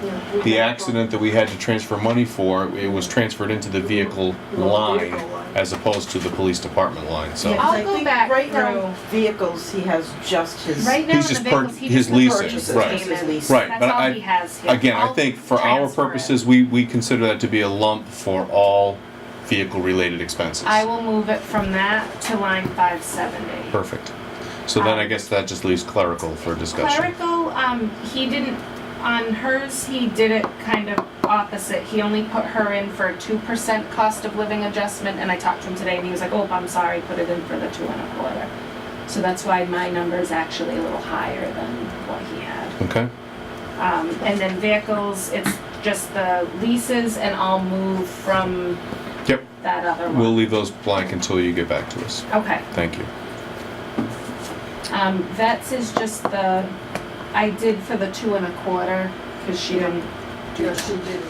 Yeah, we the have accident that we had to transfer money for, it was transferred into the vehicle line as opposed to the police department line. So Yeah, 'cause I'll I go think back right now, through. vehicles, he has just his. Right now He's in just the per- vehicles, he his just leasing, purchases right. payments. His leasing. Right, That's but all I- he has here. again, I I'll think for our transfer it. purposes, we consider that to be a lump for all vehicle related expenses. I will move it from that to line 570. Perfect. So then I guess that just leaves clerical for discussion. Clerical, he didn't, on hers, he did it kind of opposite. He only put her in for a 2% cost of living adjustment, and I talked to him today, and he was like, oh, I'm sorry, put it in for the 2 1/4. So that's why my number is actually a little higher than what he had. Okay. And then vehicles, it's just the leases, and I'll move from Yep. that other We'll one. leave those blank until you get back to us. Okay. Thank you. Vets is just the, I did for the 2 1/4, because she didn't do Yeah, that. she did.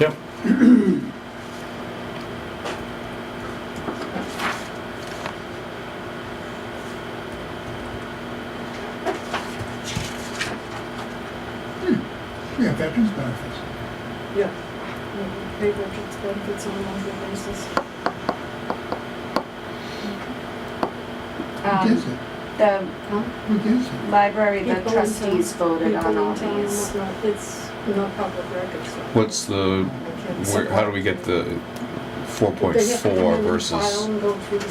Yep. Yeah, veterans benefits. Yeah. Pay veterans benefits on a monthly basis. Who gets it? The Who gets it? library, the People in trustees town- voted on people all in town and these. whatnot. It's not public record, so. What's the, I can't how do we get the 4.4 versus,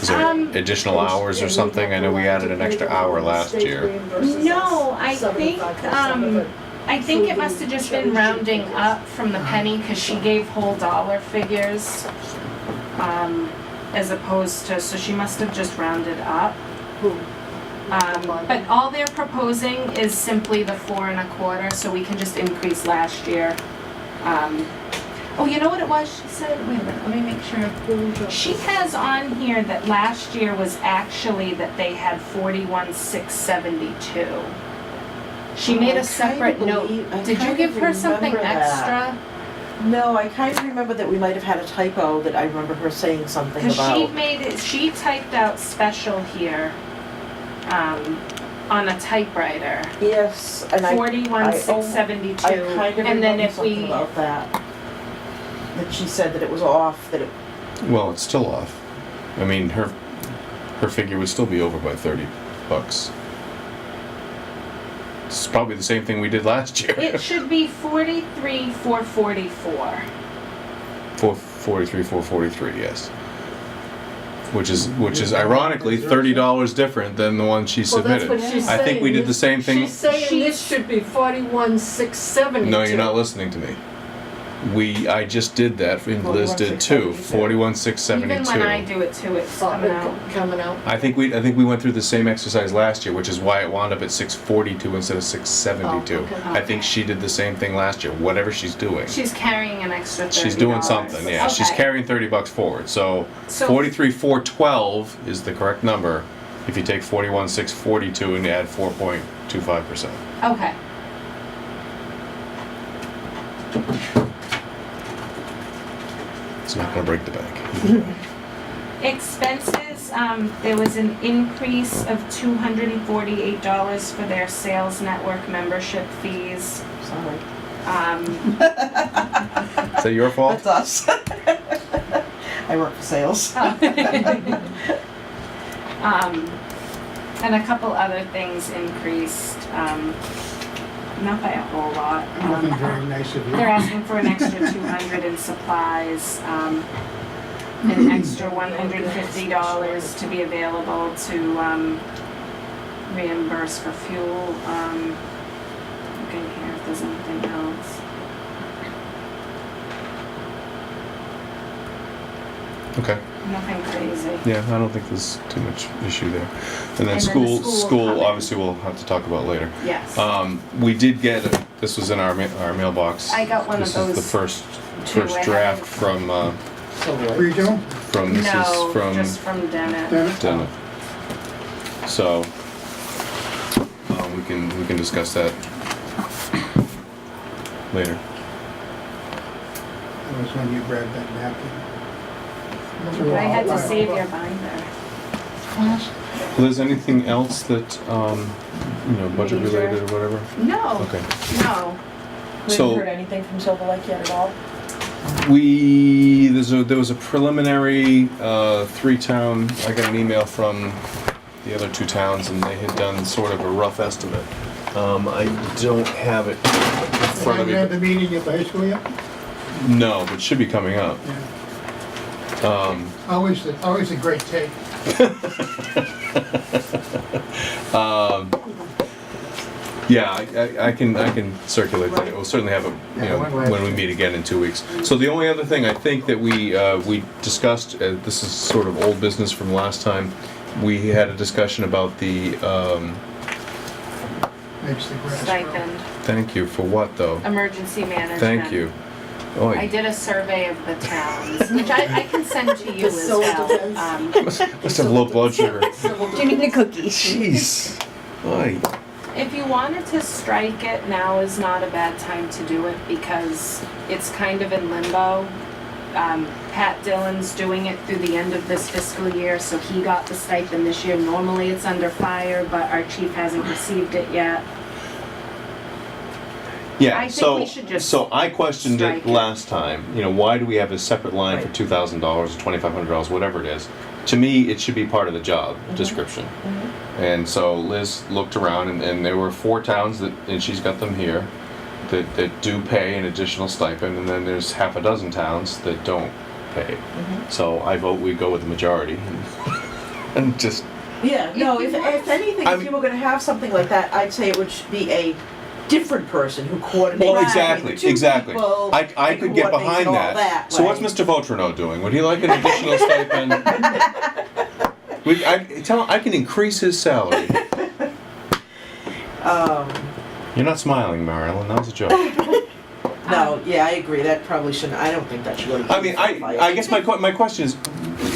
is there additional hours or something? I know we added an extra hour last year. No, I think it must have just been rounding up from the penny, because she gave whole dollar figures. as opposed to, so she must have just rounded up. Who? But all they're proposing is simply the 4 1/4, so we can just increase last year. Oh, you know what it was? She said, wait a minute, let me make sure. She has on here that last year was actually that they had 41,672. She made a separate note. Did you give her something extra? No, I kind of remember that we might have had a typo that I remember her saying something Because she about. made it, she typed out special here, on a typewriter. Yes, and I 41,672. kind of And then remember if something we, about that. That she said that it was off, that it, Well, it's still off. I mean, her figure would still be over by $30. It's probably the same thing we did last year. it should be 43,444. 443, yes. Which is ironically $30 different than the one she Well, that's submitted. what she's I think we saying. did the same thing. She's saying this should be 41,672. No, you're not listening to me. I just did that, and Liz did too. 41,672. Even when I do it too, it's coming out. Coming out. I think we went through the same exercise last year, which is why it wound up at 642 instead of 672. Oh, okay. I think she did the same thing last year. Whatever she's doing, She's carrying an extra $30. she's doing something. Yeah, she's Okay. carrying $30 forward. So So- 43,412 is the correct number. If you take 41,642 and add 4.25%. Okay. It's not going to break the bank. Expenses, there was an increase of $248 for their sales network membership fees. sorry. Is that your fault? That's us. I work for sales. And a couple other things increased, not by a whole lot. Nothing very nice of you. They're asking for an extra 200 in supplies, an extra $150 to be available to reimburse for fuel. Looking here if there's anything else. Okay. Nothing crazy. Yeah, I don't think there's too much issue there. And then the school school comment. obviously we'll have to talk about later. Yes. We did get, this was in our mailbox. I got one of This those is the first two, first and draft I- from, Regional? this No, is from just from Dennett. Dennis? Dennett. So, we can discuss that later. That was when you grabbed that napkin. But I had to save your binder. Liz, anything else that, budget related or whatever? No, Okay. no. We So- haven't heard anything from Silver Lake yet at all? There was a preliminary 3-town, I got an email from the other 2 towns and they had done sort of a rough estimate. I don't have it in front of Have you had me. the meeting at the high school yet? No, but it should be coming up. Yeah. Always a great take. Yeah, I can circulate that. We'll certainly have it, when we meet again in 2 weeks. So the only other thing I think that we discussed, this is sort of old business from last time, we had a discussion about the, Makes the grass grow. Stipend, thank you, for what though? emergency management. Thank you. Oh, I did a survey of the towns, which I can send to you as Civil well. defense. must have low blood sugar. Do you need a cookie? Jeez. Oy. If you wanted to strike it, now is not a bad time to do it because it's kind of in limbo. Pat Dillon's doing it through the end of this fiscal year, so he got the stipend this year. Normally it's under fire, but our chief hasn't received it yet. Yeah, I think so, we should just so I questioned strike it it. last time, why do we have a separate line for $2,000 or $2,500, whatever it is? To me, it should be part of the job description. And so Liz looked around and there were 4 towns and she's got them here, that do pay an additional stipend, and then there's half a dozen towns that don't pay. So I vote we go with the majority and just, Yeah, no, If if you want- anything, I if you were gonna have something like that, I'd say it would be a different person who coordinates. Well, between the two exactly. people I and could get coordinates behind it all that. So what's way. Mr. Vautrinot doing? Would he like an additional stipend? Tell him I can increase his salary. You're not smiling, Marilyn. That was a joke. No, yeah, I agree. That probably shouldn't. I don't think that should go to. I mean, I guess my question is,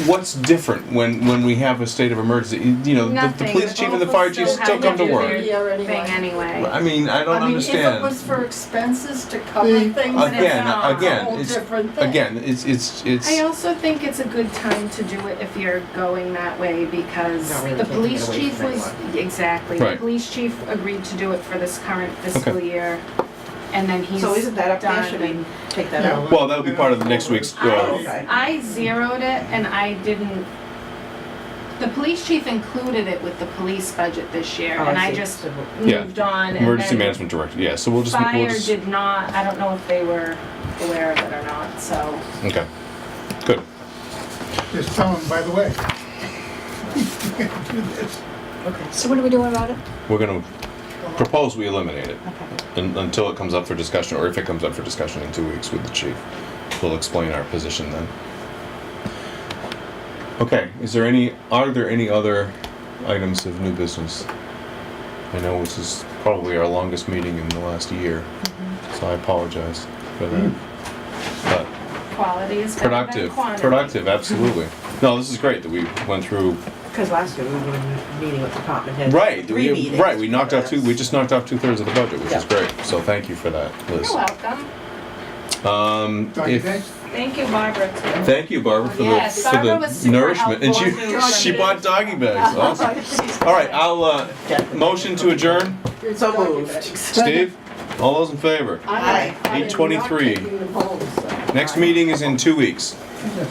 what's different when we have a state of emergency? You know, the Nothing. police chief and the fire chief still come to work. Yeah, Thing anyway. I mean, I don't I mean, understand. if it was for expenses to cover Mm. things, it's Again, a whole it's different thing. again, it's. I also think it's a good time to do it if you're going that way because Not really the taking it police away chief from was, anyone. exactly, Right. the police chief agreed to do it for this current fiscal Okay. year. And then he's So isn't that up there? done. Should we take that Yeah, out? Well, that'll be part of the next week's. Okay. I zeroed it and I didn't, the police chief included it with the police budget this year Oh, and I I see. just Yeah. moved on and Emergency then management director. Yeah. So we'll fire just. did not, I don't know if they were aware of it or not, so. Okay. Good. Just tell them, by the way. You can do this. So what are we doing about it? We're gonna propose we eliminate it Okay. until it comes up for discussion, or if it comes up for discussion in 2 weeks with the chief. We'll explain our position then. Okay. Are there any other items of new business? I know this is probably our longest meeting in the last year, so I apologize for that. But Quality is better than productive, quantity. productive, absolutely. No, this is great that we went through. Because last year we were meeting with department heads. Right, Three meetings. right. We knocked out for this. we just knocked off 2/3 of the budget, which is Yeah. great. So thank you for that, Liz. You're welcome. Doggy If, bag? Thank you, Barbara, too. thank you, Barbara, for Yes, the Barbara was super nourishment, and she helpful, too. she bought doggy bags. Awesome. All right, I'll motion to adjourn. It's So doggy moved. bags. Steve, all those in favor? I am not 8:23. taking them home, so. Next meeting is in 2 weeks. Yes.